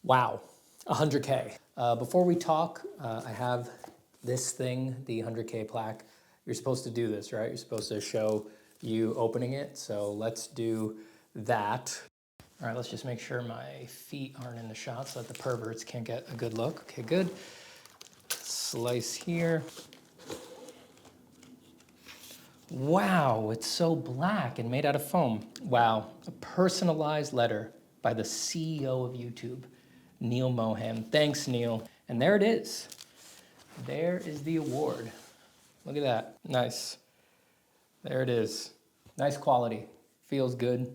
Wow, 100K. Before we talk, I have this thing, the 100K plaque. You're supposed to do this, right? You're supposed to show you opening it. So let's do that. All right, let's just make sure my feet aren't in the shot so that the perverts can't get a good look. Okay, good. Slice here. Wow, it's so black and made out of foam. Wow, a personalized letter by the CEO of YouTube, Neil Mohan. Thanks, Neil. And there it is. There is the award. Look at that. Nice. There it is. Nice quality. Feels good.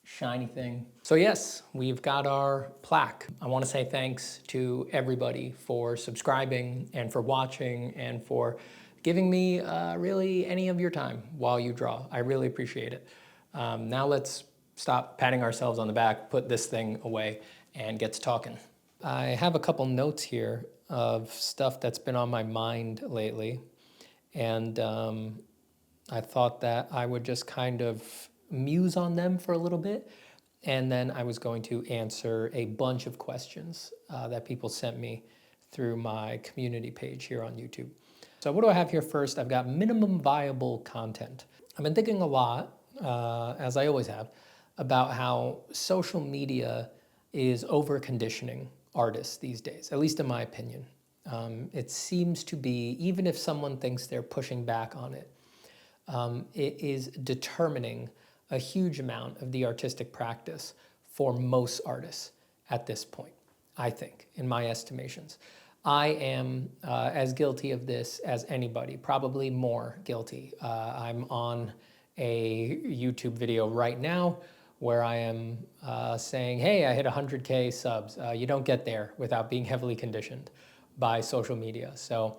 Shiny thing. So yes, we've got our plaque. I want to say thanks to everybody for subscribing and for watching and for giving me really any of your time while you draw. I really appreciate it. Now let's stop patting ourselves on the back, put this thing away, and get to talking. I have a couple notes here of stuff that's been on my mind lately, and I thought that I would just kind of muse on them for a little bit, and then I was going to answer a bunch of questions that people sent me through my community page here on YouTube. So what do I have here first? I've got minimum viable content. I've been thinking a lot, as I always have, about how social media is over-conditioning artists these days, at least in my opinion. It seems to be, even if someone thinks they're pushing back on it, it is determining a huge amount of the artistic practice for most artists at this point, I think, in my estimations. I am as guilty of this as anybody, probably more guilty. I'm on a YouTube video right now where I am saying, hey, I hit 100K subs. You don't get there without being heavily conditioned by social media. So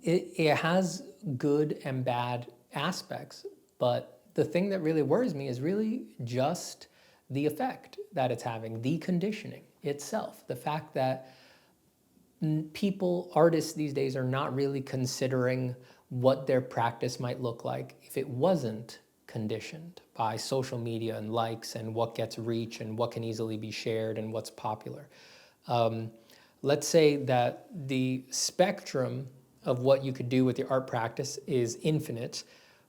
it has good and bad aspects, but the thing that really worries me is really just the effect that it's having, the conditioning itself, the fact that artists these days are not really considering what their practice might look like if it wasn't conditioned by social media and likes and what gets reach and what can easily be shared and what's popular. Let's say that the spectrum of what you could do with your art practice is infinite,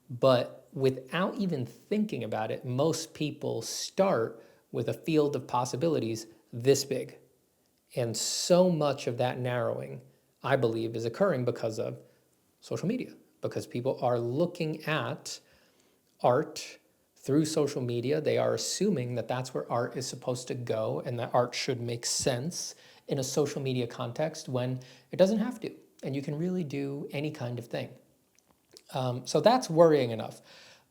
but without even thinking about it, most people start with a field of possibilities this big. And so much of that narrowing, I believe, is occurring because of social media, because people are looking at art through social media. They are assuming that that's where art is supposed to go and that art should make sense in a social media context when it doesn't have to. And you can really do any kind of thing. So that's worrying enough.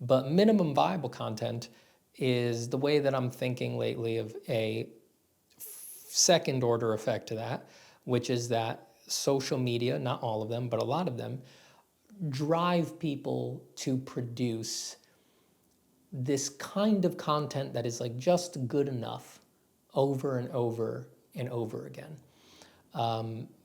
But minimum viable content is the way that I'm thinking lately of a second order effect to that, which is that social media, not all of them, but a lot of them, drive people to produce this kind of content that is like just good enough over and over and over again.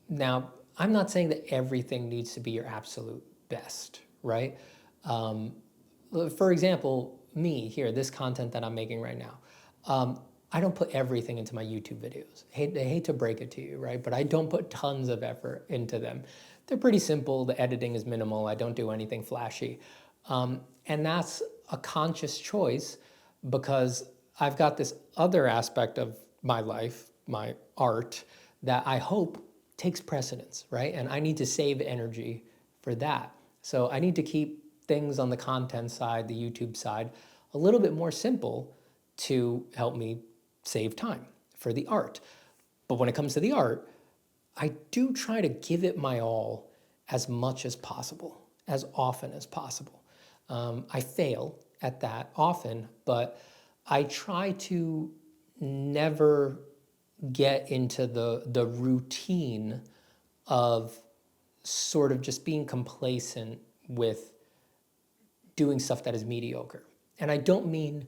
Now, I'm not saying that everything needs to be your absolute best, right? For example, me here, this content that I'm making right now, I don't put everything into my YouTube videos. I hate to break it to you, right? But I don't put tons of effort into them. They're pretty simple. The editing is minimal. I don't do anything flashy. And that's a conscious choice because I've got this other aspect of my life, my art, that I hope takes precedence, right? And I need to save energy for that. So I need to keep things on the content side, the YouTube side, a little bit more simple to help me save time for the art. But when it comes to the art, I do try to give it my all as much as possible, as often as possible. I fail at that often, but I try to never get into the routine of sort of just being complacent with doing stuff that is mediocre. And I don't mean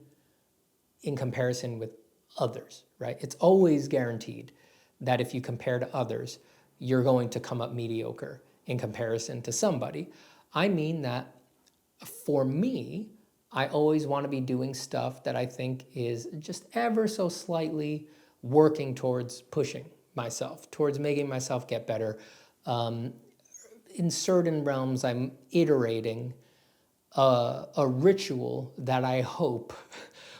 in comparison with others, right? It's always guaranteed that if you compare to others, you're going to come up mediocre in comparison to somebody. I mean that for me, I always want to be doing stuff that I think is just ever so slightly working towards pushing myself, towards making myself get better. In certain realms, I'm iterating a ritual that I hope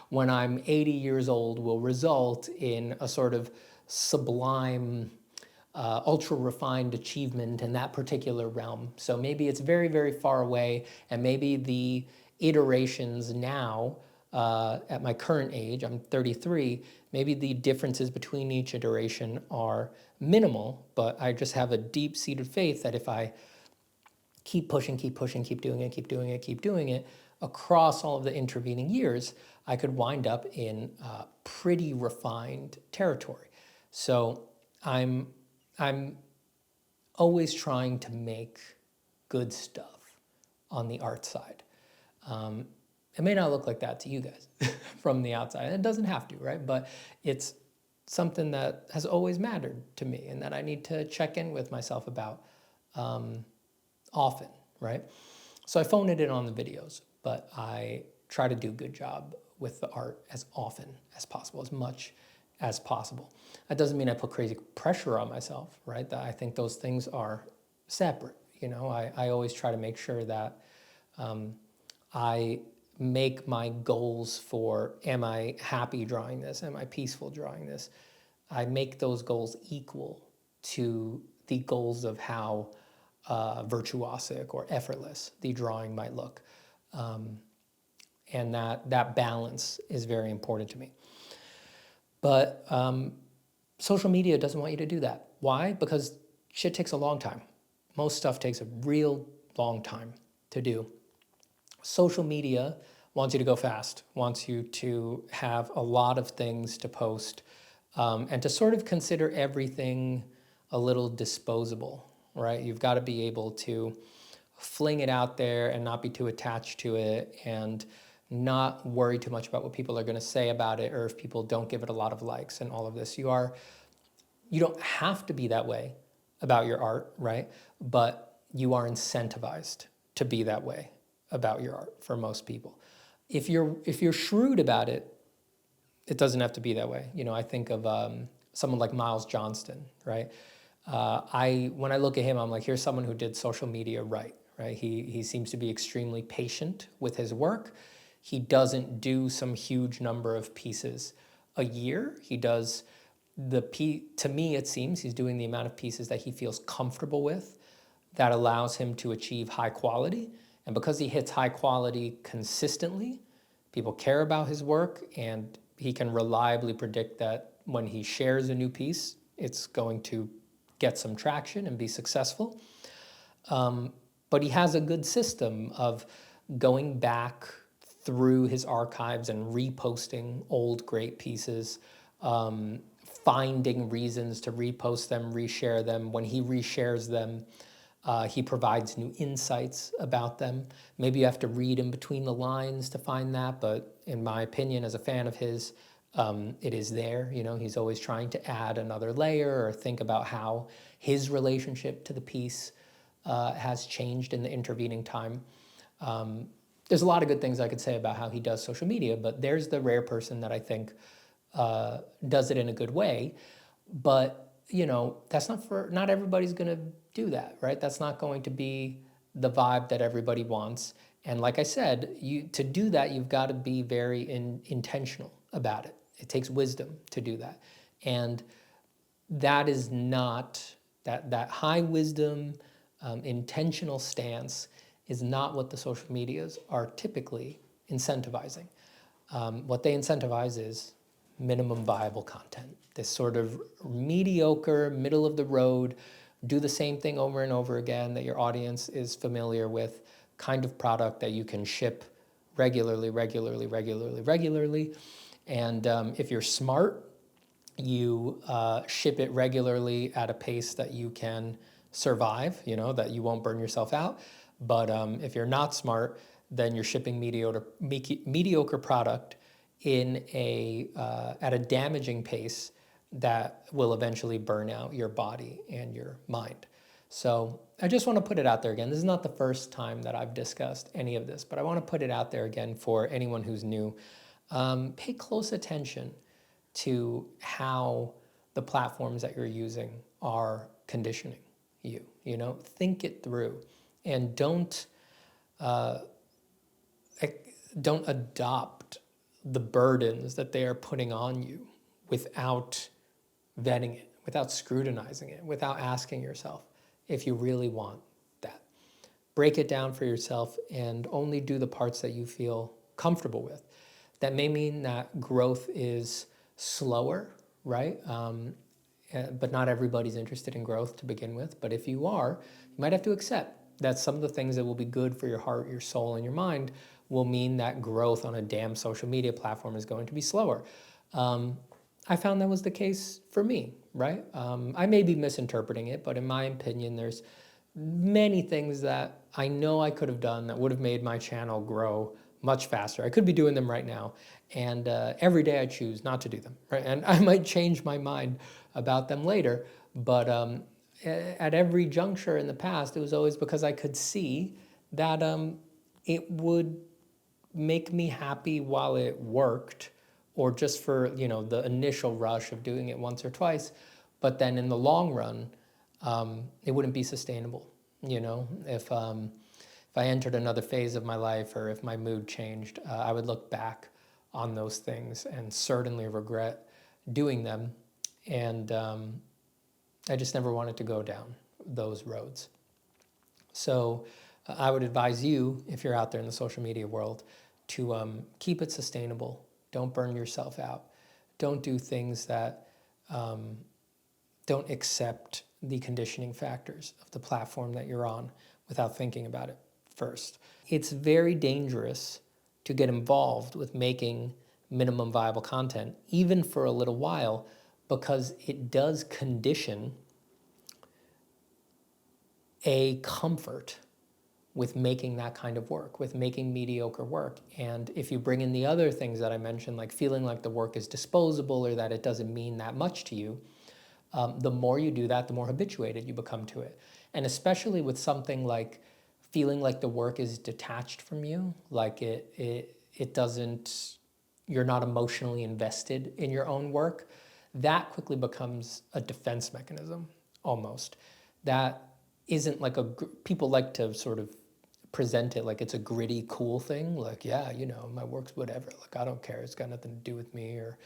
when I'm 80 years old will result in a sort of sublime, ultra refined achievement in that particular realm. So maybe it's very, very far away, and maybe the iterations now, at my current age, I'm 33, maybe the differences between each iteration are minimal, but I just have a deep-seated faith that if I keep pushing, keep pushing, keep doing it, keep doing it, keep doing it, across all of the intervening years, I could wind up in pretty refined territory. So I'm always trying to make good stuff on the art side. It may not look like that to you guys from the outside. It doesn't have to, right? But it's something that has always mattered to me and that I need to check in with myself about often, right? So I phone it in on the videos, but I try to do a good job with the art as often as possible, as much as possible. That doesn't mean I put crazy pressure on myself, right? That I think those things are separate. You know, I always try to make sure that I make my goals for, am I happy drawing this? Am I peaceful drawing this? I make those goals equal to the goals of how virtuosic or effortless the drawing might look. And that balance is very important to me. But social media doesn't want you to do that. Why? Because shit takes a long time. Most stuff takes a real long time to do. Social media wants you to go fast, wants you to have a lot of things to post, and to sort of consider everything a little disposable, right? You've got to be able to fling it out there and not be too attached to it and not worry too much about what people are going to say about it or if people don't give it a lot of likes and all of this. You don't have to be that way about your art, right? But you are incentivized to be that way about your art for most people. If you're shrewd about it, it doesn't have to be that way. You know, I think of someone like Miles Johnston, right? When I look at him, I'm like, here's someone who did social media right? He seems to be extremely patient with his work. He doesn't do some huge number of pieces a year. He does to me, it seems he's doing the amount of pieces that he feels comfortable with that allows him to achieve high quality. And because he hits high quality consistently, people care about his work, and he can reliably predict that when he shares a new piece, it's going to get some traction and be successful. But he has a good system of going back through his archives and reposting old great pieces, finding reasons to repost them, reshare them. When he reshares them, he provides new insights about them. Maybe you have to read in between the lines to find that, but in my opinion, as a fan of his, it is there. You know, he's always trying to add another layer or think about how his relationship to the piece has changed in the intervening time. There's a lot of good things I could say about how he does social media, but there's the rare person that I think does it in a good way. But, you know, not everybody's going to do that, right? That's not going to be the vibe that everybody wants. And like I said, to do that, you've got to be very intentional about it. It takes wisdom to do that. And that is not, that high wisdom, intentional stance is not what the social medias are typically incentivizing. What they incentivize is minimum viable content, this sort of mediocre, middle of the road, do the same thing over and over again that your audience is familiar with, kind of product that you can ship regularly. And if you're smart, you ship it regularly at a pace that you can survive, you know, that you won't burn yourself out. But if you're not smart, then you're shipping mediocre product at a damaging pace that will eventually burn out your body and your mind. So I just want to put it out there again. This is not the first time that I've discussed any of this, but I want to put it out there again for anyone who's new. Pay close attention to how the platforms that you're using are conditioning you. You know, think it through, and uh, don't adopt the burdens that they are putting on you without vetting it, without scrutinizing it, without asking yourself if you really want that. Break it down for yourself and only do the parts that you feel comfortable with. That may mean that growth is slower, right? But not everybody's interested in growth to begin with. But if you are, you might have to accept that some of the things that will be good for your heart, your soul, and your mind will mean that growth on a damn social media platform is going to be slower. I found that was the case for me, right? I may be misinterpreting it, but in my opinion, there's many things that I know I could have done that would have made my channel grow much faster. I could be doing them right now, and every day I choose not to do them, right? And I might change my mind about them later, but at every juncture in the past, it was always because I could see that it would make me happy while it worked, or just for the initial rush of doing it once or twice, but then in the long run, it wouldn't be sustainable. If I entered another phase of my life, or if my mood changed, I would look back on those things and certainly regret doing them. And I just never wanted to go down those roads. So I would advise you, if you're out there in the social media world, to keep it sustainable. Don't burn yourself out. Don't do things that don't accept the conditioning factors of the platform that you're on without thinking about it first. It's very dangerous to get involved with making minimum viable content, even for a little while, because it does condition a comfort with making that kind of work, with making mediocre work. And if you bring in the other things that I mentioned, like feeling like the work is disposable or that it doesn't mean that much to you, the more you do that, the more habituated you become to it. And especially with something like feeling like the work is detached from you, like it doesn't, you're not emotionally invested in your own work, that quickly becomes a defense mechanism almost. That isn't like people like to sort of present it like it's a gritty, cool thing. Like, yeah, my work's whatever. Like, I don't care. It's got nothing to do with me. Or,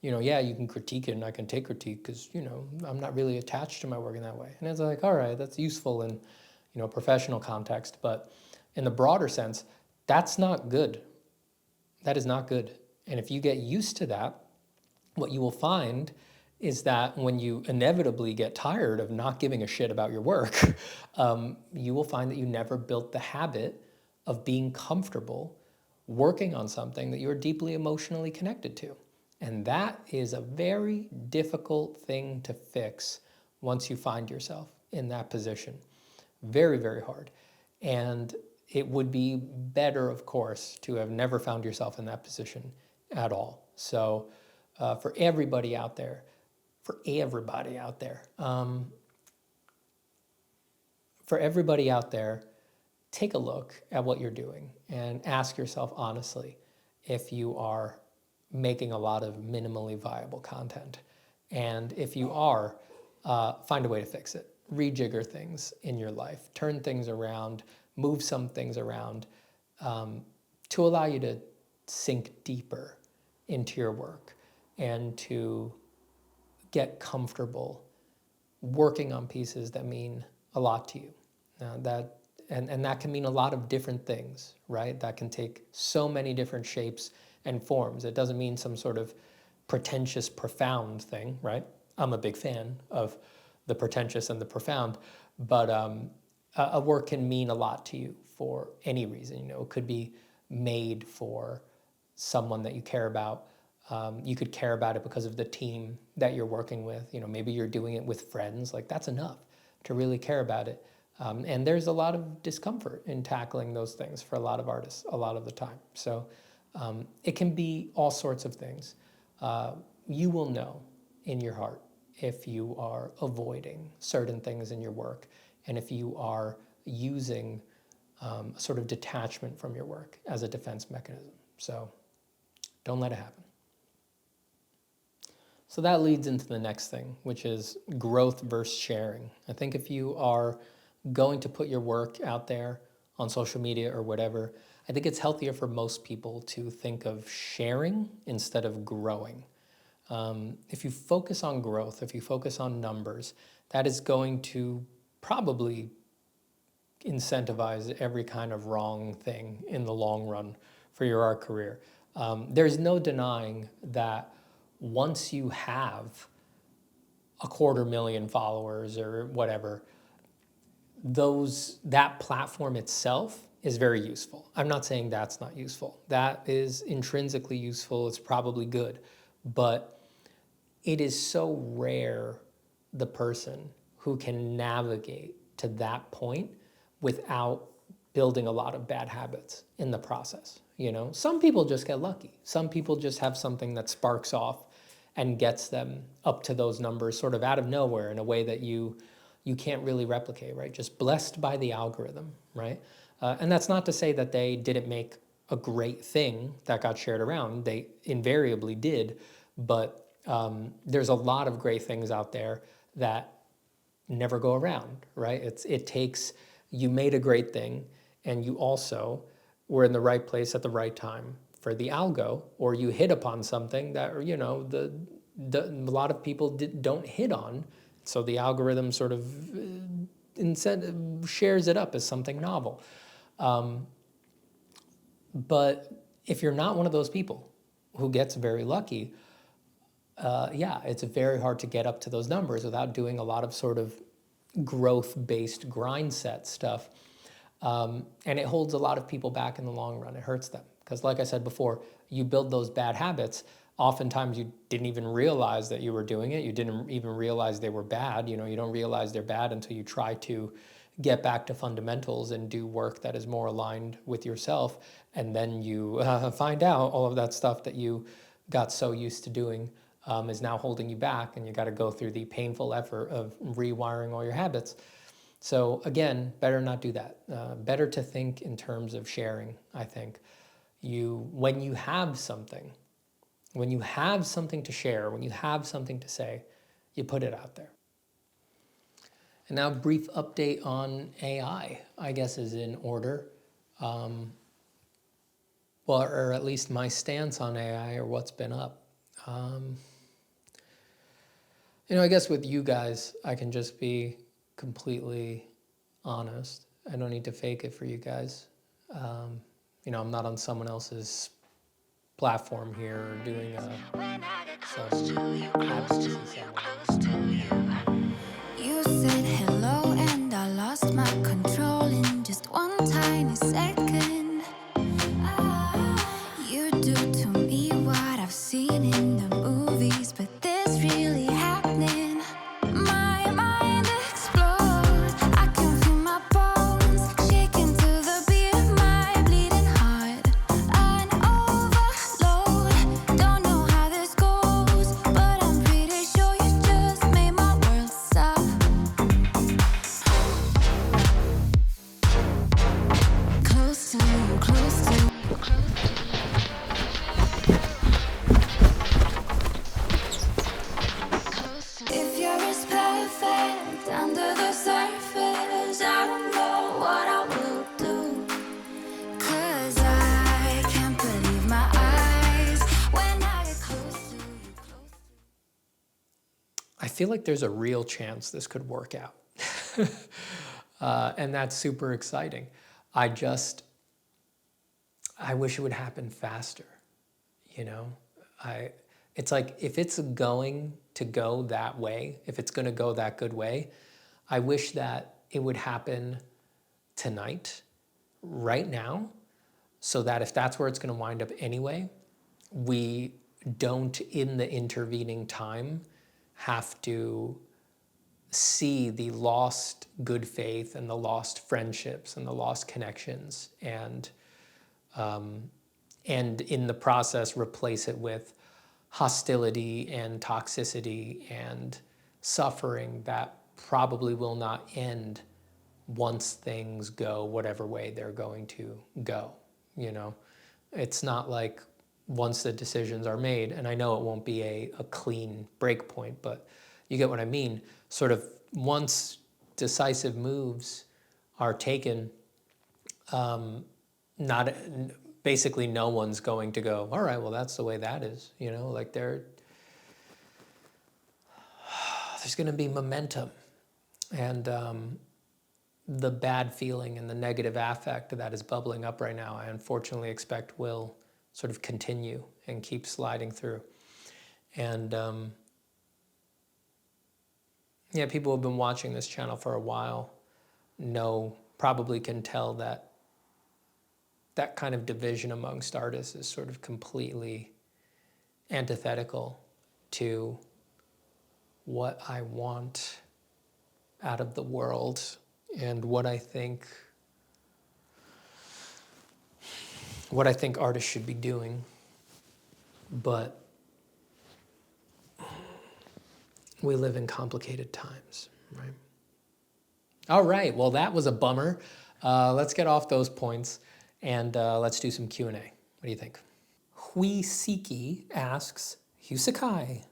yeah, you can critique it and I can take critique because, I'm not really attached to my work in that way. And it's like, all right, that's useful in, professional context. But in the broader sense, that's not good. That is not good. And if you get used to that, what you will find is that when you inevitably get tired of not giving a shit about your work, you will find that you never built the habit of being comfortable working on something that you're deeply emotionally connected to. And that is a very difficult thing to fix once you find yourself in that position. Very, very hard. And it would be better, of course, to have never found yourself in that position at all. So for everybody out there, take a look at what you're doing and ask yourself honestly if you are making a lot of minimally viable content. And if you are, find a way to fix it. Rejigger things in your life, turn things around, move some things around to allow you to sink deeper into your work and to get comfortable working on pieces that mean a lot to you. And that can mean a lot of different things, right? That can take so many different shapes and forms. It doesn't mean some sort of pretentious, profound thing, right? I'm a big fan of the pretentious and the profound, but a work can mean a lot to you for any reason. It could be made for someone that you care about. You could care about it because of the team that you're working with. Maybe you're doing it with friends. Like, that's enough to really care about it. And there's a lot of discomfort in tackling those things for a lot of artists a lot of the time. So it can be all sorts of things. You will know in your heart if you are avoiding certain things in your work and if you are using a sort of detachment from your work as a defense mechanism. So don't let it happen. So that leads into the next thing, which is growth versus sharing. I think if you are going to put your work out there on social media or whatever, I think it's healthier for most people to think of sharing instead of growing. If you focus on growth, if you focus on numbers, that is going to probably incentivize every kind of wrong thing in the long run for your art career. There's no denying that once you have 250,000 followers or whatever, that platform itself is very useful. I'm not saying that's not useful. That is intrinsically useful. It's probably good, but it is so rare the person who can navigate to that point without building a lot of bad habits in the process. You know, some people just get lucky. Some people just have something that sparks off and gets them up to those numbers sort of out of nowhere in a way that you can't really replicate, right? Just blessed by the algorithm, right? And that's not to say that they didn't make a great thing that got shared around. They invariably did, but there's a lot of great things out there that never go around, right? It takes, you made a great thing and you also were in the right place at the right time for the algo, or you hit upon something that, you know, a lot of people don't hit on. So the algorithm sort of shares it up as something novel. But if you're not one of those people who gets very lucky, yeah, it's very hard to get up to those numbers without doing a lot of sort of growth-based grind set stuff. And it holds a lot of people back in the long run. It hurts them. Because like I said before, you build those bad habits. Oftentimes you didn't even realize that you were doing it. You didn't even realize they were bad. You know, you don't realize they're bad until you try to get back to fundamentals and do work that is more aligned with yourself. And then you find out all of that stuff that you got so used to doing is now holding you back, and you got to go through the painful effort of rewiring all your habits. So again, better not do that. Better to think in terms of sharing, I think. When you have something to share, when you have something to say, you put it out there. And now a brief update on AI, I guess, is in order. Well, or at least my stance on AI or what's been up. You know, I guess with you guys, I can just be completely honest. I don't need to fake it for you guys. You know, I'm not on someone else's platform here or doing You said hello and I lost my control in just one tiny second. You do to me what I've seen in the movies, but this really happening. My mind explodes. I can feel my bones shaking to the beat of my bleeding heart. An overload. Don't know how this goes, but I'm pretty sure you just made my world stop. Close to you, close to you. If you're as perfect under the surface, I don't know what I will do. 'Cause I can't believe my eyes when I get close to you, close to you. I feel like there's a real chance this could work out. And that's super exciting. I wish it would happen faster, you know? It's like, if it's going to go that way, if it's going to go that good way, I wish that it would happen tonight, right now, so that if that's where it's going to wind up anyway, we don't, in the intervening time, have to see the lost good faith and the lost friendships and the lost connections, and in the process replace it with hostility and toxicity and suffering that probably will not end once things go whatever way they're going to go. You know, it's not like once the decisions are made. And I know it won't be a clean break point, but you get what I mean. Sort of once decisive moves are taken, not basically no one's going to go, all right, well, that's the way that is, you know, like there's going to be momentum, and the bad feeling and the negative affect that is bubbling up right now, I unfortunately expect will sort of continue and keep sliding through. And yeah, people who have been watching this channel for a while probably can tell that that kind of division amongst artists is sort of completely antithetical to what I want out of the world and what I think artists should be doing. But we live in complicated times, right? All right, well, that was a bummer. Let's get off those points and let's do some Q&A. What do you think? Huisiki asks, Husiki.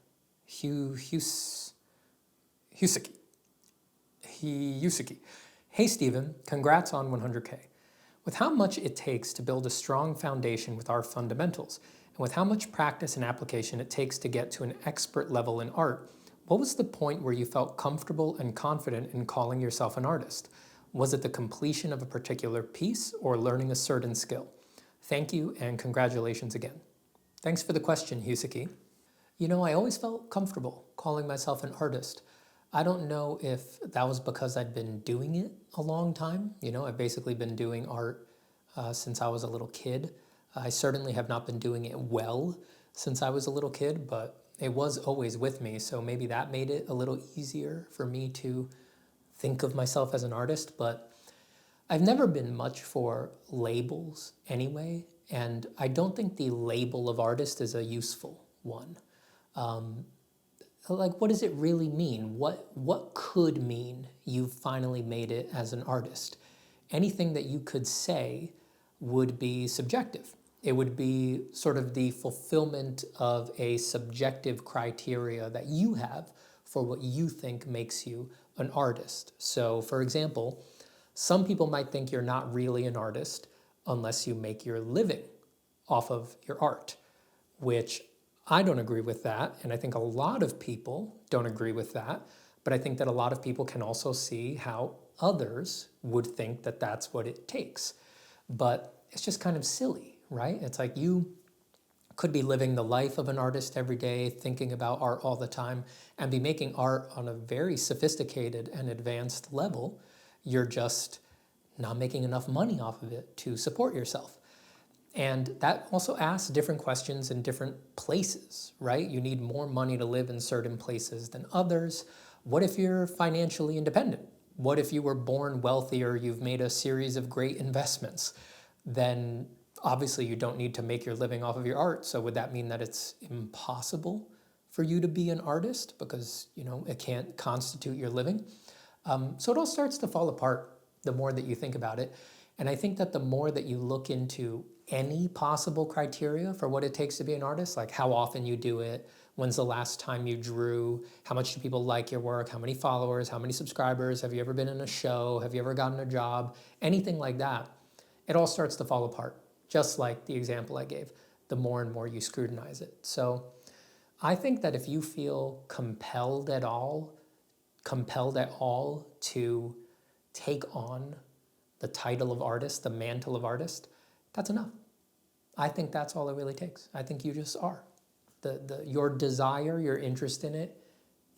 Hey, Steven, congrats on 100K. With how much it takes to build a strong foundation with our fundamentals, and with how much practice and application it takes to get to an expert level in art, what was the point where you felt comfortable and confident in calling yourself an artist? Was it the completion of a particular piece or learning a certain skill? Thank you and congratulations again. Thanks for the question, Husiki. You know, I always felt comfortable calling myself an artist. I don't know if that was because I'd been doing it a long time. You know, I've basically been doing art since I was a little kid. I certainly have not been doing it well since I was a little kid, but it was always with me. So maybe that made it a little easier for me to think of myself as an artist. But I've never been much for labels anyway. And I don't think the label of artist is a useful one. Like, what does it really mean? What could mean you've finally made it as an artist? Anything that you could say would be subjective. It would be sort of the fulfillment of a subjective criteria that you have for what you think makes you an artist. So, for example, some people might think you're not really an artist unless you make your living off of your art, which I don't agree with that, and I think a lot of people don't agree with that, but I think that a lot of people can also see how others would think that that's what it takes. But it's just kind of silly, right? It's like you could be living the life of an artist every day, thinking about art all the time, and be making art on a very sophisticated and advanced level. You're just not making enough money off of it to support yourself. And that also asks different questions in different places, right? You need more money to live in certain places than others. What if you're financially independent? What if you were born wealthy or you've made a series of great investments? Then obviously you don't need to make your living off of your art. So would that mean that it's impossible for you to be an artist because, you know, it can't constitute your living? So it all starts to fall apart the more that you think about it. And I think that the more that you look into any possible criteria for what it takes to be an artist, like how often you do it, when's the last time you drew, how much do people like your work, how many followers, how many subscribers, have you ever been in a show, have you ever gotten a job, anything like that, it all starts to fall apart, just like the example I gave, the more and more you scrutinize it. So I think that if you feel compelled at all to take on the title of artist, the mantle of artist, that's enough. I think that's all it really takes. I think you just are. Your desire, your interest in it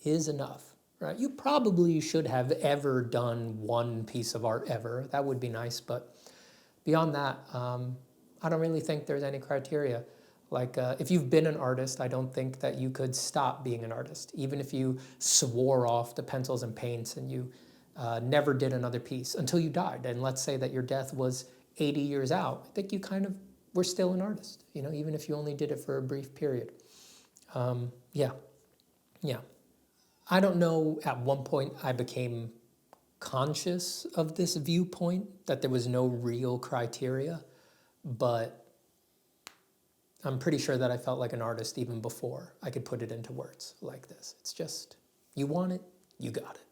is enough, right? You probably should have ever done one piece of art ever. That would be nice, but beyond that, I don't really think there's any criteria. Like, if you've been an artist, I don't think that you could stop being an artist. Even if you swore off the pencils and paints and you never did another piece until you died, and let's say that your death was 80 years out, I think you kind of were still an artist, you know, even if you only did it for a brief period. Yeah. I don't know, at one point I became conscious of this viewpoint, that there was no real criteria, but I'm pretty sure that I felt like an artist even before I could put it into words like this. It's just, you want it, you got it.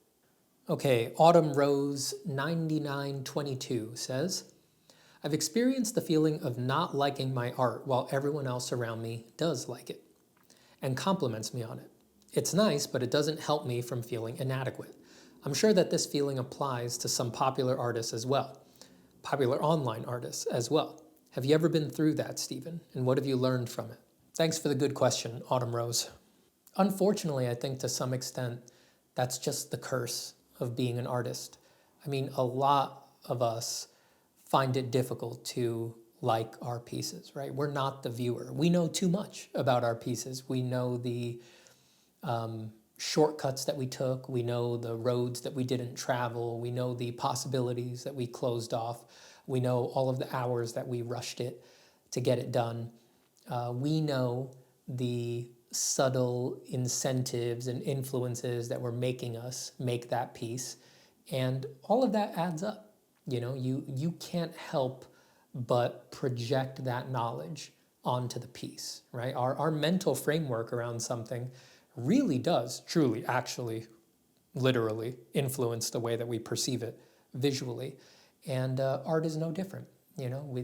Okay, Autumn Rose 9922 says, I've experienced the feeling of not liking my art while everyone else around me does like it and compliments me on it. It's nice, but it doesn't help me from feeling inadequate. I'm sure that this feeling applies to some popular artists as well, popular online artists as well. Have you ever been through that, Stephen? And what have you learned from it? Thanks for the good question, Autumn Rose. Unfortunately, I think to some extent, that's just the curse of being an artist. I mean, a lot of us find it difficult to like our pieces, right? We're not the viewer. We know too much about our pieces. We know the shortcuts that we took. We know the roads that we didn't travel. We know the possibilities that we closed off. We know all of the hours that we rushed it to get it done. We know the subtle incentives and influences that were making us make that piece. And all of that adds up. You know, you can't help but project that knowledge onto the piece, right? Our mental framework around something really does truly, actually, literally influence the way that we perceive it visually. And art is no different. You know,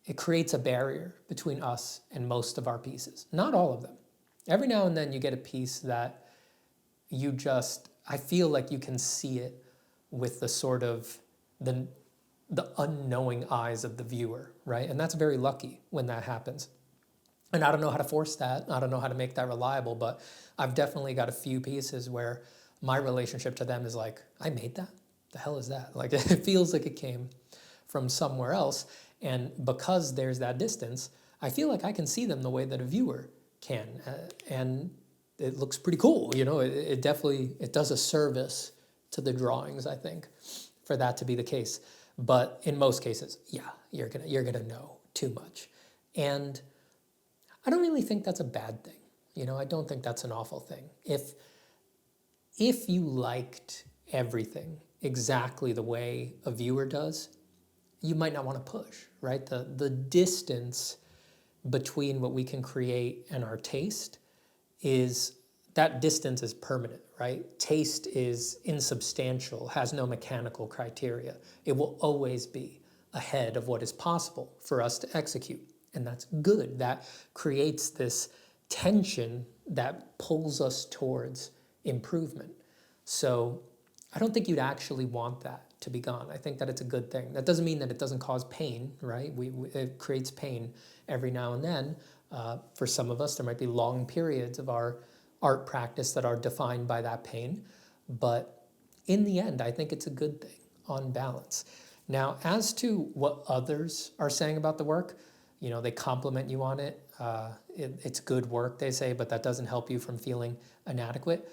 it creates a barrier between us and most of our pieces. Not all of them. Every now and then you get a piece that I feel like you can see it with the sort of the unknowing eyes of the viewer, right? And that's very lucky when that happens. And I don't know how to force that. I don't know how to make that reliable, but I've definitely got a few pieces where my relationship to them is like, I made that? The hell is that? Like, it feels like it came from somewhere else. And because there's that distance, I feel like I can see them the way that a viewer can. And it looks pretty cool. You know, it definitely does a service to the drawings, I think, for that to be the case. But in most cases, yeah, you're gonna know too much. And I don't really think that's a bad thing. You know, I don't think that's an awful thing. If you liked everything exactly the way a viewer does, you might not want to push, right? The distance between what we can create and our taste that distance is permanent, right? Taste is insubstantial, has no mechanical criteria. It will always be ahead of what is possible for us to execute. And that's good. That creates this tension that pulls us towards improvement. So I don't think you'd actually want that to be gone. I think that it's a good thing. That doesn't mean that it doesn't cause pain, right? It creates pain every now and then. For some of us, there might be long periods of our art practice that are defined by that pain. But in the end, I think it's a good thing on balance. Now, as to what others are saying about the work, you know, they compliment you on it. It's good work, they say, but that doesn't help you from feeling inadequate.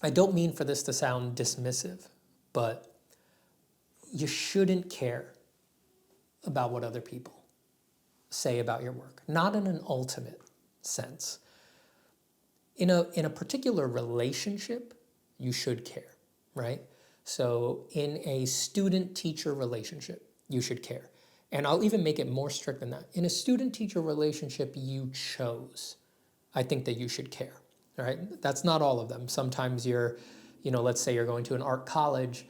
I don't mean for this to sound dismissive, but you shouldn't care about what other people say about your work. Not in an ultimate sense. In a particular relationship, you should care, right? So in a student-teacher relationship, you should care. And I'll even make it more strict than that. In a student-teacher relationship you chose, I think that you should care, right? That's not all of them. Sometimes let's say you're going to an art college,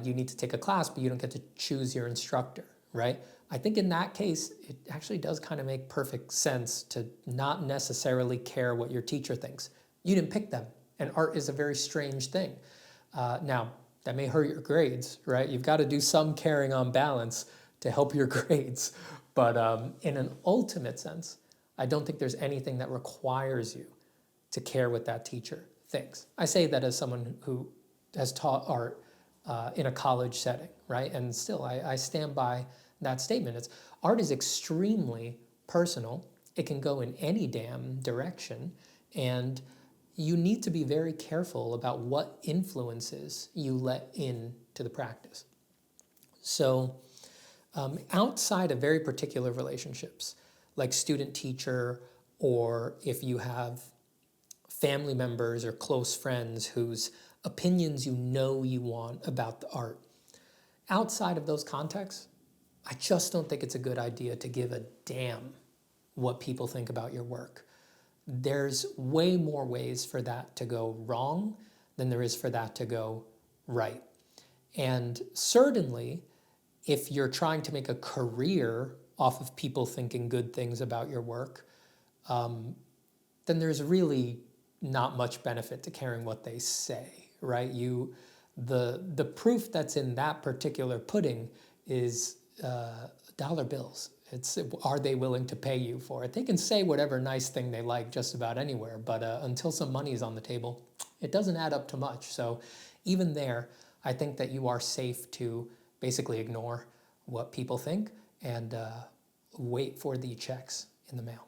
you need to take a class, but you don't get to choose your instructor, right? I think in that case, it actually does kind of make perfect sense to not necessarily care what your teacher thinks. You didn't pick them, and art is a very strange thing. Now, that may hurt your grades, right? You've got to do some caring on balance to help your grades. But in an ultimate sense, I don't think there's anything that requires you to care what that teacher thinks. I say that as someone who has taught art in a college setting, right? And still, I stand by that statement. Art is extremely personal. It can go in any damn direction. And you need to be very careful about what influences you let into the practice. So outside of very particular relationships, like student-teacher, or if you have family members or close friends whose opinions you want about the art, outside of those contexts, I just don't think it's a good idea to give a damn what people think about your work. There's way more ways for that to go wrong than there is for that to go right. And certainly, if you're trying to make a career off of people thinking good things about your work, then there's really not much benefit to caring what they say, right? The proof that's in that particular pudding is dollar bills. Are they willing to pay you for it? They can say whatever nice thing they like just about anywhere, but until some money is on the table, it doesn't add up to much. So even there, I think that you are safe to basically ignore what people think and wait for the checks in the mail.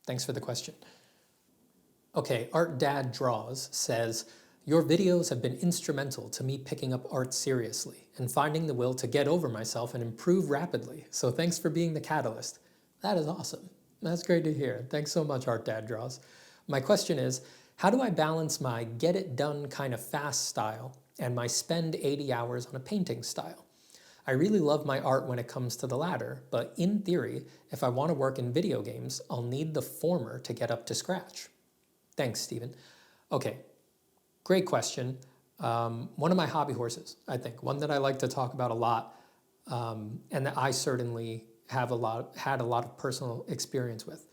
Thanks for the question. Okay, Art Dad Draws says, your videos have been instrumental to me picking up art seriously and finding the will to get over myself and improve rapidly. So thanks for being the catalyst. That is awesome. That's great to hear. Thanks so much, Art Dad Draws. My question is, how do I balance my get it done kind of fast style and my spend 80 hours on a painting style? I really love my art when it comes to the latter, but in theory, if I want to work in video games, I'll need the former to get up to scratch. Thanks, Steven. Okay, great question. One of my hobby horses, I think, one that I like to talk about a lot, and that I certainly had a lot of personal experience with.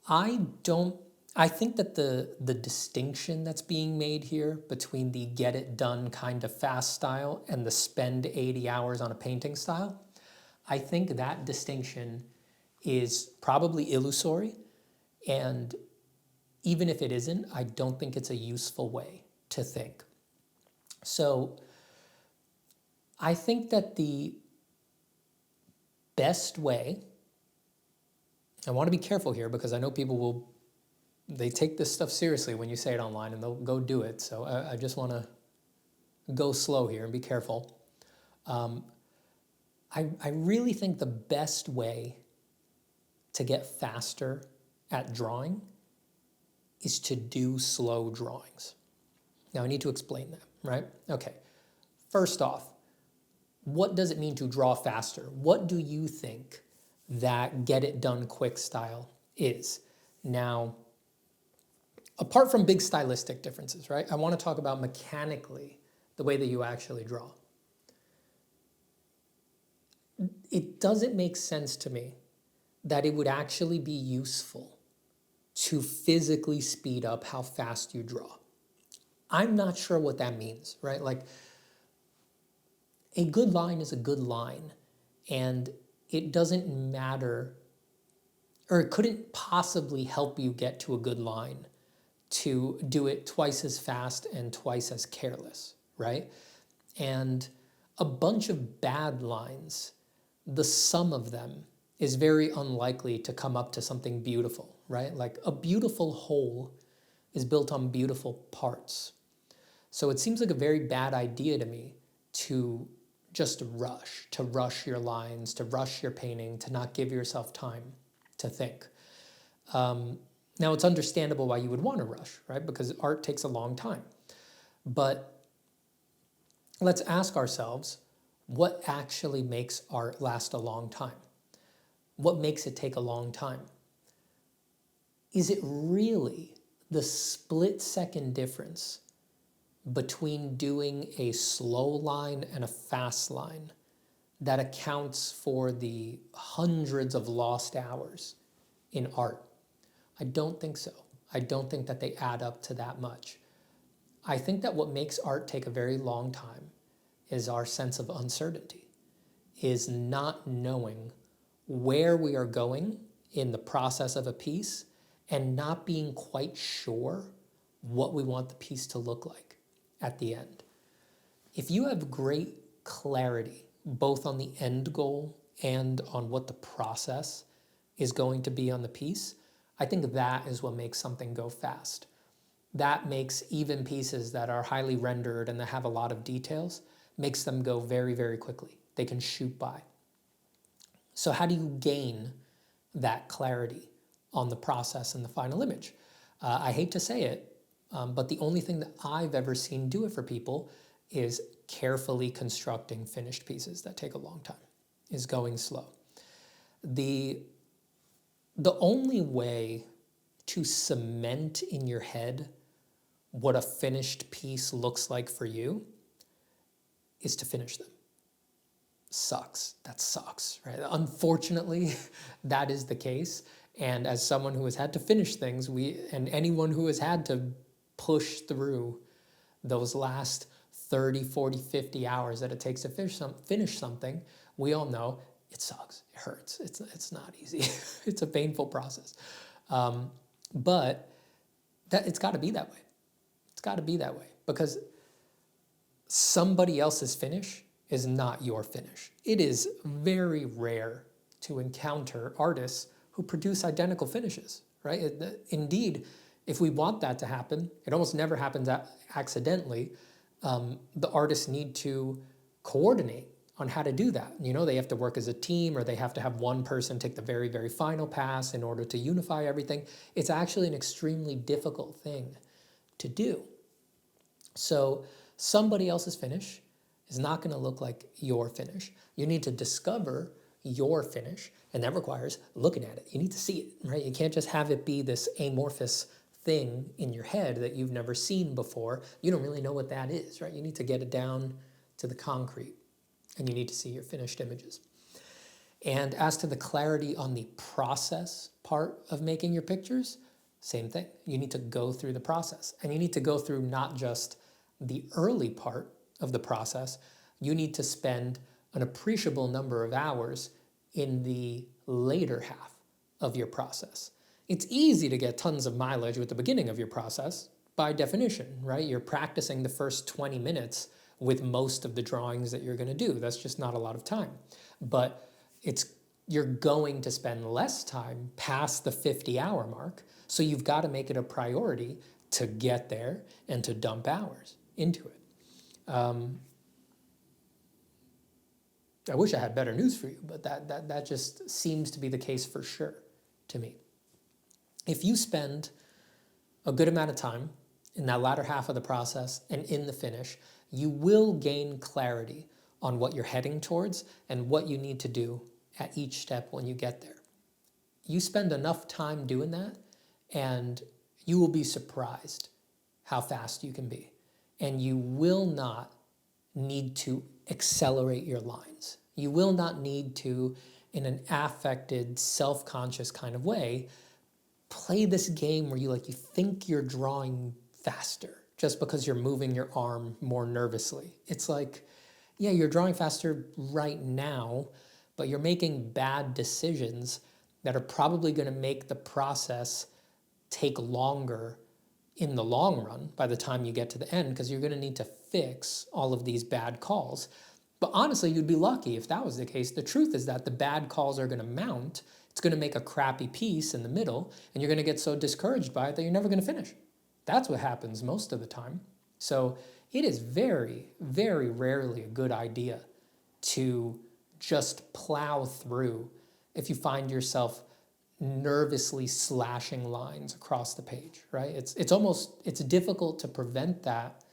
I think that the distinction that's being made here between the get it done kind of fast style and the spend 80 hours on a painting style, I think that distinction is probably illusory, and even if it isn't, I don't think it's a useful way to think. So I think that the best way, I want to be careful here because I know people they take this stuff seriously when you say it online and they'll go do it. So I just want to go slow here and be careful. I really think the best way to get faster at drawing is to do slow drawings. Now I need to explain that, right? Okay, first off, what does it mean to draw faster? What do you think that get it done quick style is? Now, apart from big stylistic differences, right? I want to talk about mechanically the way that you actually draw. It doesn't make sense to me that it would actually be useful to physically speed up how fast you draw. I'm not sure what that means, right? Like, a good line is a good line, and it doesn't matter, or it couldn't possibly help you get to a good line to do it twice as fast and twice as careless, right? And a bunch of bad lines, the sum of them is very unlikely to come up to something beautiful, right? Like a beautiful whole is built on beautiful parts. So it seems like a very bad idea to me to just rush your lines, to rush your painting, to not give yourself time to think. Now it's understandable why you would want to rush, right? Because art takes a long time. But let's ask ourselves, what actually makes art last a long time? What makes it take a long time? Is it really the split-second difference between doing a slow line and a fast line that accounts for the hundreds of lost hours in art? I don't think so. I don't think that they add up to that much. I think that what makes art take a very long time is our sense of uncertainty, is not knowing where we are going in the process of a piece and not being quite sure what we want the piece to look like at the end. If you have great clarity, both on the end goal and on what the process is going to be on the piece, I think that is what makes something go fast. That makes even pieces that are highly rendered and that have a lot of details, makes them go very, very quickly. They can shoot by. So how do you gain that clarity on the process and the final image? I hate to say it, but the only thing that I've ever seen do it for people is carefully constructing finished pieces that take a long time. is going slow. The only way to cement in your head what a finished piece looks like for you is to finish them. Sucks. That sucks, right? Unfortunately, that is the case. And as someone who has had to finish things, and anyone who has had to push through those last 30, 40, 50 hours that it takes to finish something, we all know it sucks. It hurts. It's not easy. It's a painful process. But it's got to be that way. It's got to be that way, because somebody else's finish is not your finish. It is very rare to encounter artists who produce identical finishes, right? Indeed, if we want that to happen, it almost never happens accidentally. The artists need to coordinate on how to do that. You know, they have to work as a team, or they have to have one person take the very, very final pass in order to unify everything. It's actually an extremely difficult thing to do. So somebody else's finish is not going to look like your finish. You need to discover your finish, and that requires looking at it. You need to see it, right? You can't just have it be this amorphous thing in your head that you've never seen before. You don't really know what that is, right? You need to get it down to the concrete, and you need to see your finished images. And as to the clarity on the process part of making your pictures, same thing. You need to go through the process, and you need to go through not just the early part of the process. You need to spend an appreciable number of hours in the later half of your process. It's easy to get tons of mileage with the beginning of your process by definition, right? You're practicing the first 20 minutes with most of the drawings that you're going to do. That's just not a lot of time. But you're going to spend less time past the 50-hour mark, so you've got to make it a priority to get there and to dump hours into it. I wish I had better news for you, but that just seems to be the case for sure to me. If you spend a good amount of time in that latter half of the process and in the finish, you will gain clarity on what you're heading towards and what you need to do at each step when you get there. You spend enough time doing that, and you will be surprised how fast you can be. And you will not need to accelerate your lines. You will not need to, in an affected, self-conscious kind of way, play this game where you think you're drawing faster just because you're moving your arm more nervously. It's like, yeah, you're drawing faster right now, but you're making bad decisions that are probably going to make the process take longer in the long run by the time you get to the end, because you're going to need to fix all of these bad calls. But honestly, you'd be lucky if that was the case. The truth is that the bad calls are going to mount. It's going to make a crappy piece in the middle, and you're going to get so discouraged by it that you're never going to finish. That's what happens most of the time. So it is very, very rarely a good idea to just plow through if you find yourself nervously slashing lines across the page, right? It's difficult to prevent that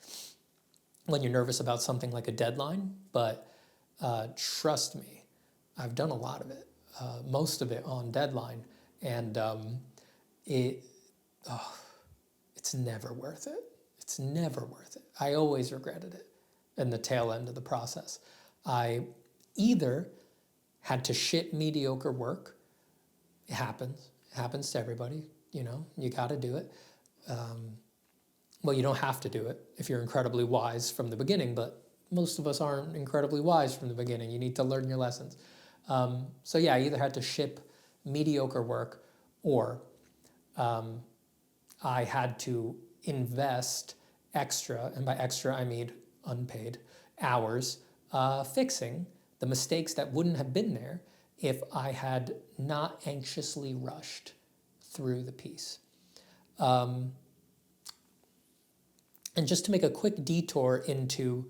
when you're nervous about something like a deadline, but trust me, I've done a lot of it, most of it on deadline, and it's never worth it. It's never worth it. I always regretted it in the tail end of the process. I either had to ship mediocre work. It happens to everybody, you got to do it. Well, you don't have to do it if you're incredibly wise from the beginning, but most of us aren't incredibly wise from the beginning. You need to learn your lessons. So yeah, I either had to ship mediocre work, or I had to invest extra, and by extra I mean unpaid, hours fixing the mistakes that wouldn't have been there if I had not anxiously rushed through the piece. And just to make a quick detour into,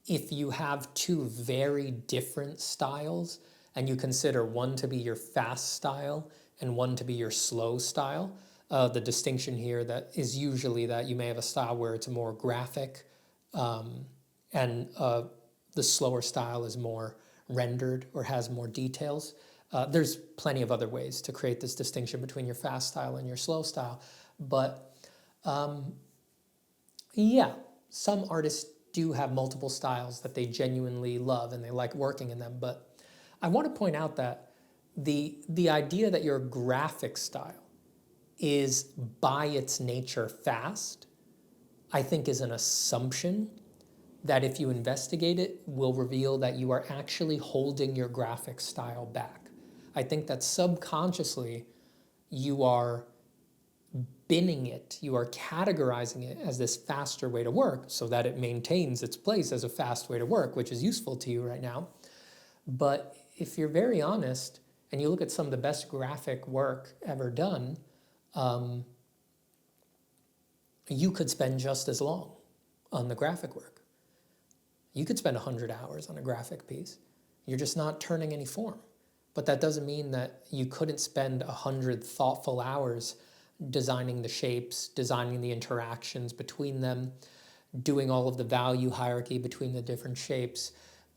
if you have two very different styles and you consider one to be your fast style and one to be your slow style, the distinction here that is usually that you may have a style where it's more graphic and the slower style is more rendered or has more details. There's plenty of other ways to create this distinction between your fast style and your slow style. But yeah, some artists do have multiple styles that they genuinely love and they like working in them. But I want to point out that the idea that your graphic style is by its nature fast, I think is an assumption that if you investigate it, will reveal that you are actually holding your graphic style back. I think that subconsciously you are binning it, you are categorizing it as this faster way to work so that it maintains its place as a fast way to work, which is useful to you right now. But if you're very honest and you look at some of the best graphic work ever done, you could spend just as long on the graphic work. You could spend 100 hours on a graphic piece. You're just not turning any form. But that doesn't mean that you couldn't spend 100 thoughtful hours designing the shapes, designing the interactions between them, doing all of the value hierarchy between the different shapes.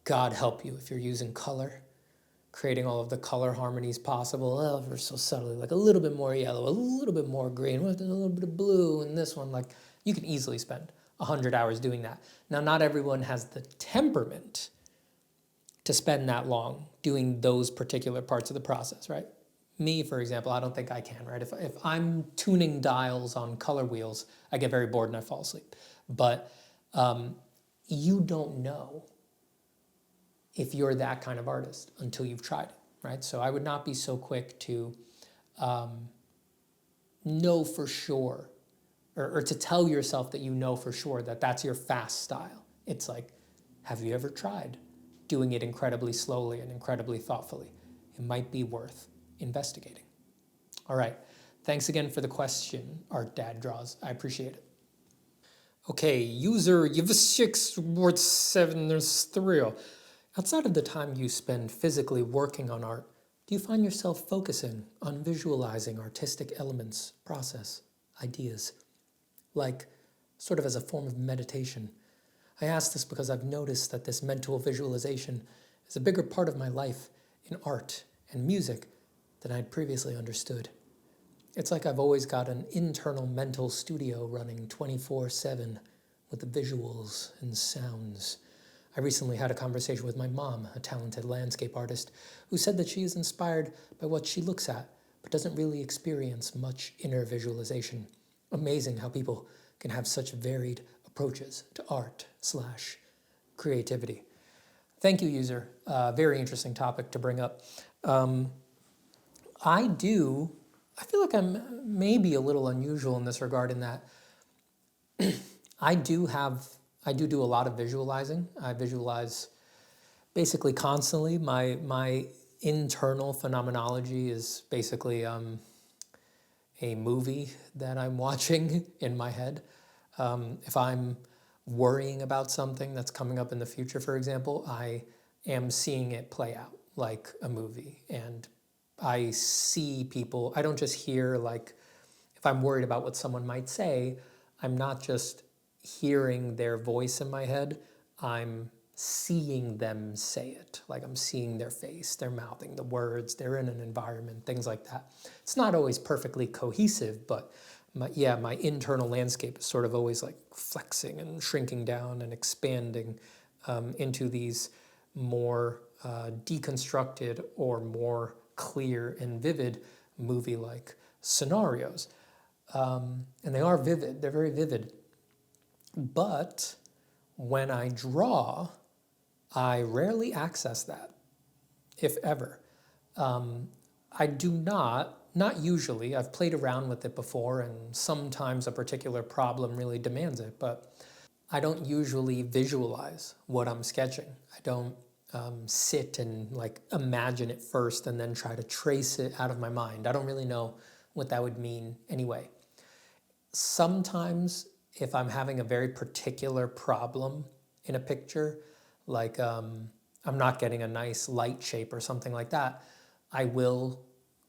God help you if you're using color, creating all of the color harmonies possible, ever so subtly, like a little bit more yellow, a little bit more green, with a little bit of blue, and this one, like you can easily spend 100 hours doing that. Now, not everyone has the temperament to spend that long doing those particular parts of the process, right? Me, for example, I don't think I can, right? If I'm tuning dials on color wheels, I get very bored and I fall asleep. But you don't know if you're that kind of artist until you've tried it, right? So I would not be so quick to know for sure, or to tell yourself that you know for sure that that's your fast style. It's like, have you ever tried doing it incredibly slowly and incredibly thoughtfully? It might be worth investigating. All right, thanks again for the question, Art Dad Draws. I appreciate it. Okay, user Yvashik703. Outside of the time you spend physically working on art, do you find yourself focusing on visualizing artistic elements, process, ideas, like sort of as a form of meditation? I ask this because I've noticed that this mental visualization is a bigger part of my life in art and music than I'd previously understood. It's like I've always got an internal mental studio running 24/7 with the visuals and sounds. I recently had a conversation with my mom, a talented landscape artist, who said that she is inspired by what she looks at, but doesn't really experience much inner visualization. Amazing how people can have such varied approaches to art/creativity. Thank you, user. Very interesting topic to bring up. I feel like I'm maybe a little unusual in this regard in that I do do a lot of visualizing. I visualize basically constantly. My internal phenomenology is basically a movie that I'm watching in my head. If I'm worrying about something that's coming up in the future, for example, I am seeing it play out like a movie. And I see people, I don't just hear, like, if I'm worried about what someone might say, I'm not just hearing their voice in my head, I'm seeing them say it. Like I'm seeing their face, they're mouthing the words, they're in an environment, things like that. It's not always perfectly cohesive, but my internal landscape is sort of always like flexing and shrinking down and expanding into these more deconstructed or more clear and vivid movie-like scenarios. And they are vivid, they're very vivid. But when I draw, I rarely access that, if ever. I do not usually. I've played around with it before, and sometimes a particular problem really demands it, but I don't usually visualize what I'm sketching. I don't sit and like imagine it first and then try to trace it out of my mind. I don't really know what that would mean anyway. Sometimes if I'm having a very particular problem in a picture, like I'm not getting a nice light shape or something like that, I will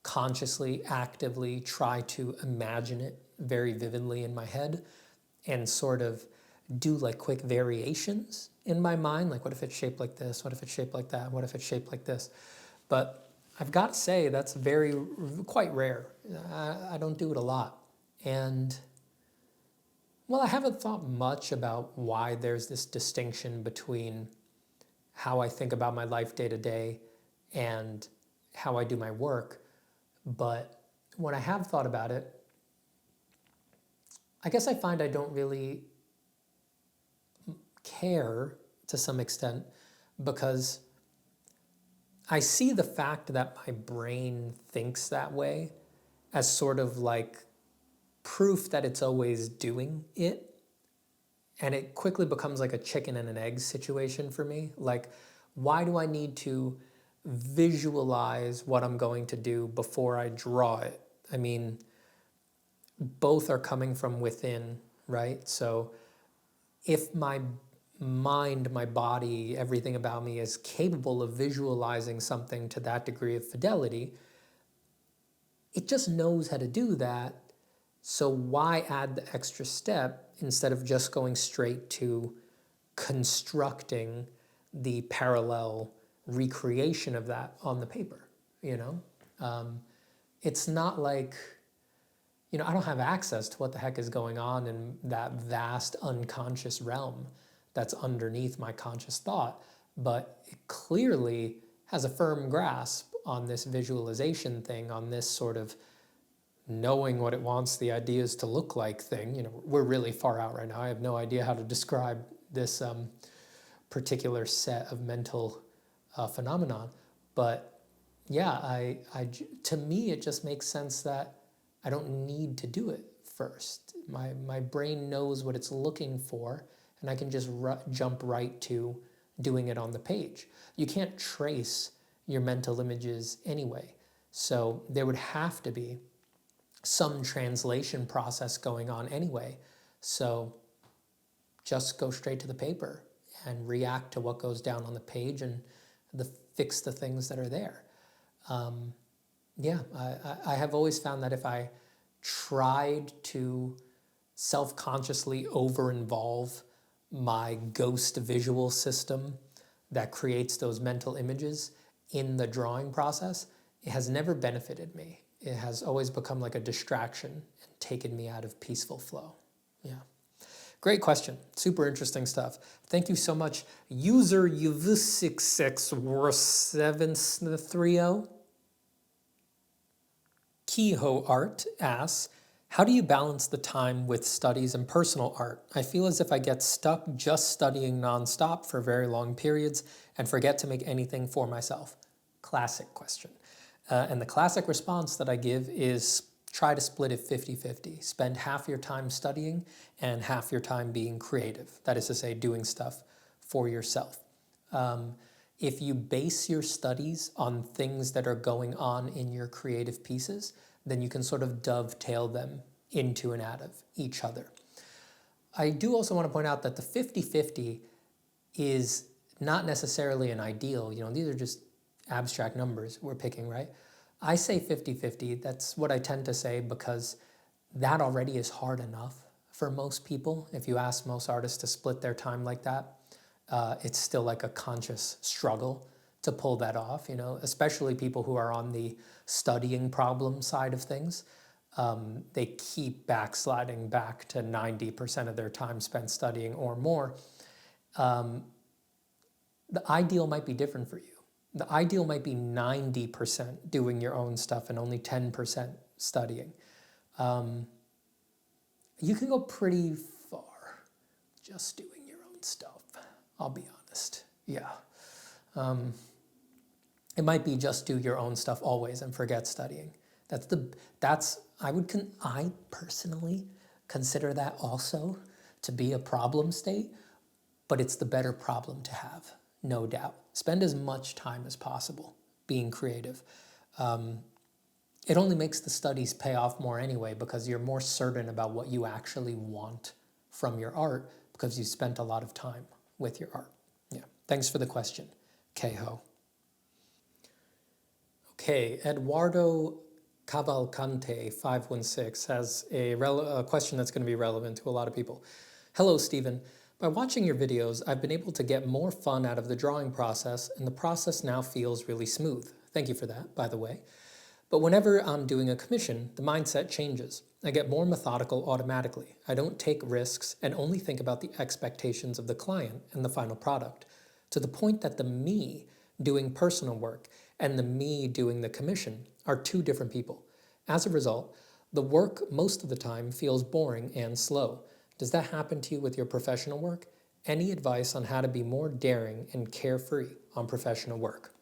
consciously, actively try to imagine it very vividly in my head and sort of do like quick variations in my mind, like what if it's shaped like this, what if it's shaped like that, what if it's shaped like this. But I've got to say that's quite rare. I don't do it a lot. And well, I haven't thought much about why there's this distinction between how I think about my life day to day and how I do my work. But when I have thought about it, I guess I find I don't really care to some extent, because I see the fact that my brain thinks that way as sort of like proof that it's always doing it. And it quickly becomes like a chicken and an egg situation for me. Like, why do I need to visualize what I'm going to do before I draw it? I mean, both are coming from within, right? So if my mind, my body, everything about me is capable of visualizing something to that degree of fidelity, it just knows how to do that. So why add the extra step instead of just going straight to constructing the parallel recreation of that on the paper, you know? It's not like, you know, I don't have access to what the heck is going on in that vast unconscious realm that's underneath my conscious thought, but it clearly has a firm grasp on this visualization thing, on this sort of knowing what it wants the ideas to look like thing. You know, we're really far out right now. I have no idea how to describe this particular set of mental phenomenon, but yeah, to me it just makes sense that I don't need to do it first. My brain knows what it's looking for, and I can just jump right to doing it on the page. You can't trace your mental images anyway, so there would have to be some translation process going on anyway. So just go straight to the paper and react to what goes down on the page and fix the things that are there. Yeah, I have always found that if I tried to self-consciously over-involve my ghost visual system that creates those mental images in the drawing process, it has never benefited me. It has always become like a distraction and taken me out of peaceful flow. Yeah. Great question. Super interesting stuff. Thank you so much. User UV664730 Kehoe Art asks, how do you balance the time with studies and personal art? I feel as if I get stuck just studying nonstop for very long periods and forget to make anything for myself. Classic question. And the classic response that I give is try to split it 50-50. Spend half your time studying and half your time being creative. That is to say, doing stuff for yourself. If you base your studies on things that are going on in your creative pieces, then you can sort of dovetail them into and out of each other. I do also want to point out that the 50-50 is not necessarily an ideal. You know, these are just abstract numbers we're picking, right? I say 50-50. That's what I tend to say because that already is hard enough for most people. If you ask most artists to split their time like that, it's still like a conscious struggle to pull that off, you know, especially people who are on the studying problem side of things. They keep backsliding back to 90% of their time spent studying or more. The ideal might be different for you. The ideal might be 90% doing your own stuff and only 10% studying. You can go pretty far just doing your own stuff, I'll be honest. Yeah. It might be just do your own stuff always and forget studying. I personally consider that also to be a problem state, but it's the better problem to have, no doubt. Spend as much time as possible being creative. It only makes the studies pay off more anyway because you're more certain about what you actually want from your art because you spent a lot of time with your art. Yeah. Thanks for the question, Keho. Okay, Eduardo Cavalcante 516 has a question that's going to be relevant to a lot of people. Hello, Stephen. By watching your videos, I've been able to get more fun out of the drawing process, and the process now feels really smooth. Thank you for that, by the way. But whenever I'm doing a commission, the mindset changes. I get more methodical automatically. I don't take risks and only think about the expectations of the client and the final product, to the point that the me doing personal work and the me doing the commission are two different people. As a result, the work most of the time feels boring and slow. Does that happen to you with your professional work? Any advice on how to be more daring and carefree on professional work?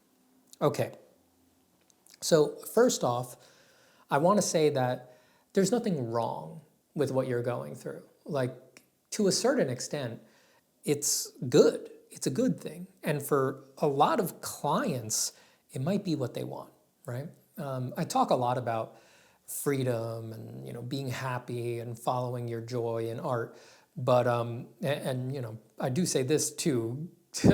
Okay, so first off, I want to say that there's nothing wrong with what you're going through. Like, to a certain extent, it's good. It's a good thing. And for a lot of clients, it might be what they want, right? I talk a lot about freedom and being happy and following your joy in art, but I do say this too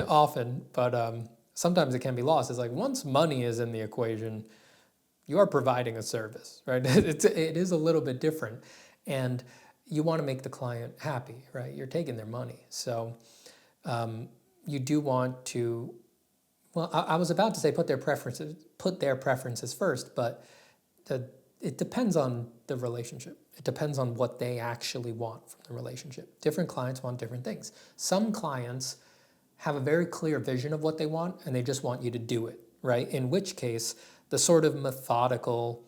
often, but sometimes it can be lost. It's like, once money is in the equation, you are providing a service, right? It is a little bit different, and you want to make the client happy, right? You're taking their money, so you do want to. Well, I was about to say put their preferences first, but it depends on the relationship. It depends on what they actually want from the relationship. Different clients want different things. Some clients have a very clear vision of what they want, and they just want you to do it, right? In which case, the sort of methodical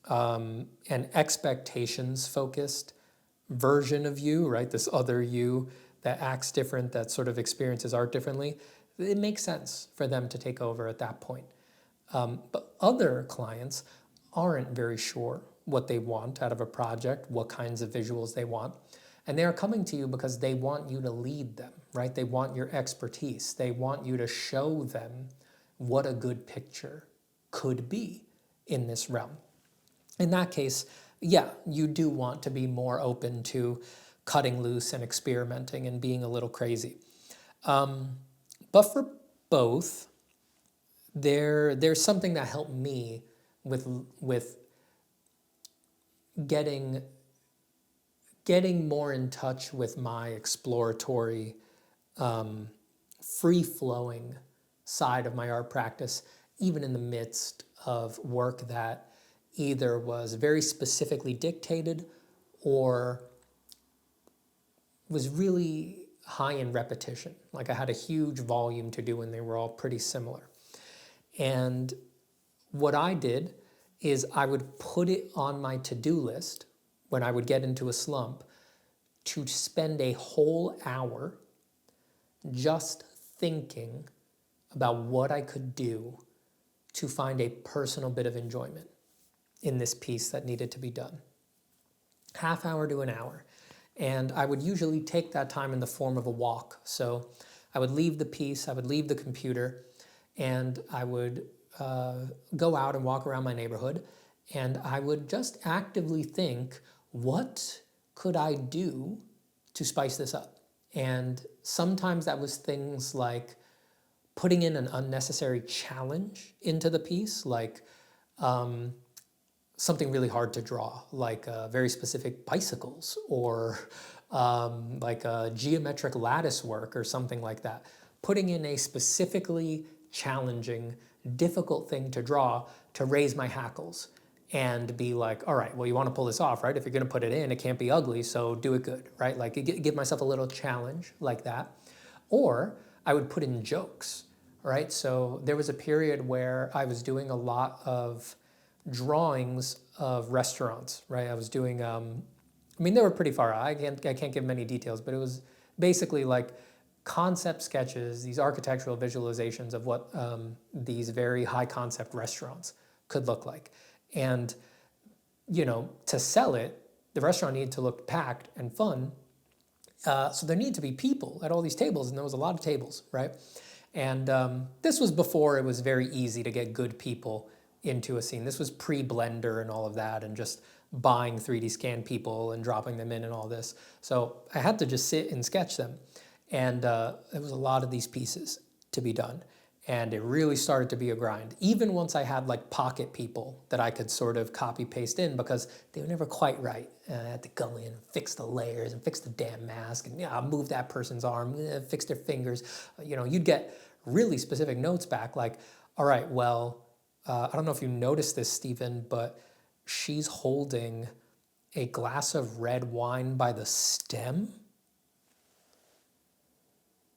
and expectations-focused version of you, right? This other you that acts different, that sort of experiences art differently, it makes sense for them to take over at that point. But other clients aren't very sure what they want out of a project, what kinds of visuals they want. And they are coming to you because they want you to lead them, right? They want your expertise. They want you to show them what a good picture could be in this realm. In that case, yeah, you do want to be more open to cutting loose and experimenting and being a little crazy. But for both, there's something that helped me with getting more in touch with my exploratory, free-flowing side of my art practice, even in the midst of work that either was very specifically dictated or was really high in repetition. Like, I had a huge volume to do and they were all pretty similar. And what I did is I would put it on my to-do list when I would get into a slump to spend a whole hour just thinking about what I could do to find a personal bit of enjoyment in this piece that needed to be done. Half hour to an hour. And I would usually take that time in the form of a walk. So I would leave the piece, I would leave the computer, and I would go out and walk around my neighborhood, and I would just actively think, what could I do to spice this up? And sometimes that was things like putting in an unnecessary challenge into the piece, like something really hard to draw, like very specific bicycles or like a geometric lattice work or something like that. Putting in a specifically challenging, difficult thing to draw to raise my hackles and be like, all right, well, you want to pull this off, right? If you're going to put it in, it can't be ugly, so do it good, right? Like, give myself a little challenge like that. Or I would put in jokes, right? So there was a period where I was doing a lot of drawings of restaurants, right? I was doing, they were pretty far out. I can't give many details, but it was basically like concept sketches, these architectural visualizations of what these very high concept restaurants could look like. And, to sell it, the restaurant needed to look packed and fun. So there needed to be people at all these tables, and there was a lot of tables, right? And this was before it was very easy to get good people into a scene. This was pre-Blender and all of that, and just buying 3D scan people and dropping them in and all this. So I had to just sit and sketch them. And there was a lot of these pieces to be done. And it really started to be a grind. Even once I had like pocket people that I could sort of copy paste in, because they were never quite right. I had to go in and fix the layers and fix the damn mask and move that person's arm, fix their fingers. You'd get really specific notes back like, all right, well, I don't know if you noticed this, Stephen, but she's holding a glass of red wine by the stem.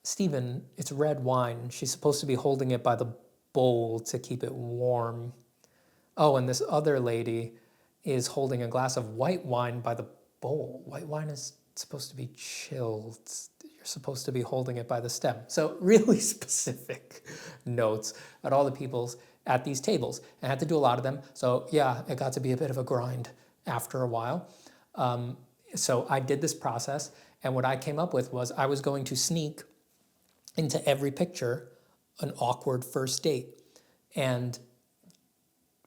Stephen, it's red wine. She's supposed to be holding it by the bowl to keep it warm. Oh, and this other lady is holding a glass of white wine by the bowl. White wine is supposed to be chilled. You're supposed to be holding it by the stem. So really specific notes at all the people's at these tables. I had to do a lot of them. So yeah, it got to be a bit of a grind after a while. So I did this process, and what I came up with was I was going to sneak into every picture an awkward first date. And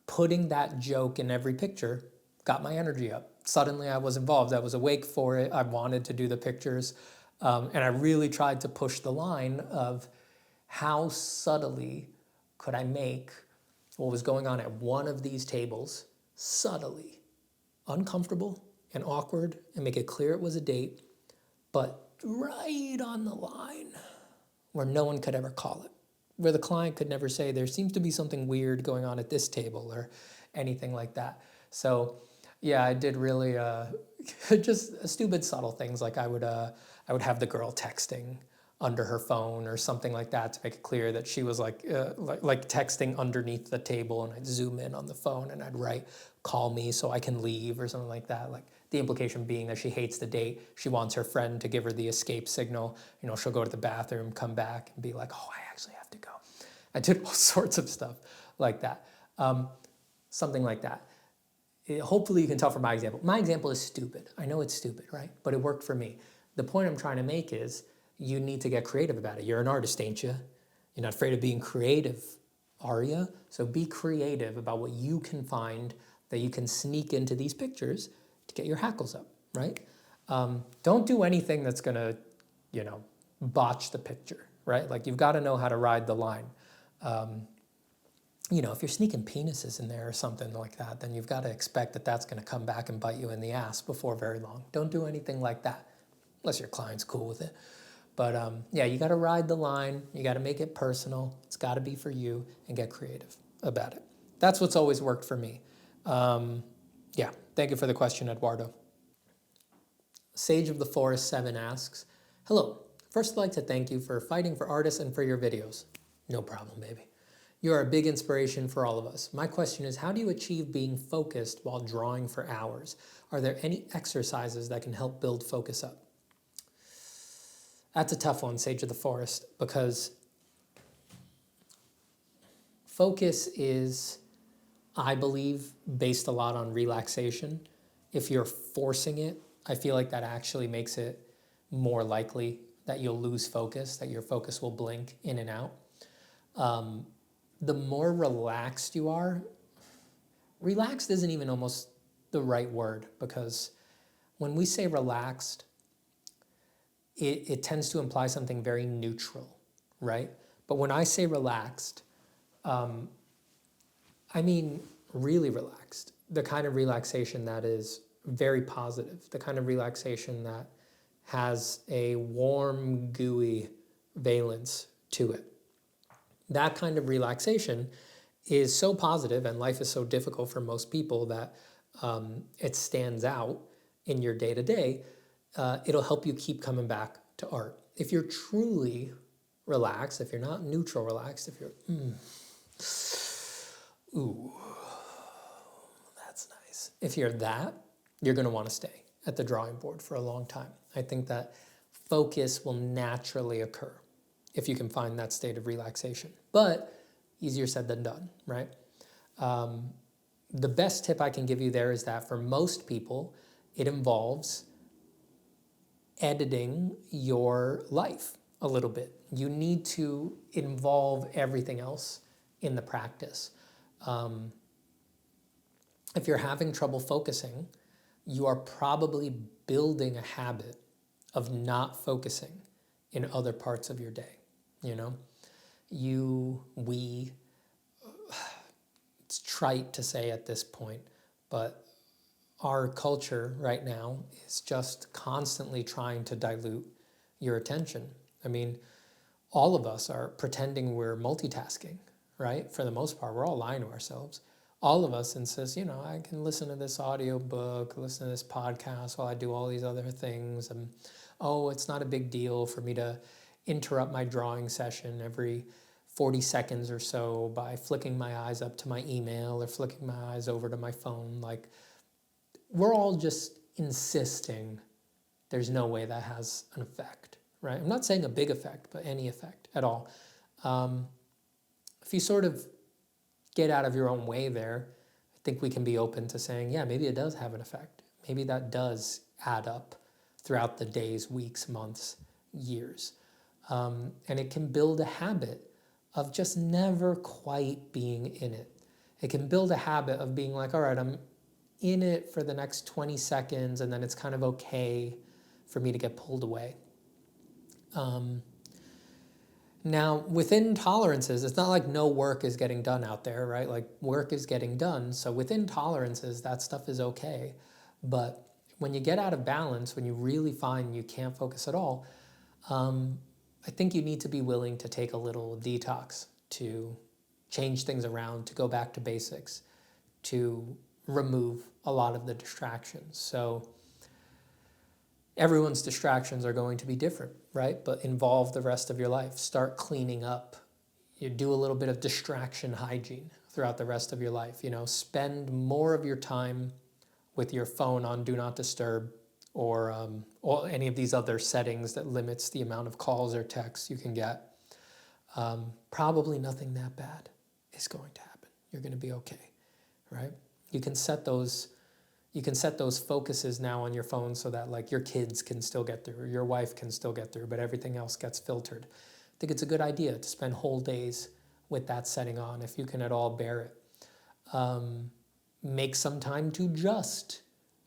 putting that joke in every picture got my energy up. Suddenly I was involved. I was awake for it. I wanted to do the pictures. And I really tried to push the line of how subtly could I make what was going on at one of these tables subtly uncomfortable and awkward, and make it clear it was a date, but right on the line where no one could ever call it, where the client could never say there seems to be something weird going on at this table or anything like that. So yeah, I did really just stupid subtle things, like I would have the girl texting under her phone or something like that to make it clear that she was like texting underneath the table, and I'd zoom in on the phone and I'd write, "Call me so I can leave," or something like that. Like the implication being that she hates the date. She wants her friend to give her the escape signal. She'll go to the bathroom, come back, and be like, "Oh, I actually have to go." I did all sorts of stuff like that. Something like that. Hopefully you can tell from my example. My example is stupid. I know it's stupid, right? But it worked for me. The point I'm trying to make is you need to get creative about it. You're an artist, ain't you? You're not afraid of being creative, are you? So be creative about what you can find that you can sneak into these pictures to get your hackles up, right? Don't do anything that's gonna, botch the picture, right? Like you've got to know how to ride the line. If you're sneaking penises in there or something like that, then you've got to expect that that's going to come back and bite you in the ass before very long. Don't do anything like that, unless your client's cool with it. But yeah, you got to ride the line. You got to make it personal. It's got to be for you, and get creative about it. That's what's always worked for me. Yeah, thank you for the question, Eduardo. Sage of the Forest 7 asks, "Hello. First, I'd like to thank you for fighting for artists and for your videos." No problem, baby. "You are a big inspiration for all of us. My question is, how do you achieve being focused while drawing for hours? Are there any exercises that can help build focus up?" That's a tough one, Sage of the Forest, because focus is, I believe, based a lot on relaxation. If you're forcing it, I feel like that actually makes it more likely that you'll lose focus, that your focus will blink in and out. The more relaxed you are, relaxed isn't even almost the right word, because when we say relaxed, it tends to imply something very neutral, right? But when I say relaxed, I mean really relaxed. The kind of relaxation that is very positive, the kind of relaxation that has a warm, gooey valence to it. That kind of relaxation is so positive, and life is so difficult for most people that it stands out in your day-to-day. It'll help you keep coming back to art. If you're truly relaxed, if you're not neutral relaxed, if you're, ooh, that's nice. If you're that, you're going to want to stay at the drawing board for a long time. I think that focus will naturally occur if you can find that state of relaxation. But easier said than done, right? The best tip I can give you there is that for most people, it involves editing your life a little bit. You need to involve everything else in the practice. If you're having trouble focusing, you are probably building a habit of not focusing in other parts of your day, it's trite to say at this point, but our culture right now is just constantly trying to dilute your attention. I mean, all of us are pretending we're multitasking, right? For the most part, we're all lying to ourselves. All of us insist, I can listen to this audiobook, listen to this podcast while I do all these other things. And, it's not a big deal for me to interrupt my drawing session every 40 seconds or so by flicking my eyes up to my email or flicking my eyes over to my phone. Like, we're all just insisting there's no way that has an effect, right? I'm not saying a big effect, but any effect at all. If you sort of get out of your own way there, I think we can be open to saying, yeah, maybe it does have an effect. Maybe that does add up throughout the days, weeks, months, years. And it can build a habit of just never quite being in it. It can build a habit of being like, all right, I'm in it for the next 20 seconds, and then it's kind of okay for me to get pulled away. Now, within tolerances, it's not like no work is getting done out there, right? Like, work is getting done. So within tolerances, that stuff is okay. But when you get out of balance, when you really find you can't focus at all, I think you need to be willing to take a little detox, to change things around, to go back to basics, to remove a lot of the distractions. So everyone's distractions are going to be different, right? But involve the rest of your life. Start cleaning up. You do a little bit of distraction hygiene throughout the rest of your life. Spend more of your time with your phone on Do Not Disturb, or any of these other settings that limits the amount of calls or texts you can get. Probably nothing that bad is going to happen. You're going to be okay, right? You can set those focuses now on your phone so that, like, your kids can still get through, or your wife can still get through, but everything else gets filtered. I think it's a good idea to spend whole days with that setting on if you can at all bear it. Make some time to just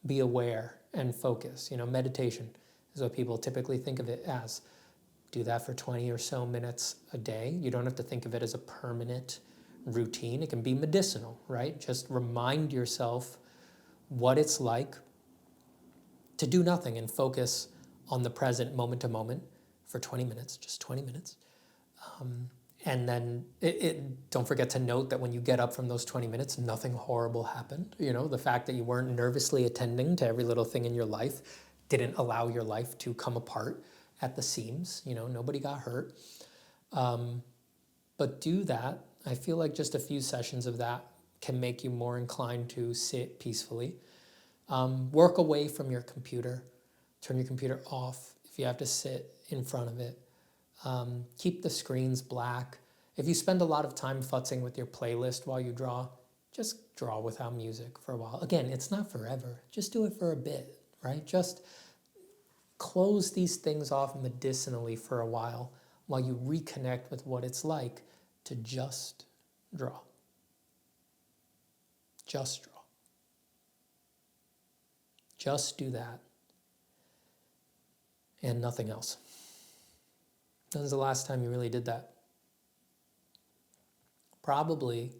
be aware and focus. Meditation is what people typically think of it as. Do that for 20 or so minutes a day. You don't have to think of it as a permanent routine. It can be medicinal, right? Just remind yourself what it's like to do nothing and focus on the present, moment to moment, for 20 minutes, just 20 minutes. And then don't forget to note that when you get up from those 20 minutes, nothing horrible happened. The fact that you weren't nervously attending to every little thing in your life didn't allow your life to come apart at the seams. Nobody got hurt. But do that. I feel like just a few sessions of that can make you more inclined to sit peacefully. Work away from your computer. Turn your computer off if you have to sit in front of it. Keep the screens black. If you spend a lot of time futzing with your playlist while you draw, just draw without music for a while. Again, it's not forever. Just do it for a bit, right? Just close these things off medicinally for a while you reconnect with what it's like to just draw. Just draw. Just do that. And nothing else. When was the last time you really did that? Probably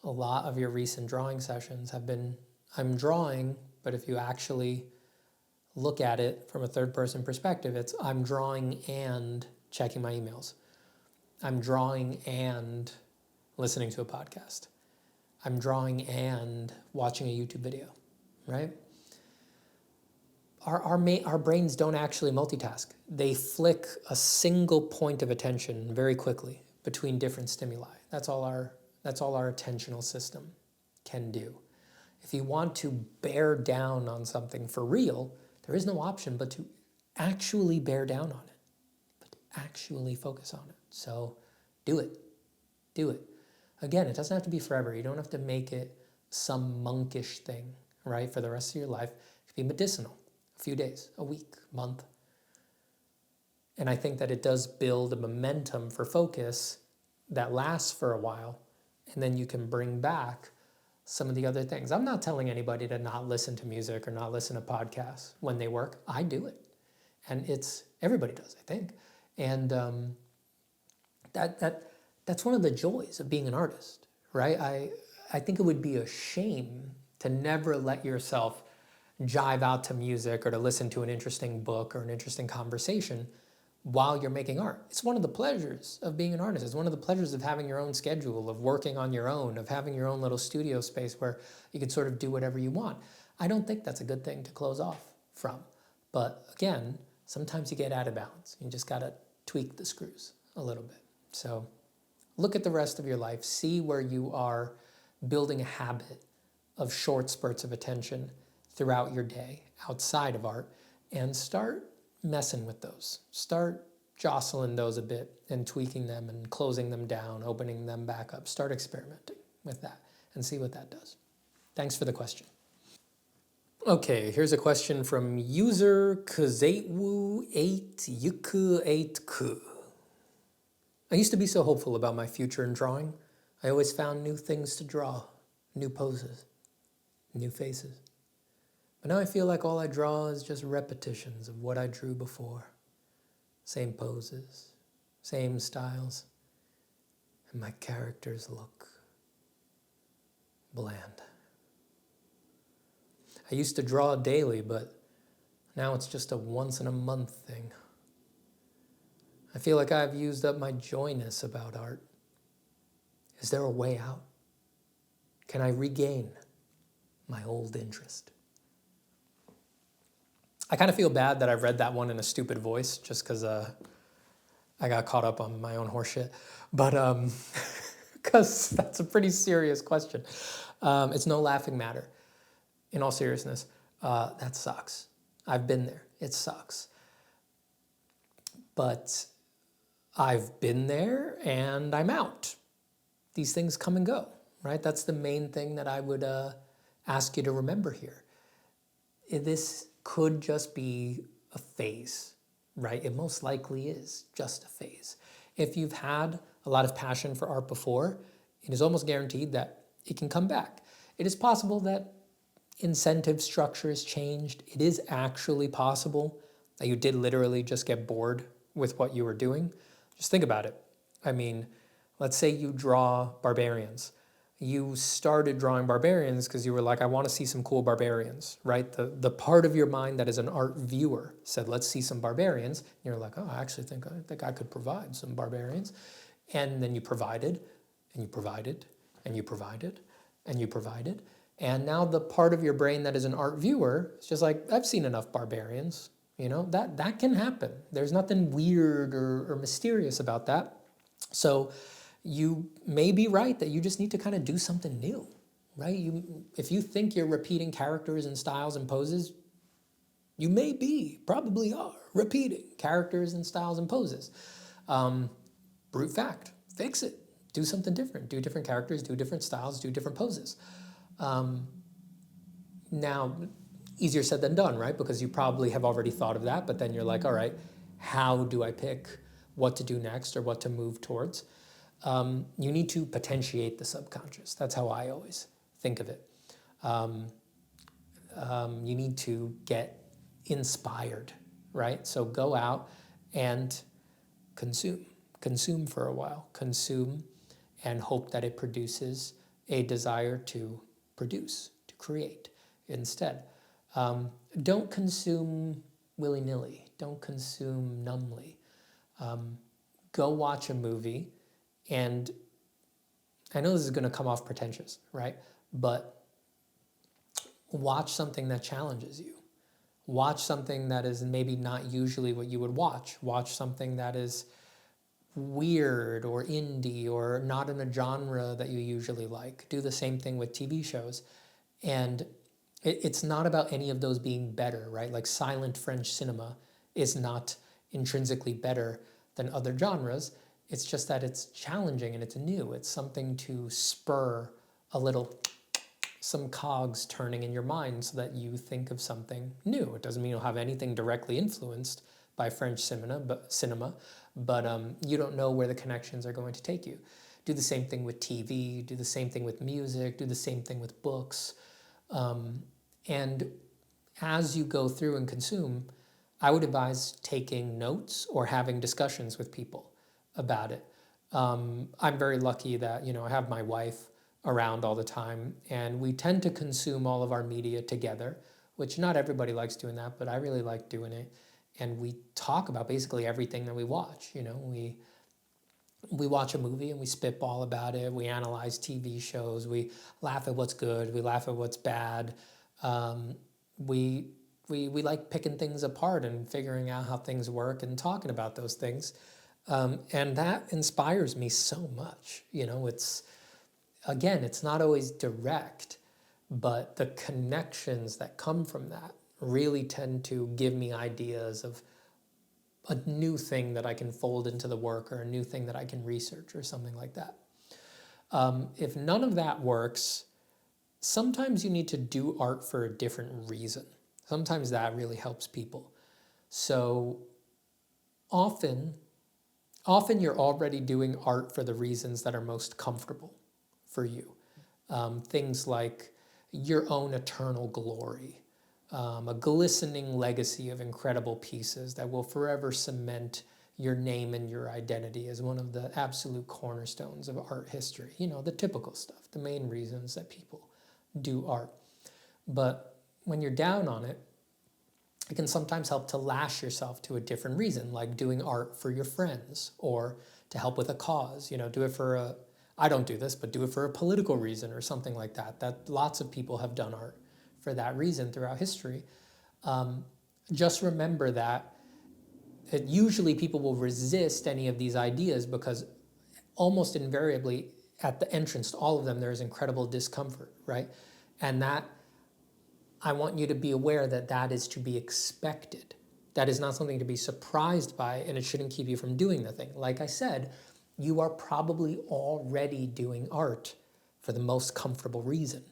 a lot of your recent drawing sessions have been, I'm drawing, but if you actually look at it from a third-person perspective, it's I'm drawing and checking my emails. I'm drawing and listening to a podcast. I'm drawing and watching a YouTube video, right? Our brains don't actually multitask. They flick a single point of attention very quickly between different stimuli. That's all our attentional system can do. If you want to bear down on something for real, there is no option but to actually bear down on it, but to actually focus on it. So do it. Do it. Again, it doesn't have to be forever. You don't have to make it some monkish thing, right, for the rest of your life. It could be medicinal. A few days, a week, month. And I think that it does build a momentum for focus that lasts for a while, and then you can bring back some of the other things. I'm not telling anybody to not listen to music or not listen to podcasts when they work. I do it. And everybody does, I think. And That's one of the joys of being an artist, right? I think it would be a shame to never let yourself jive out to music or to listen to an interesting book or an interesting conversation while you're making art. It's one of the pleasures of being an artist. It's one of the pleasures of having your own schedule, of working on your own, of having your own little studio space where you can sort of do whatever you want. I don't think that's a good thing to close off from. But again, sometimes you get out of balance. You just gotta tweak the screws a little bit. So look at the rest of your life, see where you are building a habit of short spurts of attention throughout your day outside of art, and start messing with those. Start jostling those a bit and tweaking them and closing them down, opening them back up. Start experimenting with that and see what that does. Thanks for the question. Okay, here's a question from user Kazeitwu8Yuku8Ku. I used to be so hopeful about my future in drawing. I always found new things to draw, new poses, new faces. But now I feel like all I draw is just repetitions of what I drew before. Same poses, same styles, and my characters look bland. I used to draw daily, but now it's just a once-in-a-month thing. I feel like I've used up my joyness about art. Is there a way out? Can I regain my old interest? I kind of feel bad that I read that one in a stupid voice just because I got caught up on my own horseshit. But because that's a pretty serious question. It's no laughing matter. In all seriousness, that sucks. I've been there. It sucks. But I've been there and I'm out. These things come and go, right? That's the main thing that I would ask you to remember here. This could just be a phase, right? It most likely is just a phase. If you've had a lot of passion for art before, it is almost guaranteed that it can come back. It is possible that incentive structures changed. It is actually possible that you did literally just get bored with what you were doing. Just think about it. I mean, let's say you draw barbarians. You started drawing barbarians because you were like, I want to see some cool barbarians, right? The part of your mind that is an art viewer said, let's see some barbarians. And you're like, oh, I actually think I could provide some barbarians. And then you provided, and you provided, and you provided, and you provided. And now the part of your brain that is an art viewer is just like, I've seen enough barbarians. You know, that can happen. There's nothing weird or mysterious about that. So you may be right that you just need to kind of do something new, right? If you think you're repeating characters and styles and poses, you probably are repeating characters and styles and poses. Brute fact, fix it. Do something different. Do different characters, do different styles, do different poses. Now, easier said than done, right? Because you probably have already thought of that, but then you're like, all right, how do I pick what to do next or what to move towards? You need to potentiate the subconscious. That's how I always think of it. You need to get inspired, right? So go out and consume for a while, consume and hope that it produces a desire to produce, to create instead. Don't consume willy-nilly. Don't consume numbly. Go watch a movie, and I know this is going to come off pretentious, right? But watch something that challenges you. Watch something that is maybe not usually what you would watch. Watch something that is weird or indie or not in a genre that you usually like. Do the same thing with TV shows. And it's not about any of those being better, right? Like silent French cinema is not intrinsically better than other genres. It's just that it's challenging and it's new. It's something to spur some cogs turning in your mind so that you think of something new. It doesn't mean you'll have anything directly influenced by French cinema, but you don't know where the connections are going to take you. Do the same thing with TV, do the same thing with music, do the same thing with books. And as you go through and consume, I would advise taking notes or having discussions with people about it. I'm very lucky that, I have my wife around all the time, and we tend to consume all of our media together, which not everybody likes doing that, but I really like doing it. And we talk about basically everything that we watch. We watch a movie and we spitball about it. We analyze TV shows. We laugh at what's good. We laugh at what's bad. We like picking things apart and figuring out how things work and talking about those things. And that inspires me so much. It's not always direct, but the connections that come from that really tend to give me ideas of a new thing that I can fold into the work, or a new thing that I can research, or something like that. If none of that works, sometimes you need to do art for a different reason. Sometimes that really helps people. So often you're already doing art for the reasons that are most comfortable for you. Things like your own eternal glory, a glistening legacy of incredible pieces that will forever cement your name and your identity as one of the absolute cornerstones of art history. The typical stuff, the main reasons that people do art. But when you're down on it, it can sometimes help to lash yourself to a different reason, like doing art for your friends or to help with a cause. Do it for I don't do this, but do it for a political reason or something like that. That lots of people have done art for that reason throughout history. Just remember that usually people will resist any of these ideas because almost invariably at the entrance to all of them, there is incredible discomfort, right? And that I want you to be aware that that is to be expected. That is not something to be surprised by, and it shouldn't keep you from doing the thing. Like I said, you are probably already doing art for the most comfortable reason.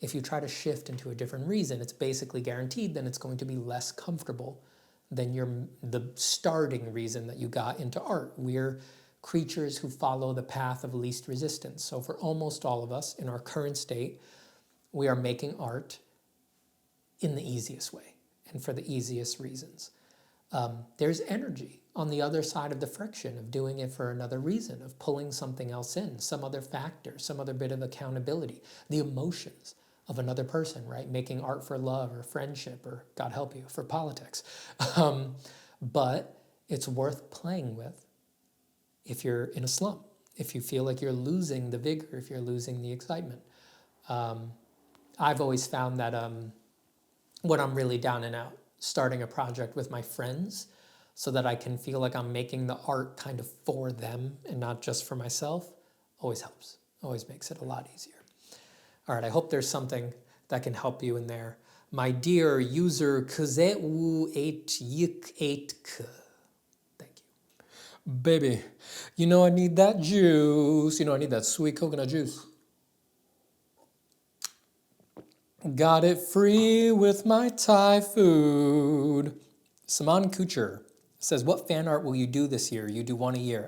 If you try to shift into a different reason, it's basically guaranteed then it's going to be less comfortable than the starting reason that you got into art. We're creatures who follow the path of least resistance. So for almost all of us in our current state, we are making art in the easiest way and for the easiest reasons. There's energy on the other side of the friction of doing it for another reason, of pulling something else in, some other factor, some other bit of accountability, the emotions of another person, right? Making art for love or friendship or, God help you, for politics. But it's worth playing with if you're in a slump, if you feel like you're losing the vigor, if you're losing the excitement. I've always found that when I'm really down and out, starting a project with my friends so that I can feel like I'm making the art kind of for them and not just for myself, always helps, always makes it a lot easier. All right, I hope there's something that can help you in there. My dear user Kuzeu8yik8k, thank you. Baby, I need that juice. I need that sweet coconut juice. Got it free with my Thai food. Saman Kuchar says, what fan art will you do this year? You do one a year.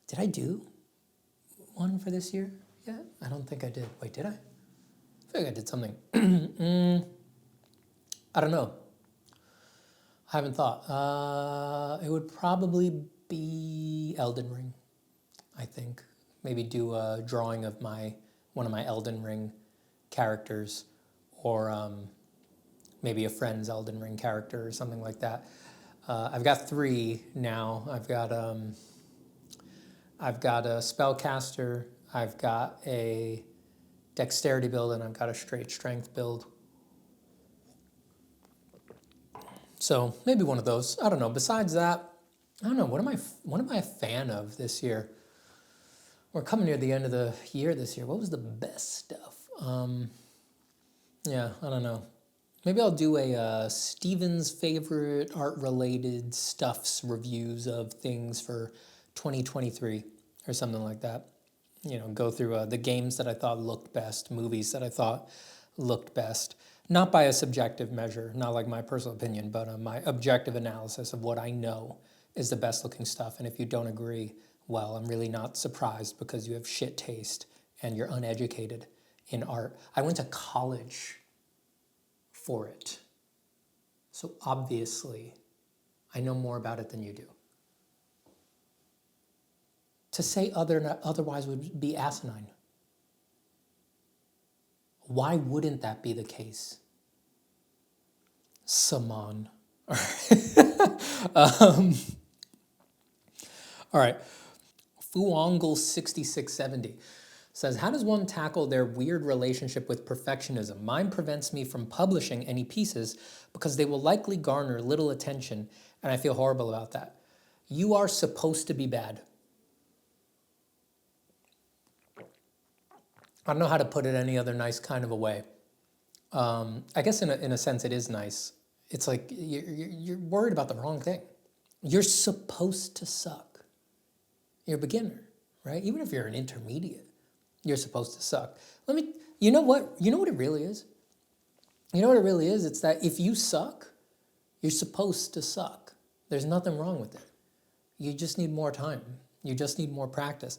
Did I do one for this year? Yeah, I don't think I did. Wait, did I? I feel like I did something. I don't know. I haven't thought. It would probably be Elden Ring, I think. Maybe do a drawing of one of my Elden Ring characters, or maybe a friend's Elden Ring character or something like that. I've got 3 now. I've got a spellcaster, I've got a dexterity build, and I've got a straight strength build. So maybe one of those. I don't know. Besides that, I don't know. What am I a fan of this year? We're coming near the end of the year this year. What was the best stuff? Yeah, I don't know. Maybe I'll do a Steven's favorite art-related stuffs reviews of things for 2023 or something like that. Go through the games that I thought looked best, movies that I thought looked best. Not by a subjective measure, not like my personal opinion, but my objective analysis of what I know is the best looking stuff. And if you don't agree, well, I'm really not surprised because you have shit taste and you're uneducated in art. I went to college for it. So obviously, I know more about it than you do. To say otherwise would be asinine. Why wouldn't that be the case? Saman. All right. Fuongle6670 says, how does one tackle their weird relationship with perfectionism? Mine prevents me from publishing any pieces because they will likely garner little attention, and I feel horrible about that. You are supposed to be bad. I don't know how to put it any other nice kind of a way. I guess in a sense it is nice. It's like you're worried about the wrong thing. You're supposed to suck. You're a beginner, right? Even if you're an intermediate, you're supposed to suck. You know what it really is? You know what it really is? It's that if you suck, you're supposed to suck. There's nothing wrong with it. You just need more time. You just need more practice.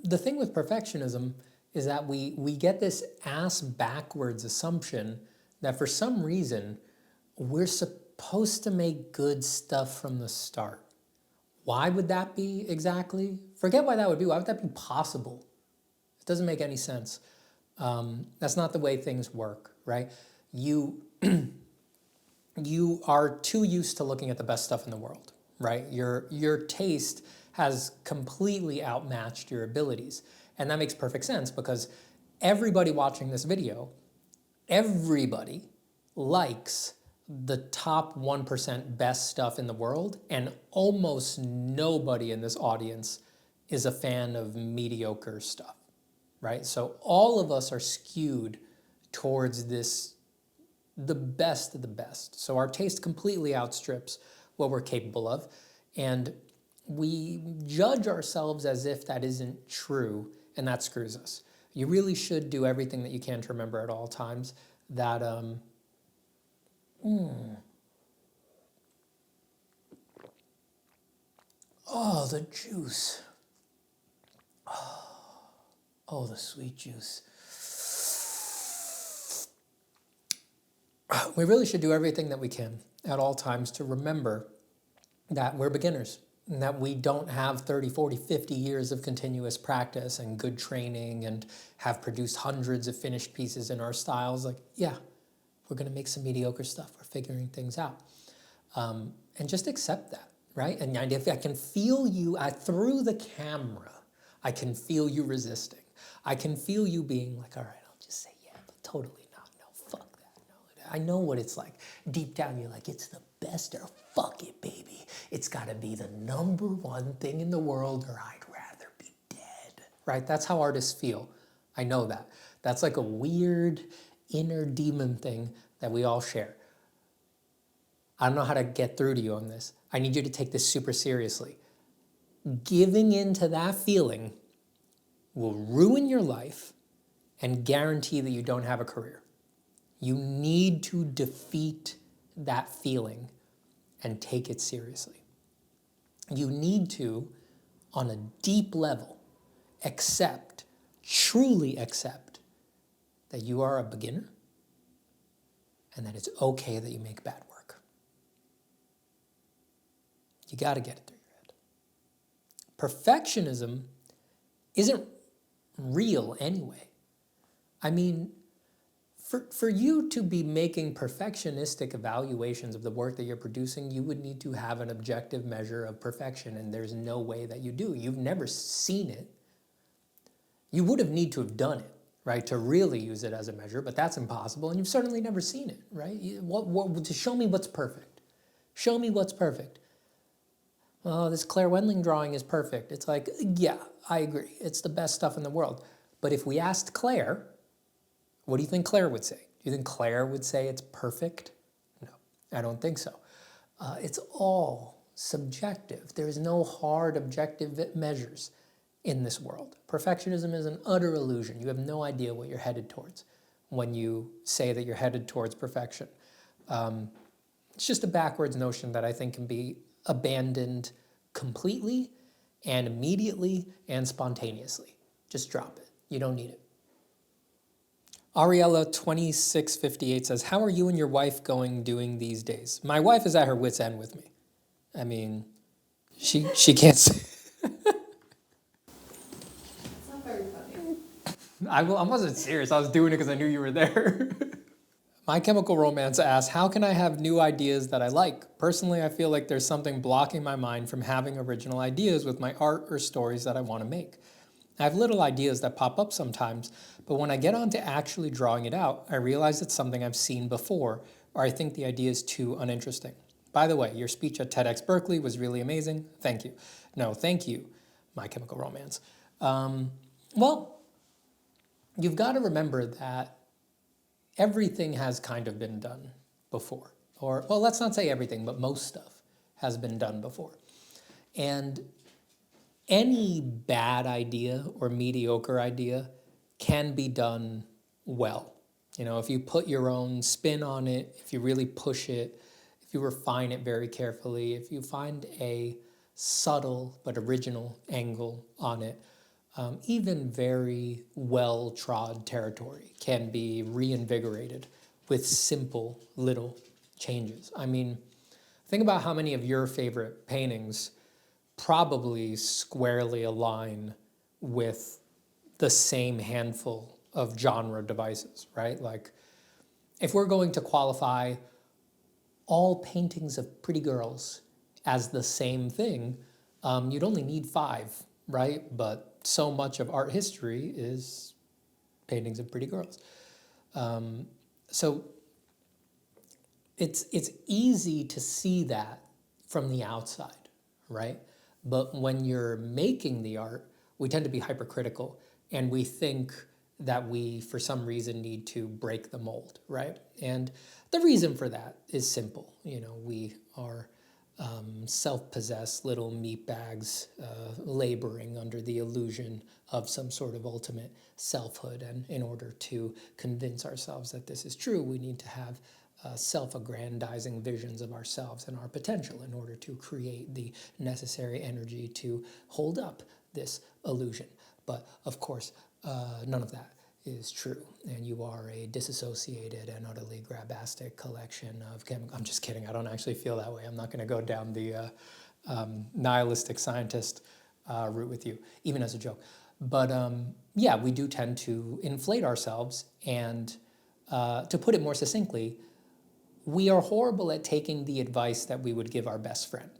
The thing with perfectionism is that we get this ass backwards assumption that for some reason we're supposed to make good stuff from the start. Why would that be exactly? Forget why that would be. Why would that be possible? It doesn't make any sense. That's not the way things work, right? You are too used to looking at the best stuff in the world, right? Your taste has completely outmatched your abilities. And that makes perfect sense because everybody watching this video, everybody likes the top 1% best stuff in the world, and almost nobody in this audience is a fan of mediocre stuff, right? So all of us are skewed towards the best of the best. So our taste completely outstrips what we're capable of, and we judge ourselves as if that isn't true, and that screws us. You really should do everything that you can to remember at all times that oh, the juice. Oh, the sweet juice. We really should do everything that we can at all times to remember that we're beginners, and that we don't have 30, 40, 50 years of continuous practice and good training and have produced hundreds of finished pieces in our styles. Like, yeah, we're going to make some mediocre stuff. We're figuring things out. And just accept that, right? And if I can feel you through the camera, I can feel you resisting. I can feel you being like, all right, I'll just say, yeah, but totally not. No, fuck that. No, I know what it's like. Deep down, you're like, it's the best, or fuck it, baby. It's got to be the #1 thing in the world, or I'd rather be dead, right? That's how artists feel. I know that. That's like a weird inner demon thing that we all share. I don't know how to get through to you on this. I need you to take this super seriously. Giving in to that feeling will ruin your life and guarantee that you don't have a career. You need to defeat that feeling and take it seriously. You need to, on a deep level, accept, truly accept, that you are a beginner and that it's okay that you make bad work. You got to get it through your head. Perfectionism isn't real anyway. I mean, for you to be making perfectionistic evaluations of the work that you're producing, you would need to have an objective measure of perfection, and there's no way that you do. You've never seen it. You would have need to have done it, right, to really use it as a measure, but that's impossible, and you've certainly never seen it, right? To show me what's perfect. Show me what's perfect. Oh, this Claire Wendling drawing is perfect. It's like, yeah, I agree. It's the best stuff in the world. But if we asked Claire, what do you think Claire would say? Do you think Claire would say it's perfect? No, I don't think so. It's all subjective. There's no hard objective measures in this world. Perfectionism is an utter illusion. You have no idea what you're headed towards when you say that you're headed towards perfection. It's just a backwards notion that I think can be abandoned completely and immediately and spontaneously. Just drop it. You don't need it. Ariella2658 says, how are you and your wife doing these days? My wife is at her wit's end with me. I mean, she can't say. I wasn't serious. I was doing it because I knew you were there. My Chemical Romance asks, how can I have new ideas that I like? Personally, I feel like there's something blocking my mind from having original ideas with my art or stories that I want to make. I have little ideas that pop up sometimes, but when I get on to actually drawing it out, I realize it's something I've seen before, or I think the idea is too uninteresting. By the way, your speech at TEDx Berkeley was really amazing. Thank you. No, thank you, My Chemical Romance. Well, you've got to remember that everything has kind of been done before. Or, well, let's not say everything, but most stuff has been done before. And any bad idea or mediocre idea can be done well. You know, if you put your own spin on it, if you really push it, if you refine it very carefully, if you find a subtle but original angle on it, even very well-trod territory can be reinvigorated with simple little changes. I mean, think about how many of your favorite paintings probably squarely align with the same handful of genre devices, right? Like, if we're going to qualify all paintings of pretty girls as the same thing, you'd only need 5, right? But so much of art history is paintings of pretty girls. So it's easy to see that from the outside, right? But when you're making the art, we tend to be hypercritical, and we think that we, for some reason, need to break the mold, right? And the reason for that is simple. You know, we are self-possessed little meatbags laboring under the illusion of some sort of ultimate selfhood. And in order to convince ourselves that this is true, we need to have self-aggrandizing visions of ourselves and our potential in order to create the necessary energy to hold up this illusion. But of course, none of that is true, and you are a disassociated and utterly grabastic collection of chemicals. I'm just kidding. I don't actually feel that way. I'm not going to go down the nihilistic scientist route with you, even as a joke. But yeah, we do tend to inflate ourselves, and to put it more succinctly, we are horrible at taking the advice that we would give our best friend,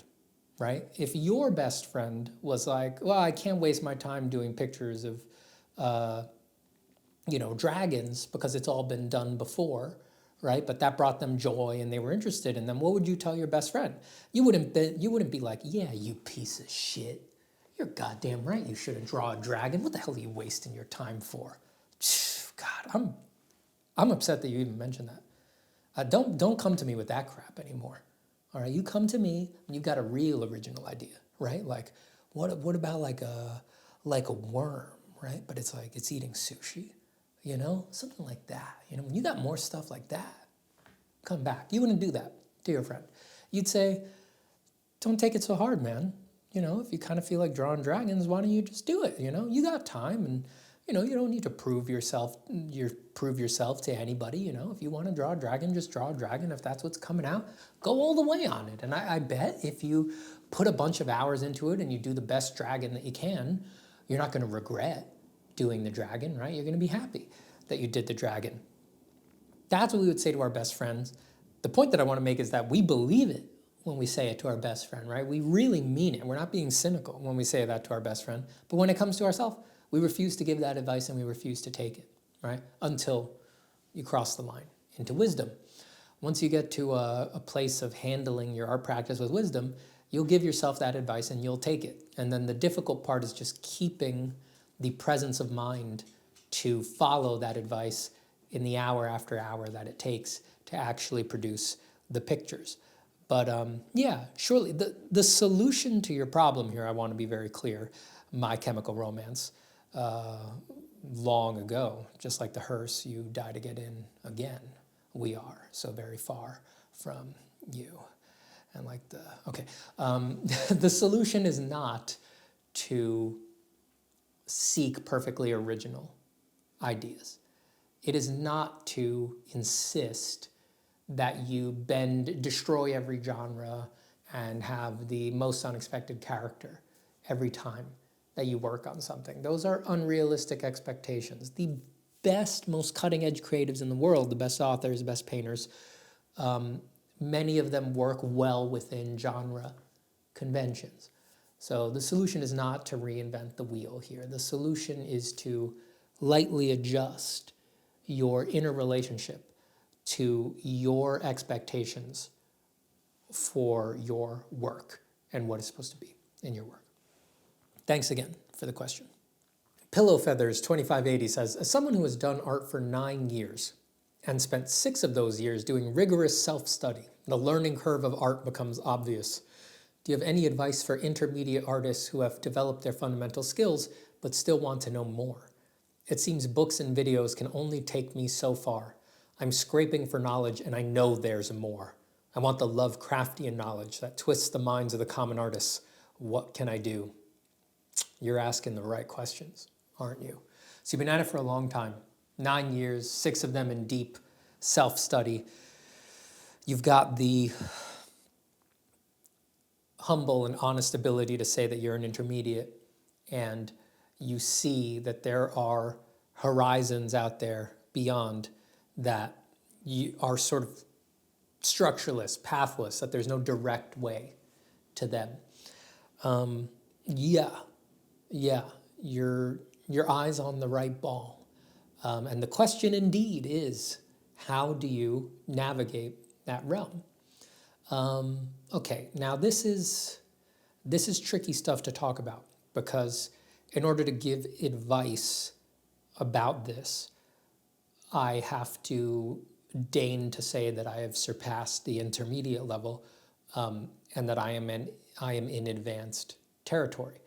right? If your best friend was like, well, I can't waste my time doing pictures of you know, dragons because it's all been done before, right? But that brought them joy and they were interested in them. What would you tell your best friend? You wouldn't be like, yeah, you piece of shit. You're goddamn right. You shouldn't draw a dragon. What the hell are you wasting your time for? God, I'm upset that you even mentioned that. Don't come to me with that crap anymore. All right, you come to me and you've got a real original idea, right? Like, what about like a worm, right? But it's like it's eating sushi. You know, something like that. You know, when you got more stuff like that, come back. You wouldn't do that to your friend. You'd say, don't take it so hard, man. You know, if you kind of feel like drawing dragons, why don't you just do it? You know, you got time, and you know, you don't need to prove yourself to anybody. You know, if you want to draw a dragon, just draw a dragon. If that's what's coming out, go all the way on it. And I bet if you put a bunch of hours into it and you do the best dragon that you can, you're not going to regret doing the dragon, right? You're going to be happy that you did the dragon. That's what we would say to our best friends. The point that I want to make is that we believe it when we say it to our best friend, right? We really mean it. We're not being cynical when we say that to our best friend. But when it comes to ourselves, we refuse to give that advice and we refuse to take it, right? Until you cross the line into wisdom. Once you get to a place of handling your art practice with wisdom, you'll give yourself that advice and you'll take it. And then the difficult part is just keeping the presence of mind to follow that advice in the hour after hour that it takes to actually produce the pictures. But yeah, surely the solution to your problem here, I want to be very clear, My Chemical Romance, long ago, just like the hearse you die to get in again, we are so very far from you. And like the solution is not to seek perfectly original ideas. It is not to insist that you destroy every genre and have the most unexpected character every time that you work on something. Those are unrealistic expectations. The best, most cutting-edge creatives in the world, the best authors, the best painters, many of them work well within genre conventions. So the solution is not to reinvent the wheel here. The solution is to lightly adjust your inner relationship to your expectations for your work and what it's supposed to be in your work. Thanks again for the question. Pillow Feathers 2580 says, as someone who has done art for 9 years and spent 6 of those years doing rigorous self-study, the learning curve of art becomes obvious. Do you have any advice for intermediate artists who have developed their fundamental skills but still want to know more? It seems books and videos can only take me so far. I'm scraping for knowledge and I know there's more. I want the Lovecraftian knowledge that twists the minds of the common artists. What can I do? You're asking the right questions, aren't you? So you've been at it for a long time, 9 years, 6 of them in deep self-study. You've got the humble and honest ability to say that you're an intermediate, and you see that there are horizons out there beyond that you are sort of structureless, pathless, that there's no direct way to them. Your eye's on the right ball. And the question indeed is, how do you navigate that realm? Okay, now this is tricky stuff to talk about, because in order to give advice about this, I have to deign to say that I have surpassed the intermediate level, and that I am in advanced territory.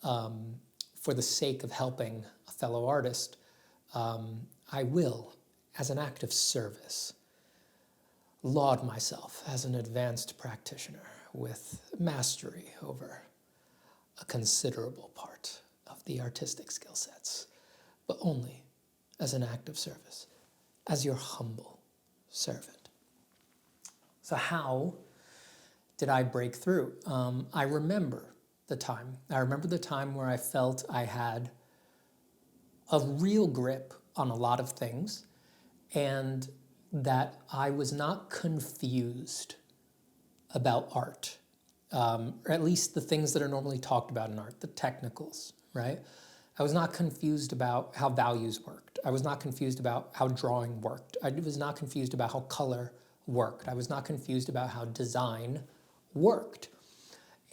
For the sake of helping a fellow artist, I will, as an act of service, laud myself as an advanced practitioner with mastery over a considerable part of the artistic skill sets, but only as an act of service, as your humble servant. So how did I break through? I remember the time. I remember the time where I felt I had a real grip on a lot of things, and that I was not confused about art, or at least the things that are normally talked about in art, the technicals, right? I was not confused about how values worked. I was not confused about how drawing worked. I was not confused about how color worked. I was not confused about how design worked.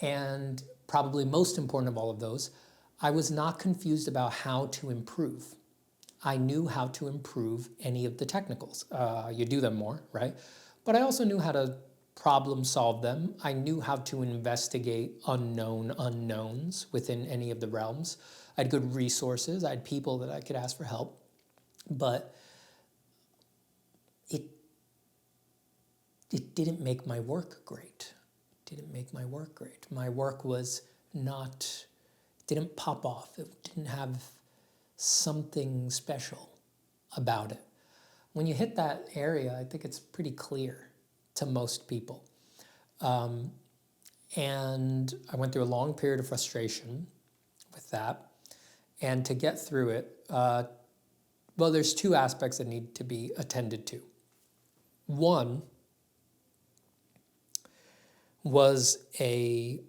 And probably most important of all of those, I was not confused about how to improve. I knew how to improve any of the technicals. You do them more, right? But I also knew how to problem solve them. I knew how to investigate unknown unknowns within any of the realms. I had good resources. I had people that I could ask for help. But it didn't make my work great. It didn't make my work great. My work was not, didn't pop off. It didn't have something special about it. When you hit that area, I think it's pretty clear to most people. And I went through a long period of frustration with that. And to get through it, well, there's 2 aspects that need to be attended to. One was a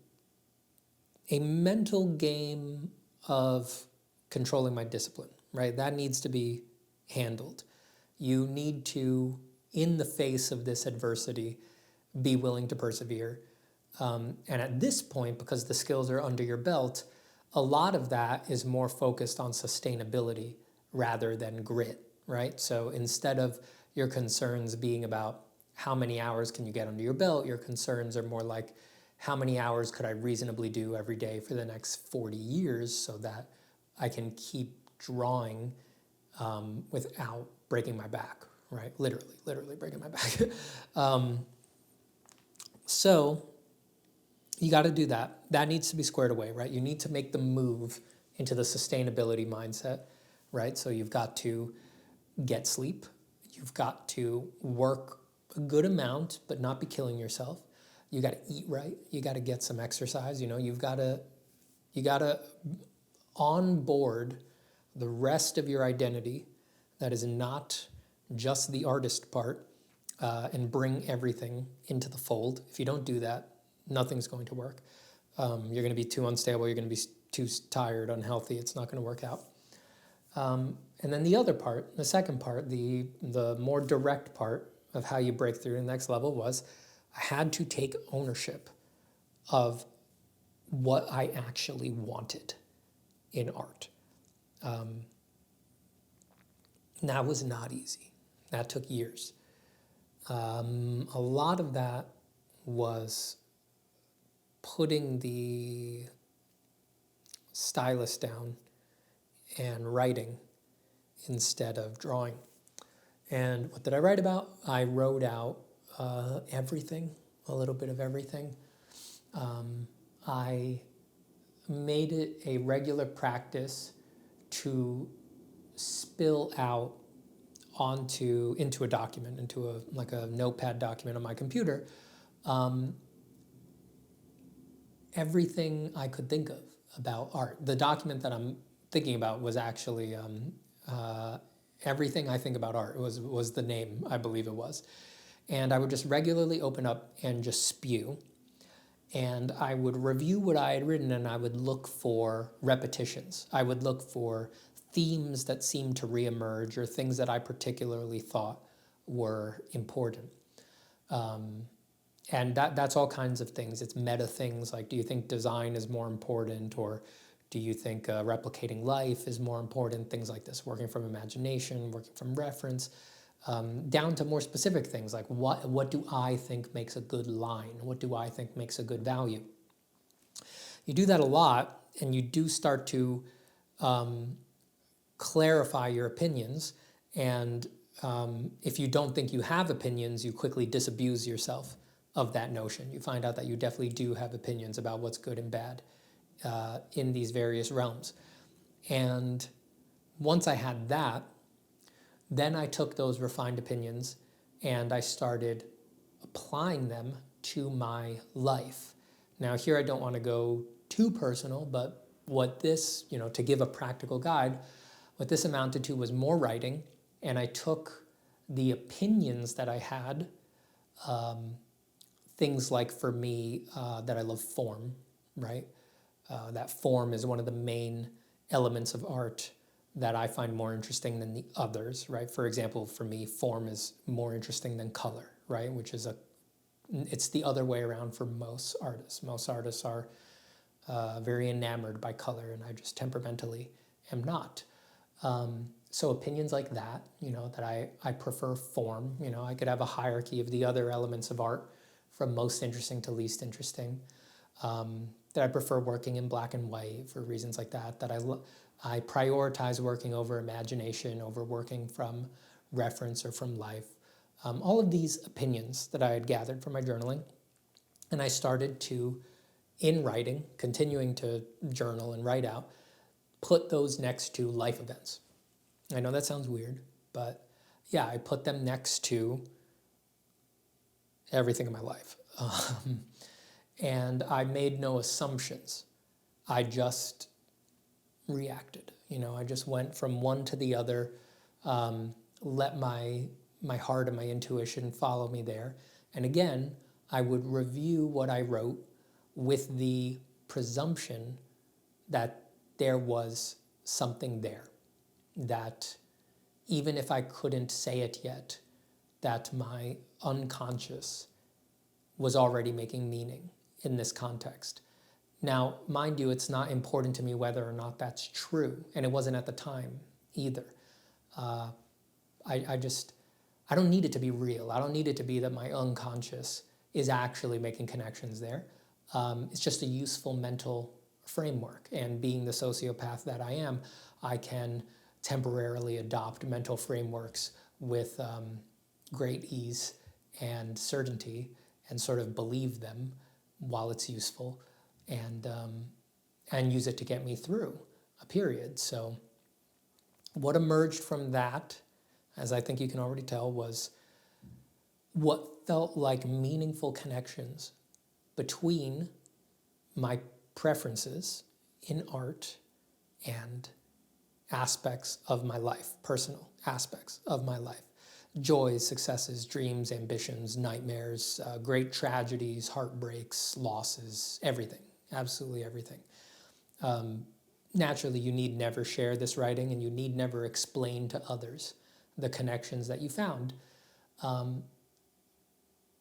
mental game of controlling my discipline, right? That needs to be handled. You need to, in the face of this adversity, be willing to persevere. And at this point, because the skills are under your belt, a lot of that is more focused on sustainability rather than grit, right? So instead of your concerns being about how many hours can you get under your belt, your concerns are more like, how many hours could I reasonably do every day for the next 40 years so that I can keep drawing without breaking my back, right? Literally breaking my back. So you got to do that. That needs to be squared away, right? You need to make the move into the sustainability mindset, right? So you've got to get sleep. You've got to work a good amount, but not be killing yourself. You got to eat right. You got to get some exercise. You know, you got to on board the rest of your identity that is not just the artist part, and bring everything into the fold. If you don't do that, nothing's going to work. You're going to be too unstable, you're going to be too tired, unhealthy, it's not going to work out. And then the other part, the second part, the more direct part of how you break through to the next level was I had to take ownership of what I actually wanted in art. That was not easy. That took years. A lot of that was putting the stylus down and writing instead of drawing. And what did I write about? I wrote out everything, a little bit of everything. I made it a regular practice to spill out into a document, into a notepad document on my computer, everything I could think of about art. The document that I'm thinking about was actually Everything I Think About Art was the name, I believe it was. And I would just regularly open up and just spew. And I would review what I had written, and I would look for repetitions. I would look for themes that seemed to reemerge or things that I particularly thought were important. And that's all kinds of things. It's meta things like, do you think design is more important, or do you think replicating life is more important? Things like this, working from imagination, working from reference, down to more specific things like what do I think makes a good line? What do I think makes a good value? You do that a lot, and you do start to clarify your opinions. And if you don't think you have opinions, you quickly disabuse yourself of that notion. You find out that you definitely do have opinions about what's good and bad in these various realms. And once I had that, then I took those refined opinions and I started applying them to my life. Now here I don't want to go too personal, but what this, to give a practical guide, what this amounted to was more writing, and I took the opinions that I had, things like for me, that I love form, right? That form is one of the main elements of art that I find more interesting than the others, right? For example, for me, form is more interesting than color, right? Which is it's the other way around for most artists. Most artists are very enamored by color, and I just temperamentally am not. So opinions like that, that I prefer form, I could have a hierarchy of the other elements of art from most interesting to least interesting, that I prefer working in black and white for reasons like that, that I prioritize working over imagination, over working from reference or from life. All of these opinions that I had gathered from my journaling, and I started to, in writing, continuing to journal and write out, put those next to life events. I know that sounds weird, but yeah, I put them next to everything in my life. And I made no assumptions. I just reacted. I just went from one to the other, let my heart and my intuition follow me there. And again, I would review what I wrote with the presumption that there was something there, that even if I couldn't say it yet, that my unconscious was already making meaning in this context. Now, mind you, it's not important to me whether or not that's true, and it wasn't at the time either. I don't need it to be real. I don't need it to be that my unconscious is actually making connections there. It's just a useful mental framework, and being the sociopath that I am, I can temporarily adopt mental frameworks with great ease and certainty and sort of believe them while it's useful, and use it to get me through a period. So what emerged from that, as I think you can already tell, was what felt like meaningful connections between my preferences in art and aspects of my life, personal aspects of my life. Joys, successes, dreams, ambitions, nightmares, great tragedies, heartbreaks, losses, everything, absolutely everything. Naturally, you need never share this writing, and you need never explain to others the connections that you found.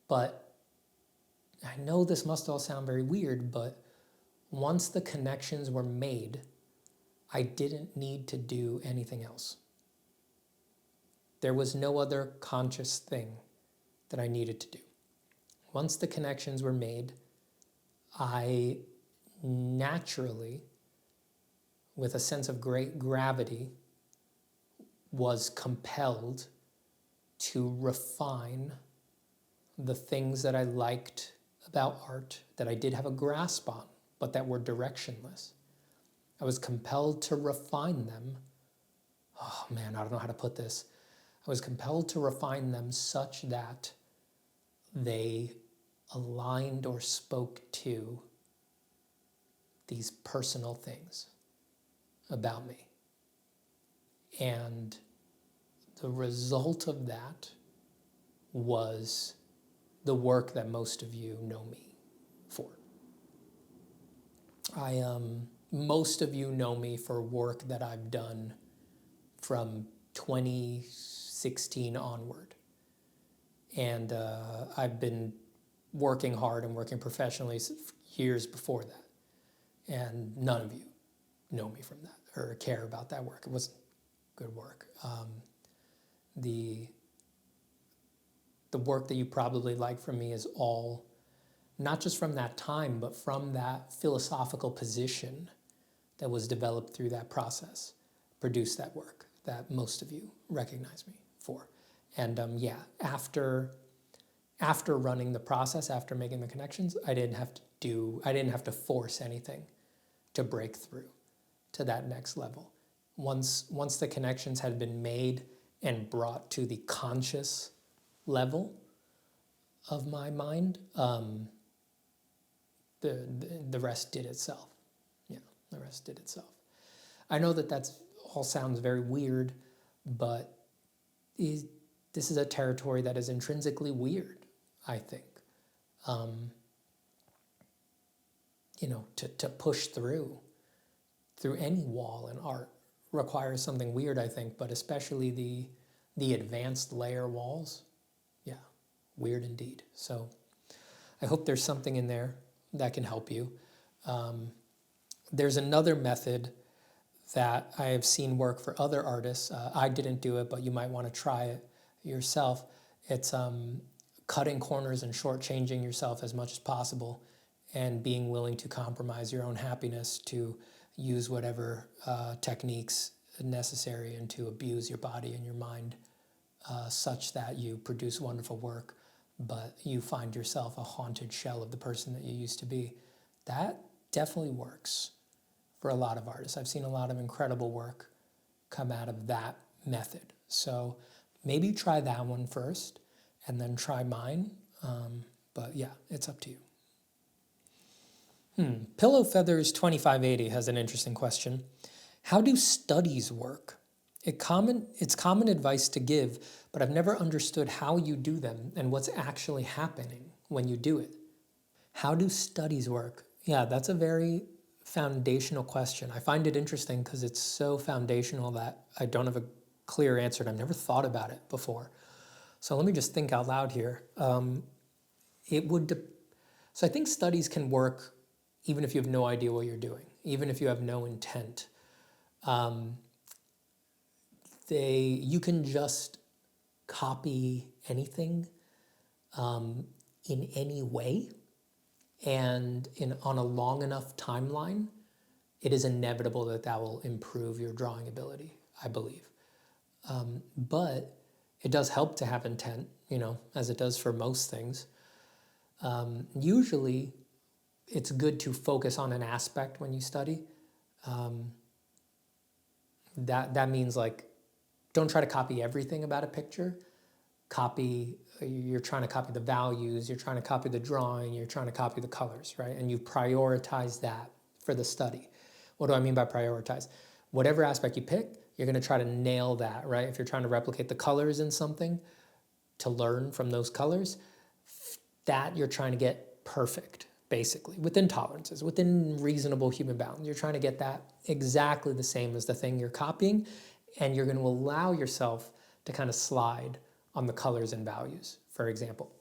But I know this must all sound very weird, but once the connections were made, I didn't need to do anything else. There was no other conscious thing that I needed to do. Once the connections were made, I naturally, with a sense of great gravity, was compelled to refine the things that I liked about art, that I did have a grasp on, but that were directionless. I was compelled to refine them. Oh man, I don't know how to put this. I was compelled to refine them such that they aligned or spoke to these personal things about me. And the result of that was the work that most of you know me for. Most of you know me for work that I've done from 2016 onward. And I've been working hard and working professionally years before that. And none of you know me from that or care about that work. It wasn't good work. The work that you probably like from me is all, not just from that time, but from that philosophical position that was developed through that process, produced that work that most of you recognize me for. And after running the process, after making the connections, I didn't have to force anything to break through to that next level. Once the connections had been made and brought to the conscious level of my mind, the rest did itself. Yeah, the rest did itself. I know that all sounds very weird, but this is a territory that is intrinsically weird, I think. To push through any wall in art requires something weird, I think, but especially the advanced layer walls. Yeah, weird indeed. So I hope there's something in there that can help you. There's another method that I have seen work for other artists. I didn't do it, but you might want to try it yourself. It's cutting corners and shortchanging yourself as much as possible and being willing to compromise your own happiness to use whatever techniques necessary and to abuse your body and your mind such that you produce wonderful work, but you find yourself a haunted shell of the person that you used to be. That definitely works for a lot of artists. I've seen a lot of incredible work come out of that method. So maybe try that one first and then try mine. But yeah, it's up to you. Pillow Feathers 2580 has an interesting question. How do studies work? It's common advice to give, but I've never understood how you do them and what's actually happening when you do it. How do studies work? Yeah, that's a very foundational question. I find it interesting because it's so foundational that I don't have a clear answer and I've never thought about it before. So let me just think out loud here. So I think studies can work even if you have no idea what you're doing, even if you have no intent. You can just copy anything in any way, and on a long enough timeline, it is inevitable that will improve your drawing ability, I believe. But it does help to have intent, as it does for most things. Usually, it's good to focus on an aspect when you study. That means don't try to copy everything about a picture. You're trying to copy the values, you're trying to copy the drawing, you're trying to copy the colors, right? And you prioritize that for the study. What do I mean by prioritize? whatever aspect you pick, you're going to try to nail that, right? If you're trying to replicate the colors in something, to learn from those colors, that you're trying to get perfect, basically, within tolerances, within reasonable human bounds. You're trying to get that exactly the same as the thing you're copying, and you're going to allow yourself to kind of slide on the colors and values, for example.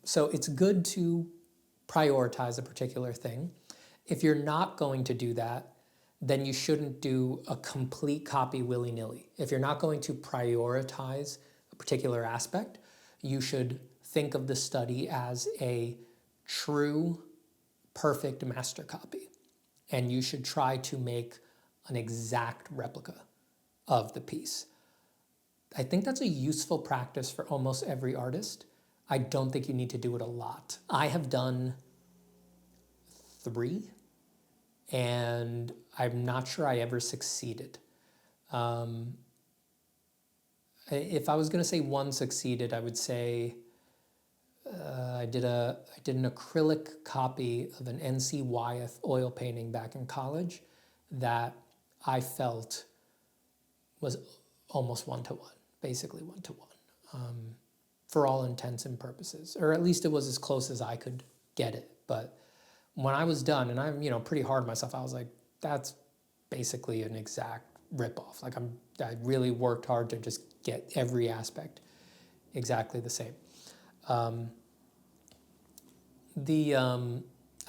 So it's good to prioritize a particular thing. If you're not going to do that, then you shouldn't do a complete copy willy-nilly. If you're not going to prioritize a particular aspect, you should think of the study as a true, perfect master copy. And you should try to make an exact replica of the piece. I think that's a useful practice for almost every artist. I don't think you need to do it a lot. I have done 3, and I'm not sure I ever succeeded. If I was going to say one succeeded, I would say I did an acrylic copy of an NC Wyeth oil painting back in college that I felt was almost 1-to-1, basically 1-to-1, for all intents and purposes, or at least it was as close as I could get it. But when I was done, and I'm pretty hard on myself, I was like, that's basically an exact ripoff. Like I really worked hard to just get every aspect exactly the same.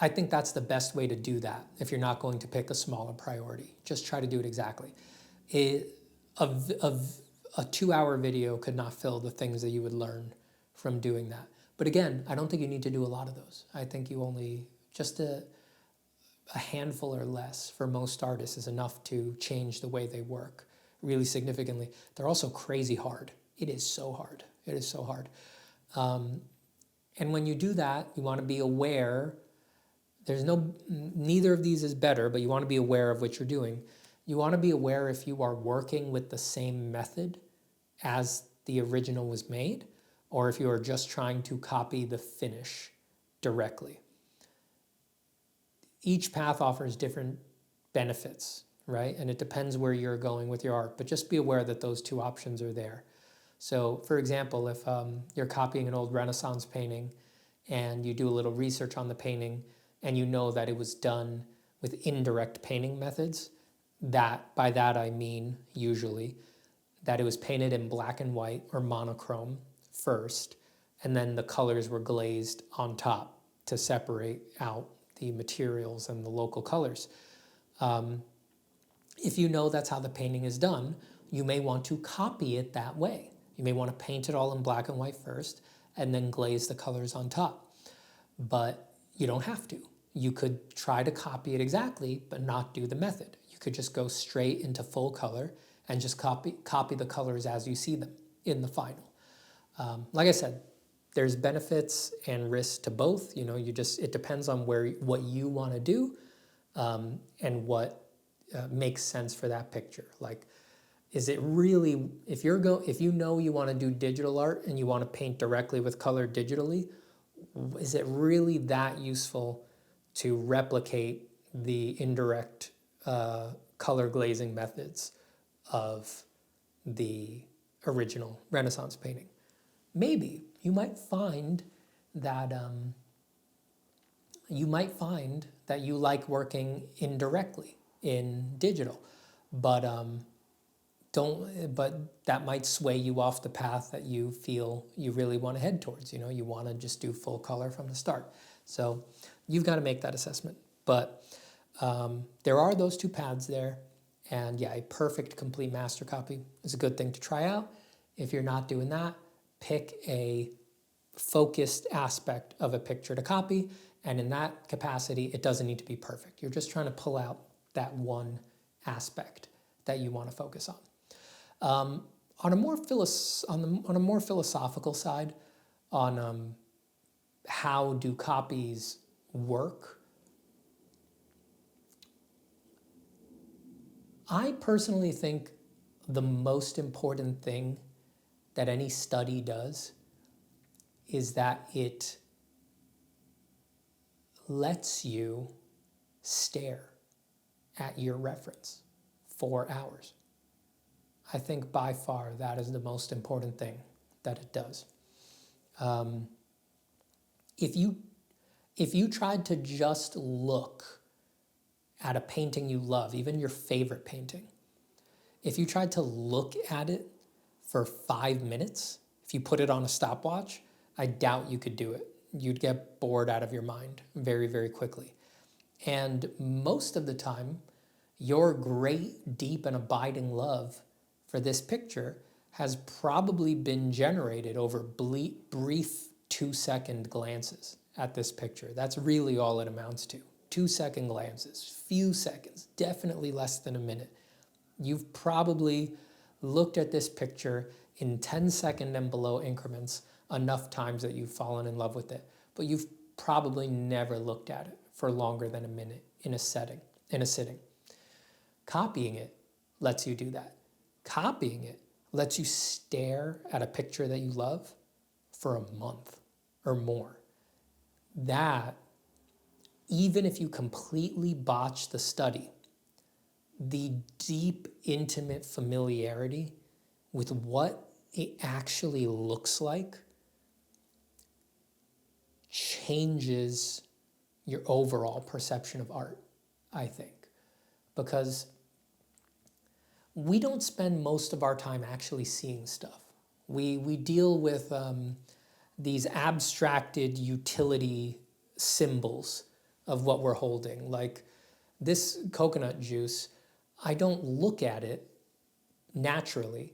I think that's the best way to do that if you're not going to pick a smaller priority. Just try to do it exactly. A 2-hour video could not fill the things that you would learn from doing that. But again, I don't think you need to do a lot of those. I think you only, just a handful or less for most artists is enough to change the way they work really significantly. They're also crazy hard. It is so hard. It is so hard. And when you do that, you want to be aware. Neither of these is better, but you want to be aware of what you're doing. You want to be aware if you are working with the same method as the original was made, or if you are just trying to copy the finish directly. Each path offers different benefits, right? And it depends where you're going with your art, but just be aware that those two options are there. So, for example, if you're copying an old Renaissance painting and you do a little research on the painting and you know that it was done with indirect painting methods, by that I mean usually that it was painted in black and white or monochrome first, and then the colors were glazed on top to separate out the materials and the local colors. If you know that's how the painting is done, you may want to copy it that way. You may want to paint it all in black and white first and then glaze the colors on top. But you don't have to. You could try to copy it exactly, but not do the method. You could just go straight into full color and just copy the colors as you see them in the final. Like I said, there's benefits and risks to both. It depends on what you want to do and what makes sense for that picture. Like, is it really, if you know you want to do digital art and you want to paint directly with color digitally, is it really that useful to replicate the indirect color glazing methods of the original Renaissance painting? Maybe. You might find that you like working indirectly in digital, but that might sway you off the path that you feel you really want to head towards. You want to just do full color from the start. So you've got to make that assessment. But there are those two paths there. And yeah, a perfect complete master copy is a good thing to try out. If you're not doing that, pick a focused aspect of a picture to copy. And in that capacity, it doesn't need to be perfect. You're just trying to pull out that one aspect that you want to focus on. On a more philosophical side, on how do copies work, I personally think the most important thing that any study does is that it lets you stare at your reference. 4 hours. I think by far that is the most important thing that it does. If you tried to just look at a painting you love, even your favorite painting, if you tried to look at it for 5 minutes, if you put it on a stopwatch, I doubt you could do it. You'd get bored out of your mind very, very quickly. And most of the time, your great, deep, and abiding love for this picture has probably been generated over brief 2-second glances at this picture. That's really all it amounts to. 2-second glances, few seconds, definitely less than a minute. You've probably looked at this picture in 10-second and below increments enough times that you've fallen in love with it, but you've probably never looked at it for longer than a minute in a sitting. Copying it lets you do that. Copying it lets you stare at a picture that you love for a month or more. That, even if you completely botch the study, the deep, intimate familiarity with what it actually looks like changes your overall perception of art, I think. Because we don't spend most of our time actually seeing stuff. We deal with these abstracted utility symbols of what we're holding. Like this coconut juice, I don't look at it naturally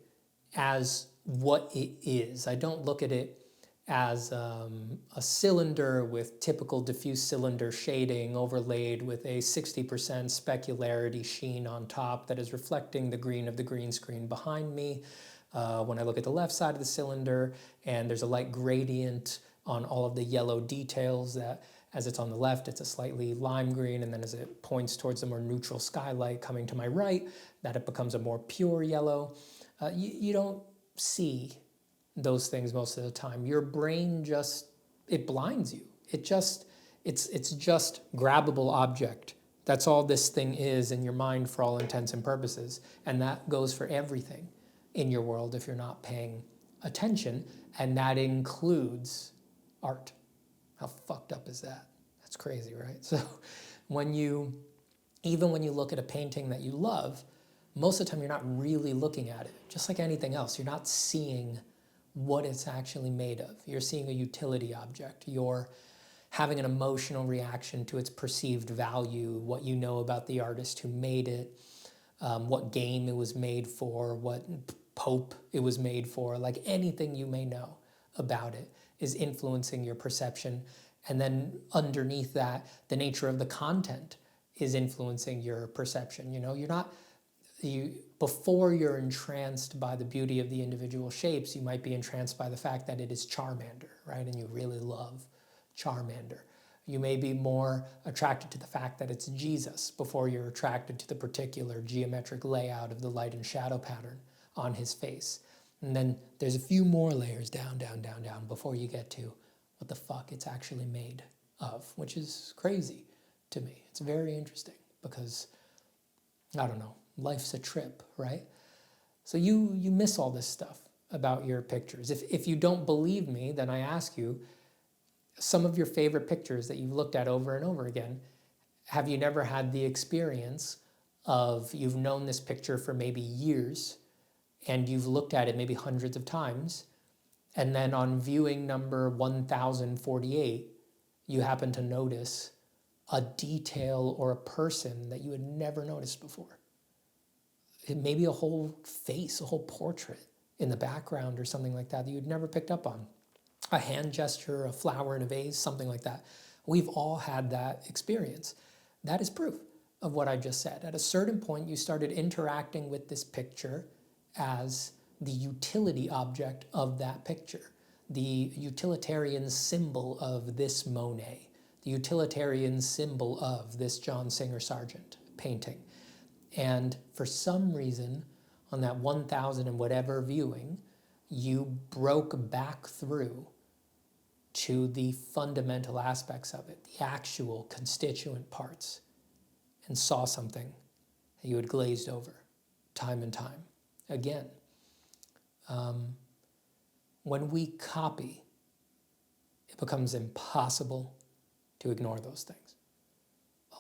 as what it is. I don't look at it as a cylinder with typical diffuse cylinder shading overlaid with a 60% specularity sheen on top that is reflecting the green of the green screen behind me. When I look at the left side of the cylinder and there's a light gradient on all of the yellow details that as it's on the left, it's a slightly lime green, and then as it points towards the more neutral skylight coming to my right, that it becomes a more pure yellow. You don't see those things most of the time. Your brain it blinds you. It's just grabbable object. That's all this thing is in your mind for all intents and purposes. And that goes for everything in your world if you're not paying attention. And that includes art. How fucked up is that? That's crazy, right? So even when you look at a painting that you love, most of the time you're not really looking at it. Just like anything else, you're not seeing what it's actually made of. You're seeing a utility object. You're having an emotional reaction to its perceived value, what you know about the artist who made it, what game it was made for, what pope it was made for. Like anything you may know about it is influencing your perception. And then underneath that, the nature of the content is influencing your perception. You know, before you're entranced by the beauty of the individual shapes, you might be entranced by the fact that it is Charmander, right? And you really love Charmander. You may be more attracted to the fact that it's Jesus before you're attracted to the particular geometric layout of the light and shadow pattern on his face. And then there's a few more layers down before you get to what the fuck it's actually made of, which is crazy to me. It's very interesting because, I don't know, life's a trip, right? So you miss all this stuff about your pictures. If you don't believe me, then I ask you, some of your favorite pictures that you've looked at over and over again, have you never had the experience of you've known this picture for maybe years and you've looked at it maybe hundreds of times, and then on viewing number 1048, you happen to notice a detail or a person that you had never noticed before? Maybe a whole face, a whole portrait in the background or something like that you'd never picked up on. A hand gesture, a flower in a vase, something like that. We've all had that experience. That is proof of what I just said. At a certain point, you started interacting with this picture as the utility object of that picture, the utilitarian symbol of this Monet, the utilitarian symbol of this John Singer Sargent painting. And for some reason, on that 1,000 and whatever viewing, you broke back through to the fundamental aspects of it, the actual constituent parts, and saw something that you had glazed over time and time again. When we copy, it becomes impossible to ignore those things.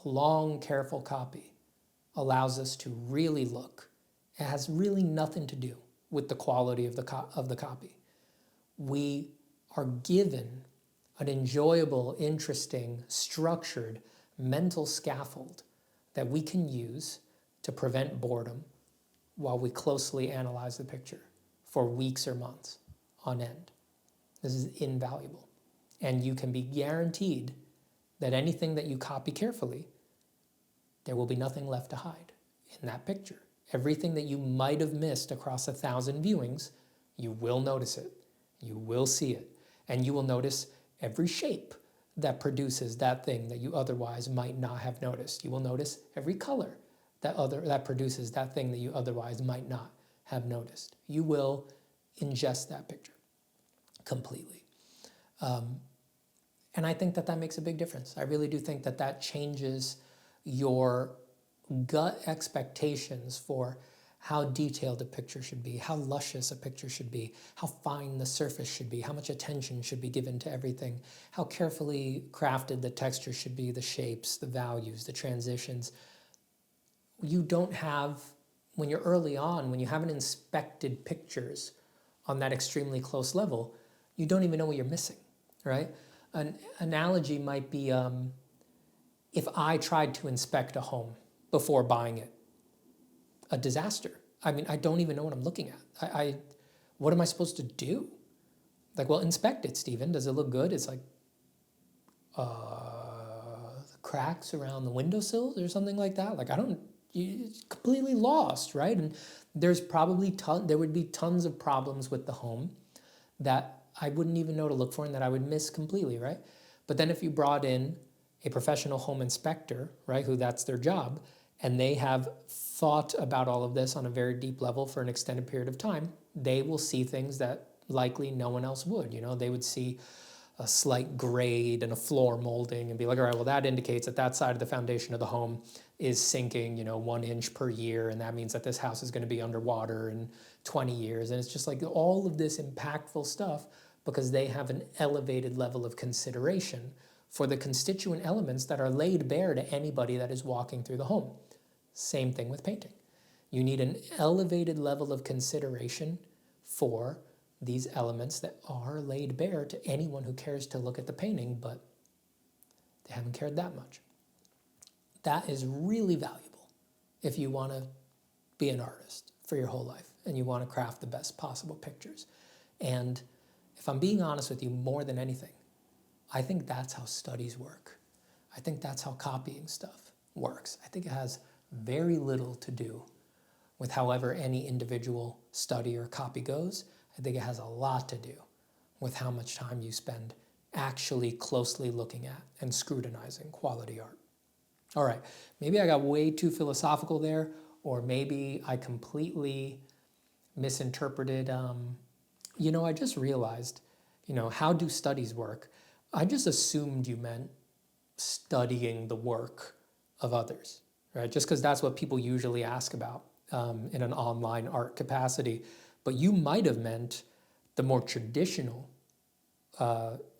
A long, careful copy allows us to really look. It has really nothing to do with the quality of the copy. We are given an enjoyable, interesting, structured mental scaffold that we can use to prevent boredom while we closely analyze the picture for weeks or months on end. This is invaluable. And you can be guaranteed that anything that you copy carefully, there will be nothing left to hide in that picture. Everything that you might have missed across 1,000 viewings, you will notice it. You will see it. And you will notice every shape that produces that thing that you otherwise might not have noticed. You will notice every color that produces that thing that you otherwise might not have noticed. You will ingest that picture completely. And I think that makes a big difference. I really do think that changes your gut expectations for how detailed a picture should be, how luscious a picture should be, how fine the surface should be, how much attention should be given to everything, how carefully crafted the texture should be, the shapes, the values, the transitions. You don't have, when you're early on, when you haven't inspected pictures on that extremely close level, you don't even know what you're missing, right? An analogy might be if I tried to inspect a home before buying it, a disaster. I mean, I don't even know what I'm looking at. What am I supposed to do? Like, well, inspect it, Steven. Does it look good? It's like the cracks around the windowsills or something like that. Like, it's completely lost, right? And there's probably there would be tons of problems with the home that I wouldn't even know to look for and that I would miss completely, right? But then if you brought in a professional home inspector, right, who that's their job, and they have thought about all of this on a very deep level for an extended period of time, they will see things that likely no one else would. You know, they would see a slight grade and a floor molding and be like, all right, well, that indicates that side of the foundation of the home is sinking, 1 inch per year, and that means that this house is going to be underwater in 20 years. And it's just like all of this impactful stuff because they have an elevated level of consideration for the constituent elements that are laid bare to anybody that is walking through the home. Same thing with painting. You need an elevated level of consideration for these elements that are laid bare to anyone who cares to look at the painting, but they haven't cared that much. That is really valuable if you want to be an artist for your whole life and you want to craft the best possible pictures. And if I'm being honest with you, more than anything, I think that's how studies work. I think that's how copying stuff works. I think it has very little to do with however any individual study or copy goes. I think it has a lot to do with how much time you spend actually closely looking at and scrutinizing quality art. All right, maybe I got way too philosophical there, or maybe I completely misinterpreted. I just realized, how do studies work? I just assumed you meant studying the work of others, right? Just because that's what people usually ask about in an online art capacity. But you might have meant the more traditional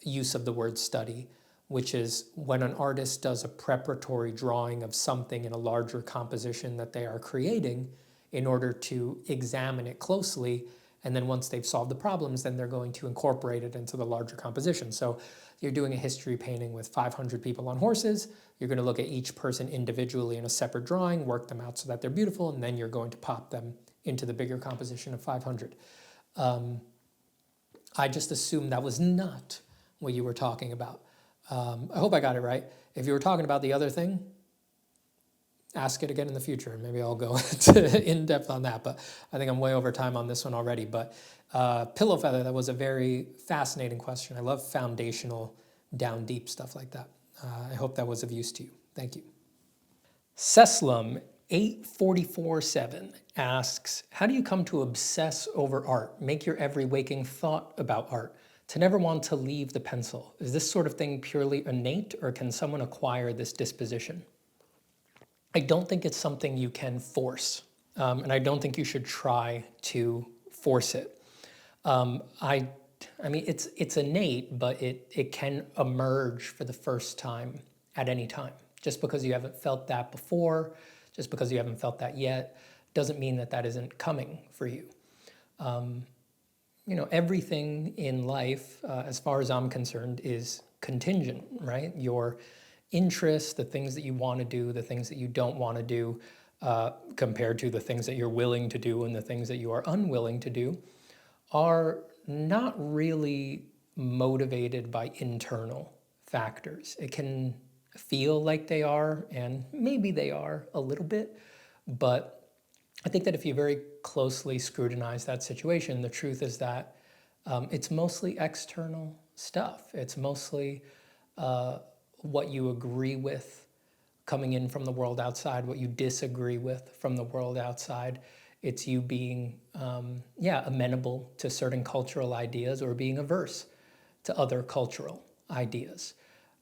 use of the word study, which is when an artist does a preparatory drawing of something in a larger composition that they are creating in order to examine it closely. And then once they've solved the problems, then they're going to incorporate it into the larger composition. So you're doing a history painting with 500 people on horses. You're going to look at each person individually in a separate drawing, work them out so that they're beautiful, and then you're going to pop them into the bigger composition of 500. I just assumed that was not what you were talking about. I hope I got it right. If you were talking about the other thing, ask it again in the future, and maybe I'll go in depth on that. But I think I'm way over time on this one already. But pillow feather, that was a very fascinating question. I love foundational, down deep stuff like that. I hope that was of use to you. Thank you. Seslum 8447 asks, how do you come to obsess over art, make your every waking thought about art, to never want to leave the pencil? Is this sort of thing purely innate, or can someone acquire this disposition? I don't think it's something you can force, and I don't think you should try to force it. I mean, it's innate, but it can emerge for the first time at any time. Just because you haven't felt that before, just because you haven't felt that yet, doesn't mean that that isn't coming for you. You know, everything in life, as far as I'm concerned, is contingent, right? Your interests, the things that you want to do, the things that you don't want to do, compared to the things that you're willing to do and the things that you are unwilling to do, are not really motivated by internal factors. It can feel like they are, and maybe they are a little bit, but I think that if you very closely scrutinize that situation, the truth is that it's mostly external stuff. It's mostly what you agree with coming in from the world outside, what you disagree with from the world outside. It's you being, amenable to certain cultural ideas or being averse to other cultural ideas.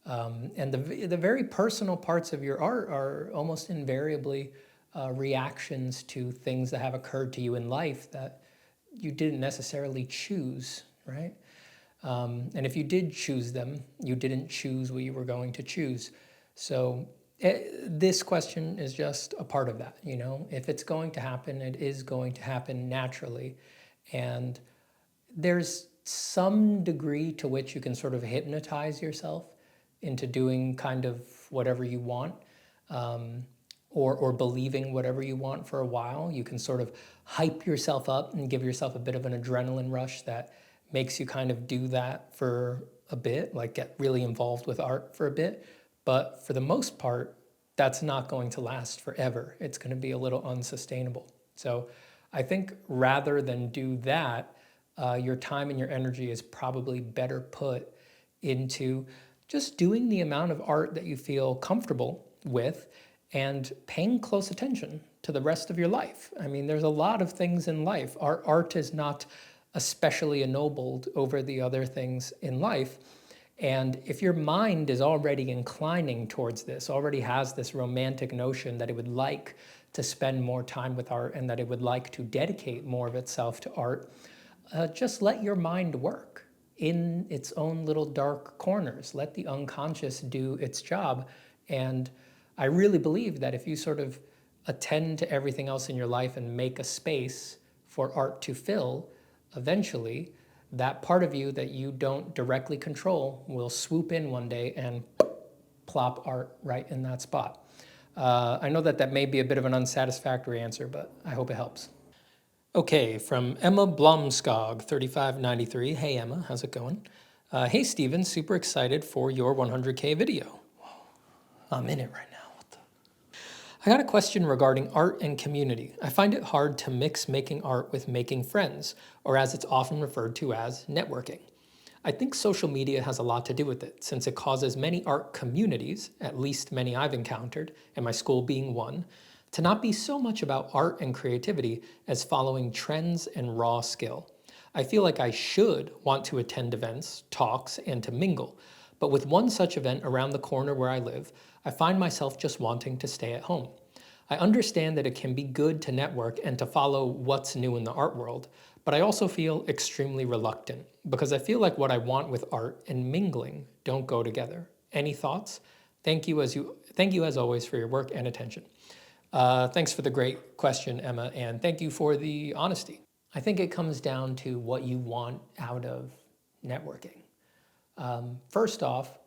And the very personal parts of your art are almost invariably reactions to things that have occurred to you in life that you didn't necessarily choose, right? And if you did choose them, you didn't choose what you were going to choose. So this question is just a part of that, you know? If it's going to happen, it is going to happen naturally. And there's some degree to which you can sort of hypnotize yourself into doing kind of whatever you want. Or believing whatever you want for a while. You can sort of hype yourself up and give yourself a bit of an adrenaline rush that makes you kind of do that for a bit, like get really involved with art for a bit. But for the most part, that's not going to last forever. It's going to be a little unsustainable. So I think rather than do that, your time and your energy is probably better put into just doing the amount of art that you feel comfortable with and paying close attention to the rest of your life. I mean, there's a lot of things in life. Our art is not especially ennobled over the other things in life. And if your mind is already inclining towards this, already has this romantic notion that it would like to spend more time with art and that it would like to dedicate more of itself to art, just let your mind work in its own little dark corners. Let the unconscious do its job. And I really believe that if you sort of attend to everything else in your life and make a space for art to fill, eventually that part of you that you don't directly control will swoop in one day and plop art right in that spot. I know that that may be a bit of an unsatisfactory answer, but I hope it helps. Okay, from Emma Blomskog, 3593. Hey Emma, how's it going? Hey Steven, super excited for your 100K video. I'm in it right now. I got a question regarding art and community. I find it hard to mix making art with making friends, or as it's often referred to as networking. I think social media has a lot to do with it, since it causes many art communities, at least many I've encountered, and my school being one, to not be so much about art and creativity as following trends and raw skill. I feel like I should want to attend events, talks, and to mingle, but with one such event around the corner where I live, I find myself just wanting to stay at home. I understand that it can be good to network and to follow what's new in the art world, but I also feel extremely reluctant because I feel like what I want with art and mingling don't go together. Any thoughts? Thank you as always for your work and attention. Thanks for the great question, Emma, and thank you for the honesty. I think it comes down to what you want out of networking. First off,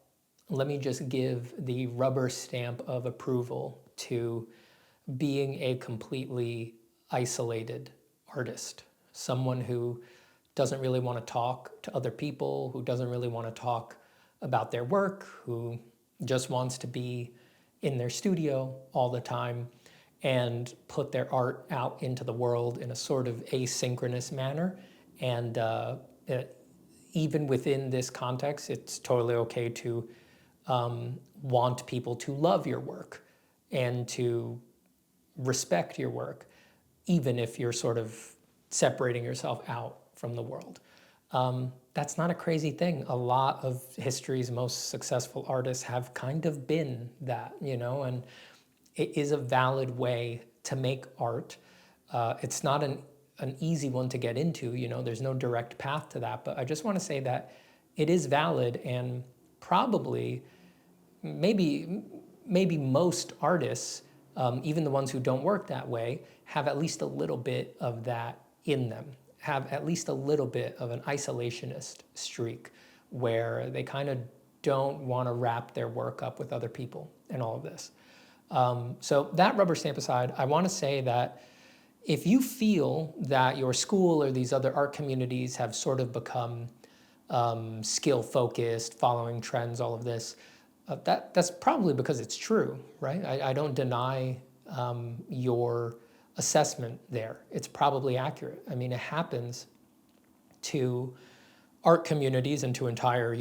let me just give the rubber stamp of approval to being a completely isolated artist, someone who doesn't really want to talk to other people, who doesn't really want to talk about their work, who just wants to be in their studio all the time and put their art out into the world in a sort of asynchronous manner. And even within this context, it's totally okay to want people to love your work and to respect your work, even if you're sort of separating yourself out from the world. That's not a crazy thing. A lot of history's most successful artists have kind of been that, you know, and it is a valid way to make art. It's not an easy one to get into, there's no direct path to that, but I just want to say that it is valid, and probably, maybe most artists, even the ones who don't work that way, have at least a little bit of that in them, have at least a little bit of an isolationist streak where they kind of don't want to wrap their work up with other people and all of this. So that rubber stamp aside, I want to say that if you feel that your school or these other art communities have sort of become skill focused, following trends, all of this, that's probably because it's true, right? I don't deny your assessment there. It's probably accurate. I mean, it happens to art communities and to entire,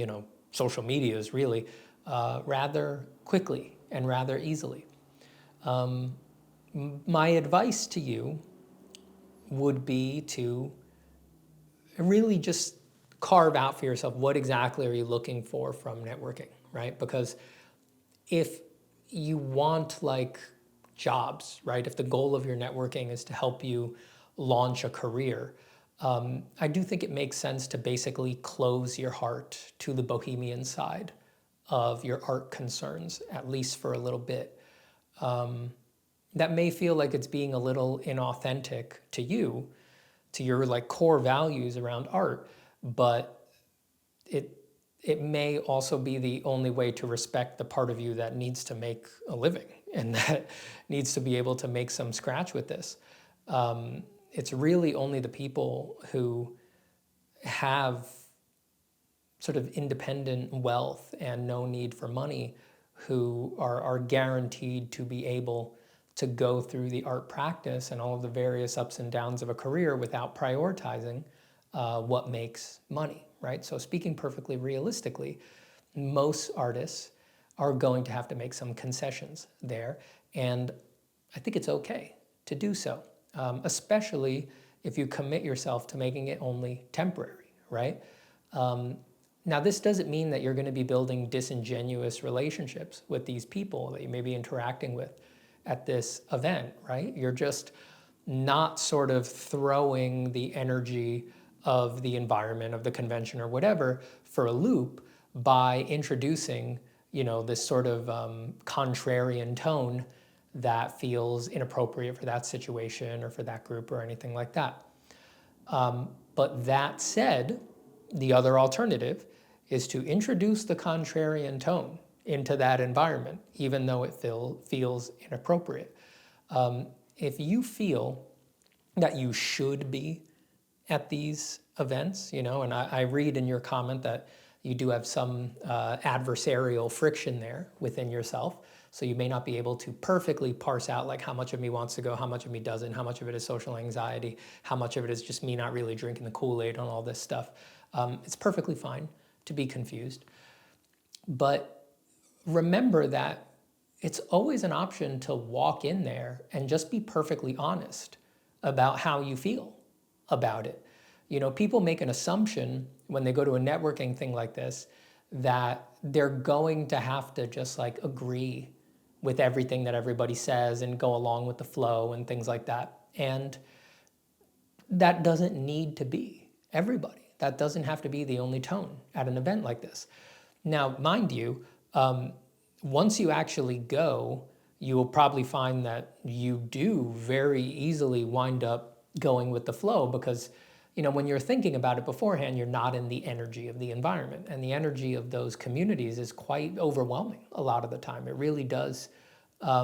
social medias really, rather quickly and rather easily. My advice to you would be to really just carve out for yourself what exactly are you looking for from networking, right? Because if you want like jobs, right? If the goal of your networking is to help you launch a career, I do think it makes sense to basically close your heart to the bohemian side of your art concerns, at least for a little bit. That may feel like it's being a little inauthentic to you, to your like core values around art, but it may also be the only way to respect the part of you that needs to make a living and that needs to be able to make some scratch with this. It's really only the people who have sort of independent wealth and no need for money who are guaranteed to be able to go through the art practice and all of the various ups and downs of a career without prioritizing what makes money, right? So speaking perfectly realistically, most artists are going to have to make some concessions there, and I think it's okay to do so, especially if you commit yourself to making it only temporary, right? Now, this doesn't mean that you're going to be building disingenuous relationships with these people that you may be interacting with at this event, right? You're just not sort of throwing the energy of the environment, of the convention or whatever for a loop by introducing, this sort of contrarian tone that feels inappropriate for that situation or for that group or anything like that. But that said, the other alternative is to introduce the contrarian tone into that environment, even though it feels inappropriate. If you feel that you should be at these events, and I read in your comment that you do have some adversarial friction there within yourself, so you may not be able to perfectly parse out like how much of me wants to go, how much of me doesn't, how much of it is social anxiety, how much of it is just me not really drinking the Kool-Aid on all this stuff. It's perfectly fine to be confused, but remember that it's always an option to walk in there and just be perfectly honest about how you feel about it. People make an assumption when they go to a networking thing like this that they're going to have to just like agree with everything that everybody says and go along with the flow and things like that. And that doesn't need to be everybody. That doesn't have to be the only tone at an event like this. Now, mind you, once you actually go, you will probably find that you do very easily wind up going with the flow because, when you're thinking about it beforehand, you're not in the energy of the environment. And the energy of those communities is quite overwhelming a lot of the time. It really does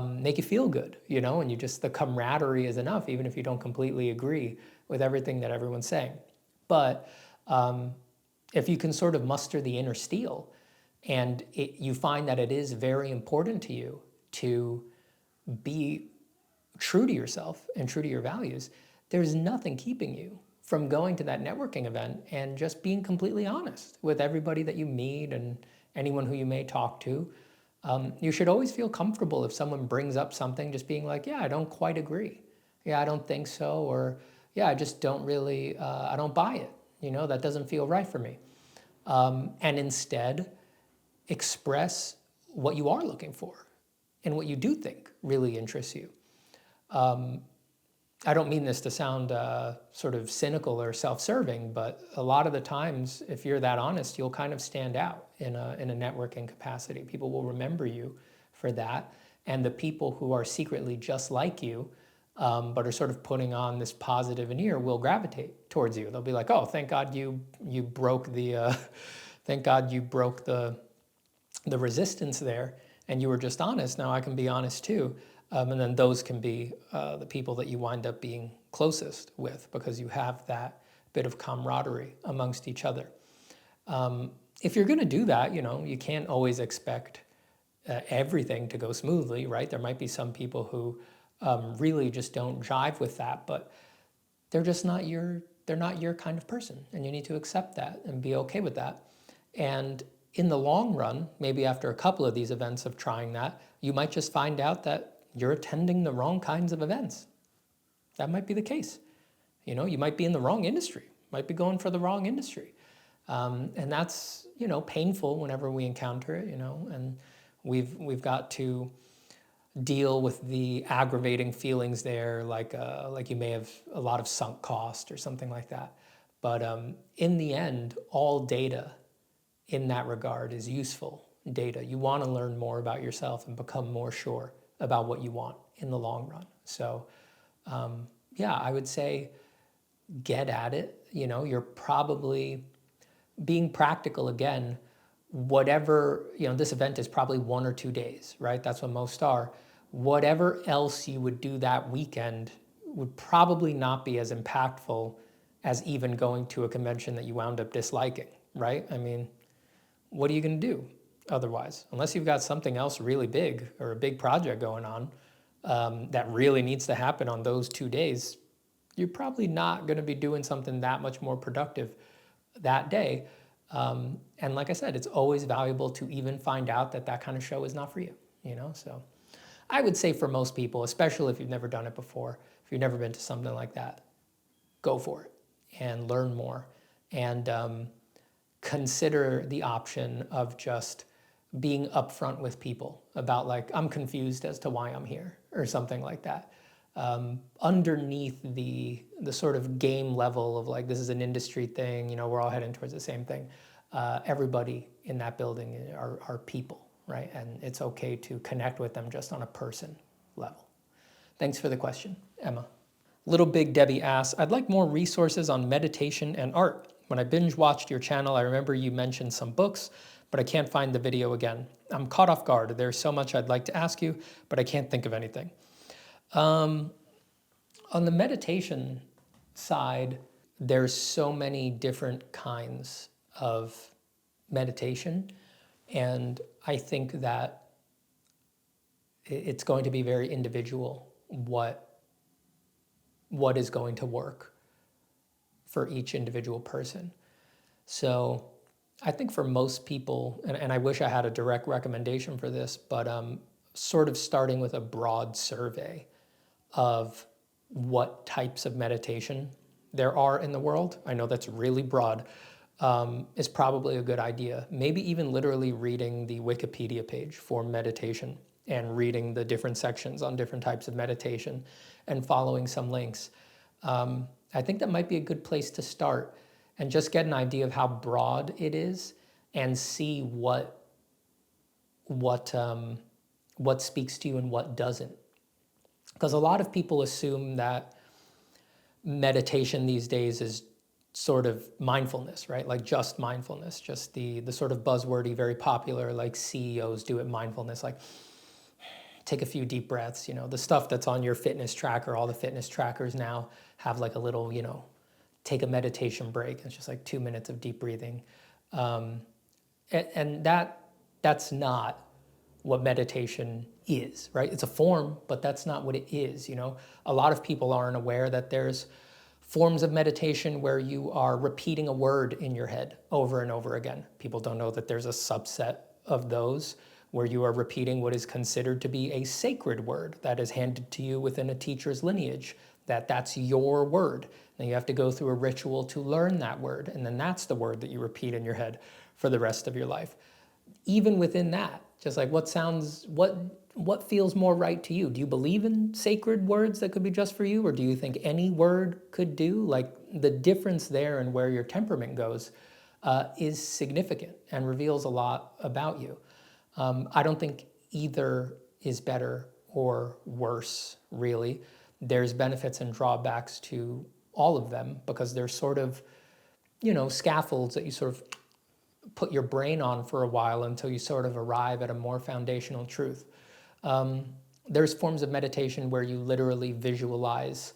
make you feel good, and the camaraderie is enough, even if you don't completely agree with everything that everyone's saying. But if you can sort of muster the inner steel, and you find that it is very important to you to be true to yourself and true to your values, there's nothing keeping you from going to that networking event and just being completely honest with everybody that you meet and anyone who you may talk to. You should always feel comfortable if someone brings up something, just being like, yeah, I don't quite agree. Yeah, I don't think so. Or yeah, I just don't really, I don't buy it. That doesn't feel right for me. And instead, express what you are looking for. and what you do think really interests you. I don't mean this to sound sort of cynical or self-serving, but a lot of the times, if you're that honest, you'll kind of stand out in a networking capacity. People will remember you for that. And the people who are secretly just like you, but are sort of putting on this positive veneer, will gravitate towards you. They'll be like, oh, thank God you broke the, thank God you broke the resistance there, and you were just honest. Now I can be honest too. And then those can be the people that you wind up being closest with, because you have that bit of camaraderie amongst each other. If you're going to do that, you can't always expect everything to go smoothly, right? There might be some people who really just don't jive with that, but they're just not they're not your kind of person, and you need to accept that and be okay with that. And in the long run, maybe after a couple of these events of trying that, you might just find out that you're attending the wrong kinds of events. That might be the case. You might be in the wrong industry, might be going for the wrong industry. And that's, painful whenever we encounter it, and we've got to deal with the aggravating feelings there, like you may have a lot of sunk cost or something like that. But in the end, all data in that regard is useful data. You want to learn more about yourself and become more sure about what you want in the long run. So yeah, I would say get at it. You're probably being practical again. Whatever, this event is probably 1 or 2 days, right? That's what most are. Whatever else you would do that weekend would probably not be as impactful as even going to a convention that you wound up disliking, right? I mean, what are you going to do otherwise? Unless you've got something else really big or a big project going on that really needs to happen on those 2 days, you're probably not going to be doing something that much more productive that day. And like I said, it's always valuable to even find out that kind of show is not for you, So I would say for most people, especially if you've never done it before, if you've never been to something like that, go for it and learn more. And consider the option of just being upfront with people about, like, I'm confused as to why I'm here, or something like that. Underneath the sort of game level of, like, this is an industry thing, we're all heading towards the same thing. Everybody in that building are people, right? And it's okay to connect with them just on a person level. Thanks for the question, Emma. Little Big Debbie asks, I'd like more resources on meditation and art. When I binge watched your channel, I remember you mentioned some books, but I can't find the video again. I'm caught off guard. There's so much I'd like to ask you, but I can't think of anything. On the meditation side, there's so many different kinds of meditation, and I think that it's going to be very individual what is going to work for each individual person. So I think for most people, and I wish I had a direct recommendation for this, but sort of starting with a broad survey of what types of meditation there are in the world, I know that's really broad, is probably a good idea. Maybe even literally reading the Wikipedia page for meditation and reading the different sections on different types of meditation and following some links. I think that might be a good place to start and just get an idea of how broad it is and see what speaks to you and what doesn't. Because a lot of people assume that meditation these days is sort of mindfulness, right? Like just mindfulness, just the sort of buzzwordy, very popular, like CEOs do it, mindfulness, like take a few deep breaths, the stuff that's on your fitness tracker. All the fitness trackers now have like a little, take a meditation break. It's just like 2 minutes of deep breathing. And that's not what meditation is, right? It's a form, but that's not what it is, A lot of people aren't aware that there's forms of meditation where you are repeating a word in your head over and over again. People don't know that there's a subset of those where you are repeating what is considered to be a sacred word that is handed to you within a teacher's lineage, that's your word. Then you have to go through a ritual to learn that word, and then that's the word that you repeat in your head for the rest of your life. Even within that, just like what what feels more right to you? Do you believe in sacred words that could be just for you, or do you think any word could do? Like, the difference there and where your temperament goes is significant and reveals a lot about you. I don't think either is better or worse, really. There's benefits and drawbacks to all of them because they're sort of, scaffolds that you sort of put your brain on for a while until you sort of arrive at a more foundational truth. There's forms of meditation where you literally visualize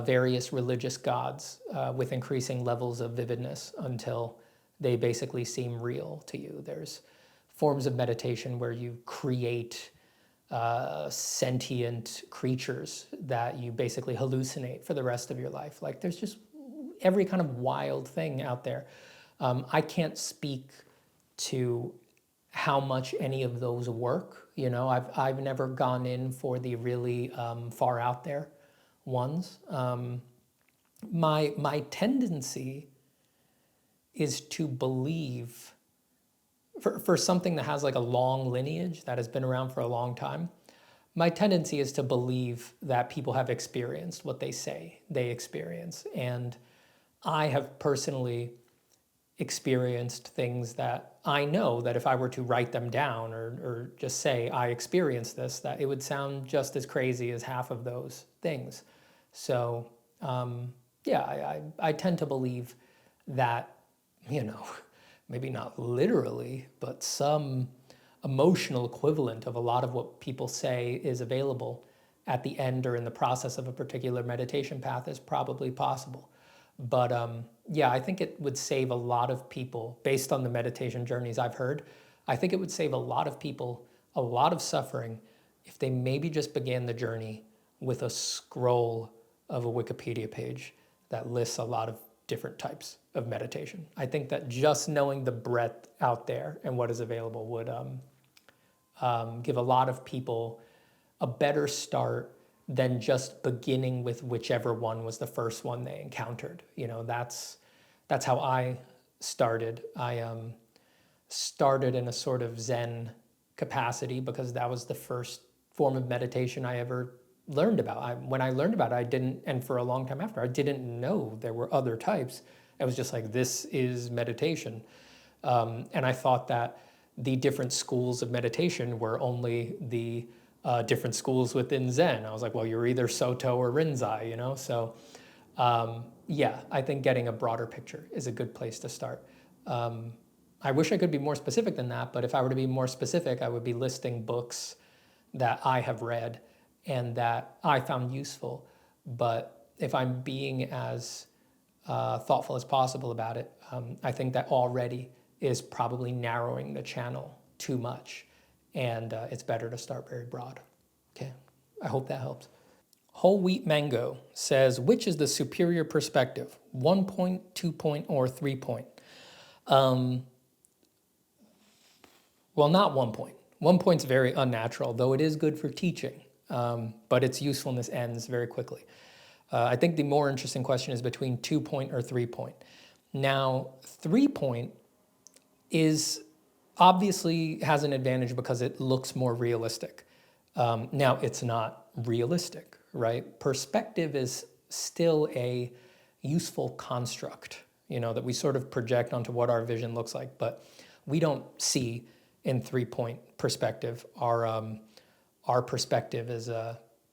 various religious gods with increasing levels of vividness until they basically seem real to you. There's forms of meditation where you create sentient creatures that you basically hallucinate for the rest of your life. Like, there's just every kind of wild thing out there. I can't speak to how much any of those work. I've never gone in for the really far out there ones. My tendency is to believe for something that has like a long lineage that has been around for a long time. My tendency is to believe that people have experienced what they say they experience, and I have personally experienced things that I know that if I were to write them down or just say I experienced this, that it would sound just as crazy as half of those things. So I tend to believe that, maybe not literally, but some emotional equivalent of a lot of what people say is available at the end or in the process of a particular meditation path is probably possible. But I think it would save a lot of people, based on the meditation journeys I've heard, I think it would save a lot of people a lot of suffering if they maybe just began the journey with a scroll of a Wikipedia page that lists a lot of different types of meditation. I think that just knowing the breadth out there and what is available would give a lot of people a better start than just beginning with whichever one was the first one they encountered. That's how I started. I started in a sort of Zen capacity because that was the first form of meditation I ever learned about. When I learned about it, I didn't, and for a long time after, I didn't know there were other types. I was just like, this is meditation. And I thought that the different schools of meditation were only the different schools within Zen. I was like, well, you're either Soto or Rinzai, So I think getting a broader picture is a good place to start. I wish I could be more specific than that, but if I were to be more specific, I would be listing books that I have read and that I found useful. But if I'm being as thoughtful as possible about it, I think that already is probably narrowing the channel too much. And it's better to start very broad. Okay, I hope that helps. Whole Wheat Mango says, which is the superior perspective, 1 point, 2 point, or 3 point? Well, not 1 point. 1 point's very unnatural, though it is good for teaching, but its usefulness ends very quickly. I think the more interesting question is between 2 point or 3 point. Now, 3 point is obviously has an advantage because it looks more realistic. Now, it's not realistic, right? Perspective is still a useful construct, that we sort of project onto what our vision looks like, but we don't see in 3 point perspective. Our perspective is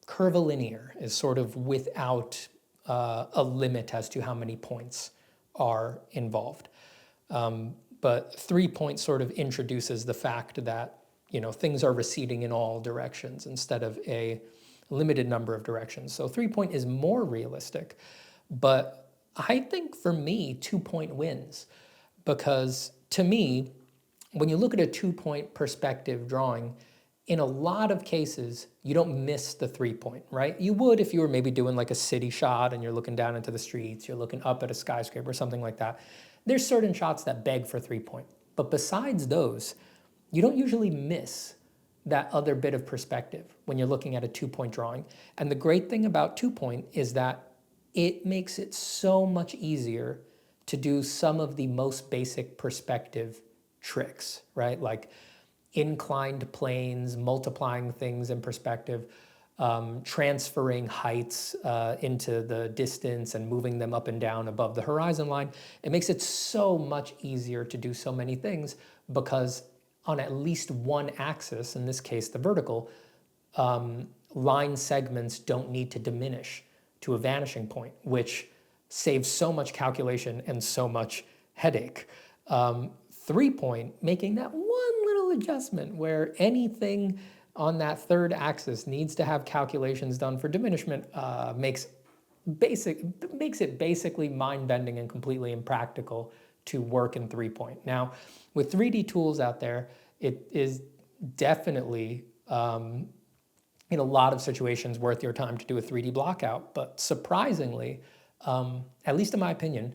curvilinear, is sort of without a limit as to how many points are involved. But 3 point sort of introduces the fact that, things are receding in all directions instead of a limited number of directions. So 3 point is more realistic, but I think for me, 2 point wins because to me, when you look at a 2 point perspective drawing, in a lot of cases, you don't miss the 3 point, right? You would if you were maybe doing like a city shot and you're looking down into the streets, you're looking up at a skyscraper or something like that. There's certain shots that beg for 3 point. But besides those, you don't usually miss that other bit of perspective when you're looking at a 2 point drawing. And the great thing about 2 point is that it makes it so much easier to do some of the most basic perspective tricks, right? Like inclined planes, multiplying things in perspective, transferring heights into the distance and moving them up and down above the horizon line. It makes it so much easier to do so many things because on at least one axis, in this case the vertical, line segments don't need to diminish to a vanishing point, which saves so much calculation and so much headache. 3-point, making that one little adjustment where anything on that third axis needs to have calculations done for diminishment makes it basically mind-bending and completely impractical to work in 3-point. Now, with 3D tools out there, it is definitely in a lot of situations worth your time to do a 3D blockout, but surprisingly, at least in my opinion,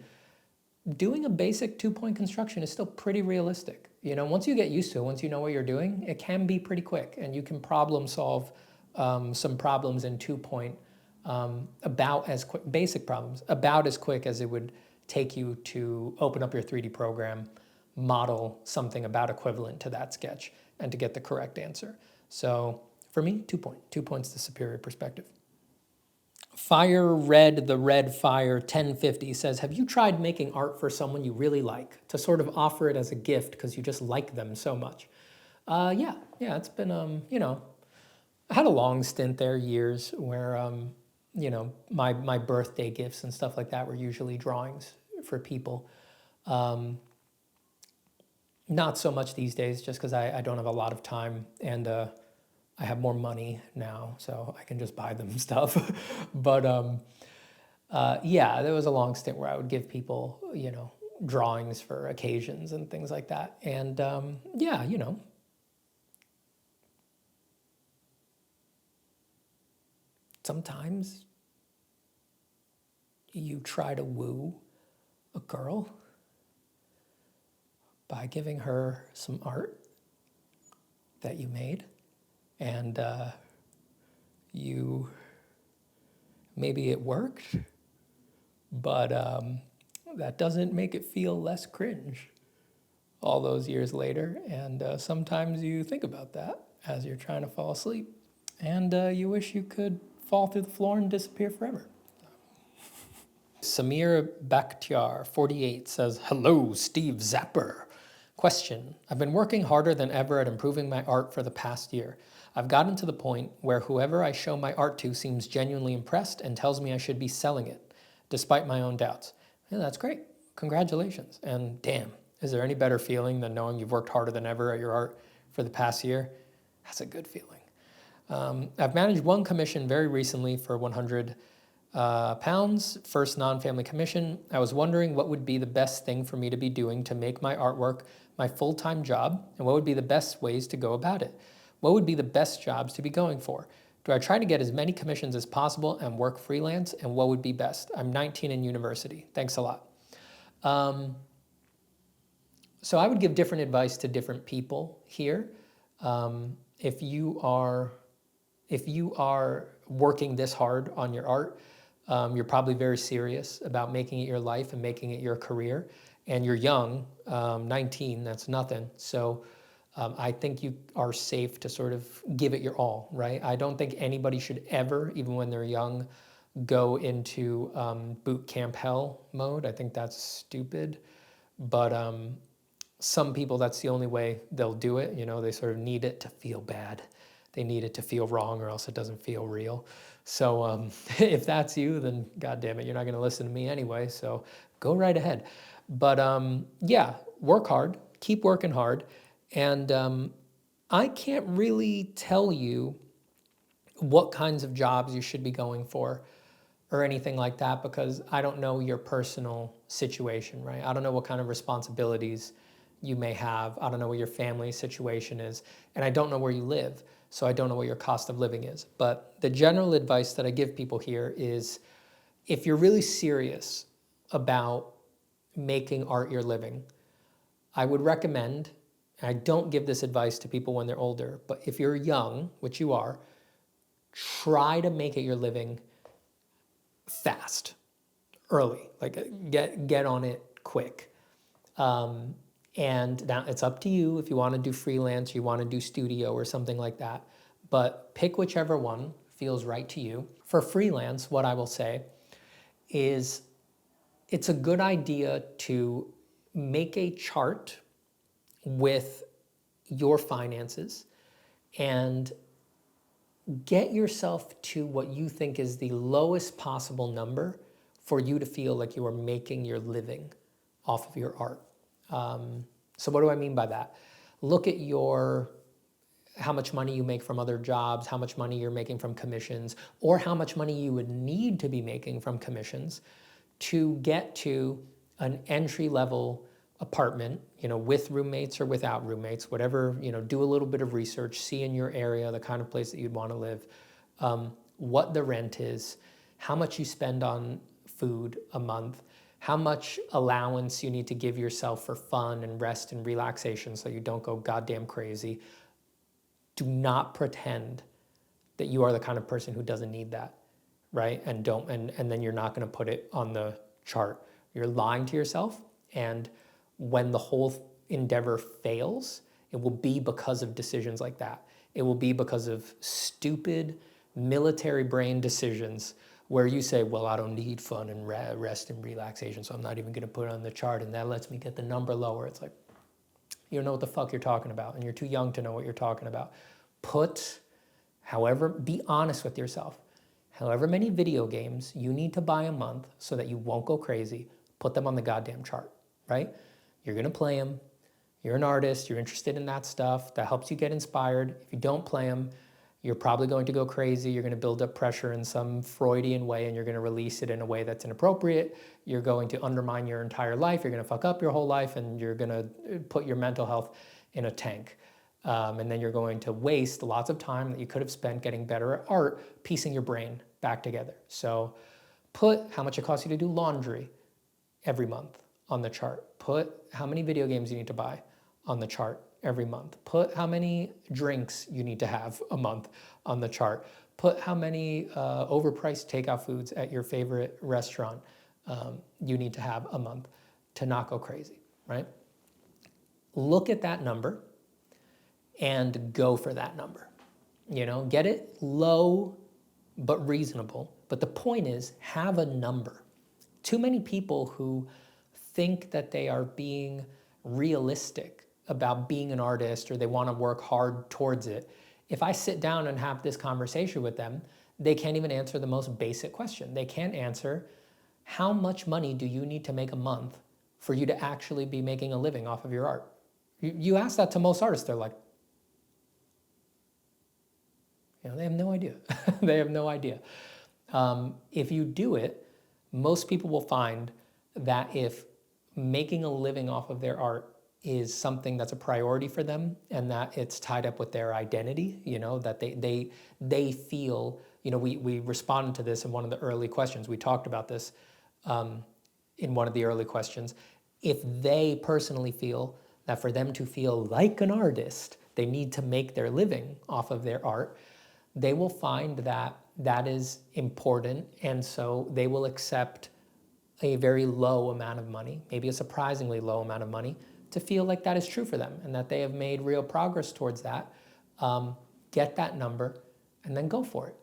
doing a basic 2-point construction is still pretty realistic. You know, once you get used to it, once you know what you're doing, it can be pretty quick, and you can problem solve some problems in 2-point about as quick, basic problems, about as quick as it would take you to open up your 3D program, model something about equivalent to that sketch, and to get the correct answer. So for me, 2-point. 2-point's the superior perspective. Fire Red, the Red Fire 1050 says, have you tried making art for someone you really like to sort of offer it as a gift because you just like them so much? Yeah, it's been, you know, I had a long stint there, years, where, you know, my birthday gifts and stuff like that were usually drawings for people. Not so much these days, just because I don't have a lot of time, and I have more money now, so I can just buy them stuff. But yeah, there was a long stint where I would give people, you know, drawings for occasions and things like that. And yeah, you know, sometimes you try to woo a girl by giving her some art that you made. And maybe it worked, but that doesn't make it feel less cringe all those years later. And sometimes you think about that as you're trying to fall asleep, and you wish you could fall through the floor and disappear forever. Samir Bakhtiar, 48, says, hello, Steve Zapper. Question, I've been working harder than ever at improving my art for the past year. I've gotten to the point where whoever I show my art to seems genuinely impressed and tells me I should be selling it, despite my own doubts. Yeah, that's great. Congratulations. And damn, is there any better feeling than knowing you've worked harder than ever at your art for the past year? That's a good feeling. I've managed one commission very recently for £100, first non-family commission. I was wondering what would be the best thing for me to be doing to make my artwork my full-time job, and what would be the best ways to go about it. What would be the best jobs to be going for? Do I try to get as many commissions as possible and work freelance, and what would be best? I'm 19 in university. Thanks a lot. So I would give different advice to different people here. If you are working this hard on your art, you're probably very serious about making it your life and making it your career. And you're young, 19, that's nothing. So I think you are safe to sort of give it your all, right? I don't think anybody should ever, even when they're young, go into boot camp hell mode. I think that's stupid. But some people, that's the only way they'll do it. You know, they sort of need it to feel bad. They need it to feel wrong, or else it doesn't feel real. So if that's you, then God damn it, you're not going to listen to me anyway. So go right ahead. But yeah, work hard, keep working hard. And I can't really tell you what kinds of jobs you should be going for or anything like that, because I don't know your personal situation, right? I don't know what kind of responsibilities you may have. I don't know what your family situation is, and I don't know where you live, so I don't know what your cost of living is. But the general advice that I give people here is, if you're really serious about making art your living, I would recommend, and I don't give this advice to people when they're older, but if you're young, which you are, try to make it your living fast, early, like get on it quick. And now it's up to you if you want to do freelance, you want to do studio or something like that. But pick whichever one feels right to you. For freelance, what I will say is it's a good idea to make a chart with your finances and get yourself to what you think is the lowest possible number for you to feel like you are making your living off of your art. So what do I mean by that? Look at how much money you make from other jobs, how much money you're making from commissions, or how much money you would need to be making from commissions to get to an entry-level apartment, with roommates or without roommates, whatever, do a little bit of research, see in your area the kind of place that you'd want to live, what the rent is, how much you spend on food a month, how much allowance you need to give yourself for fun and rest and relaxation so you don't go goddamn crazy. Do not pretend that you are the kind of person who doesn't need that, right? And then you're not going to put it on the chart. You're lying to yourself, and when the whole endeavor fails, it will be because of decisions like that. It will be because of stupid military brain decisions where you say, well, I don't need fun and rest and relaxation, so I'm not even going to put it on the chart, and that lets me get the number lower. It's like, you don't know what the fuck you're talking about, and you're too young to know what you're talking about. Be honest with yourself. However many video games you need to buy a month so that you won't go crazy, put them on the goddamn chart, right? You're going to play them. You're an artist. You're interested in that stuff. That helps you get inspired. If you don't play them, you're probably going to go crazy. You're going to build up pressure in some Freudian way, and you're going to release it in a way that's inappropriate. You're going to undermine your entire life. You're going to fuck up your whole life, and you're going to put your mental health in a tank. And then you're going to waste lots of time that you could have spent getting better at art, piecing your brain back together. So put how much it costs you to do laundry every month on the chart. Put how many video games you need to buy on the chart every month. Put how many drinks you need to have a month on the chart. Put how many overpriced takeout foods at your favorite restaurant you need to have a month to not go crazy, right? Look at that number and go for that number. Get it low but reasonable. But the point is, have a number. Too many people who think that they are being realistic about being an artist, or they want to work hard towards it. If I sit down and have this conversation with them, they can't even answer the most basic question. They can't answer, how much money do you need to make a month for you to actually be making a living off of your art? You ask that to most artists, they're like, they have no idea. They have no idea. If you do it, most people will find that if making a living off of their art is something that's a priority for them, and that it's tied up with their identity, that they feel, we responded to this in one of the early questions. We talked about this in one of the early questions. If they personally feel that for them to feel like an artist, they need to make their living off of their art, they will find that that is important, and so they will accept a very low amount of money, maybe a surprisingly low amount of money, to feel like that is true for them and that they have made real progress towards that. Get that number and then go for it.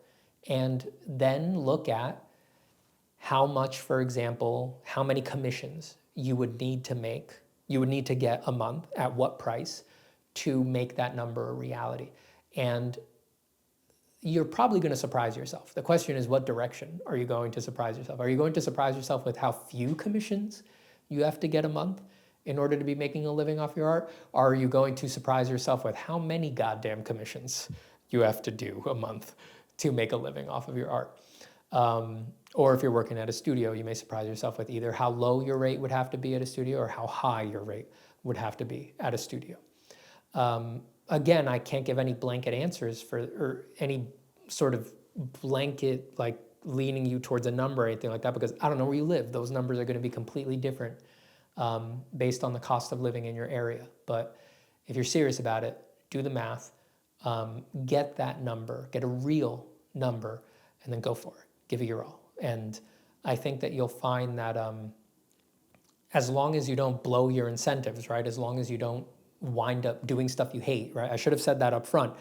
And then look at how much, for example, how many commissions you would need to get a month, at what price, to make that number a reality. And you're probably going to surprise yourself. The question is, what direction are you going to surprise yourself? Are you going to surprise yourself with how few commissions you have to get a month in order to be making a living off your art? Or are you going to surprise yourself with how many goddamn commissions you have to do a month to make a living off of your art? Or if you're working at a studio, you may surprise yourself with either how low your rate would have to be at a studio or how high your rate would have to be at a studio. Again, I can't give any blanket answers or any sort of blanket, like leaning you towards a number or anything like that, because I don't know where you live. Those numbers are going to be completely different based on the cost of living in your area. But if you're serious about it, do the math, get that number, get a real number, and then go for it. Give it your all. And I think that you'll find that as long as you don't blow your incentives, right? As long as you don't wind up doing stuff you hate, right? I should have said that up front.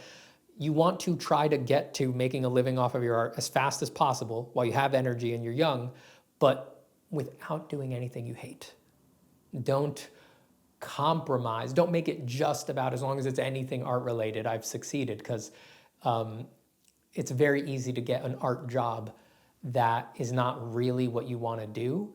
You want to try to get to making a living off of your art as fast as possible while you have energy and you're young, but without doing anything you hate. Don't compromise. Don't make it just about, as long as it's anything art related, I've succeeded, because it's very easy to get an art job that is not really what you want to do,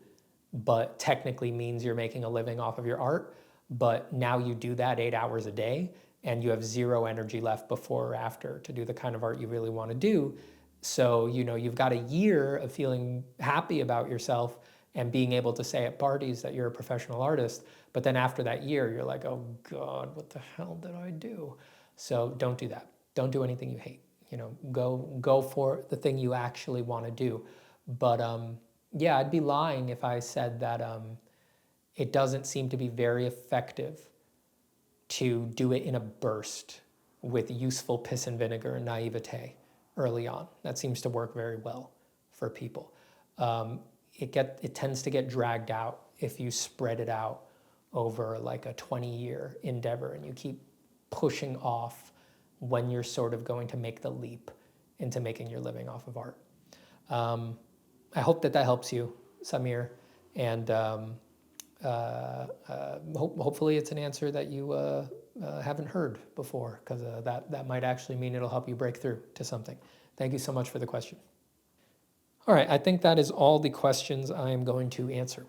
but technically means you're making a living off of your art. But now you do that 8 hours a day and you have zero energy left before or after to do the kind of art you really want to do. So, you know, you've got a year of feeling happy about yourself and being able to say at parties that you're a professional artist. But then after that year, you're like, oh God, what the hell did I do? So don't do that. Don't do anything you hate. You know, go for the thing you actually want to do. But yeah, I'd be lying if I said that it doesn't seem to be very effective to do it in a burst with useful piss and vinegar and naivete early on. That seems to work very well for people. It tends to get dragged out if you spread it out over like a 20-year endeavor and you keep pushing off when you're sort of going to make the leap into making your living off of art. I hope that helps you, Samir, and hopefully it's an answer that you haven't heard before, because that might actually mean it'll help you break through to something. Thank you so much for the question. All right, I think that is all the questions I am going to answer.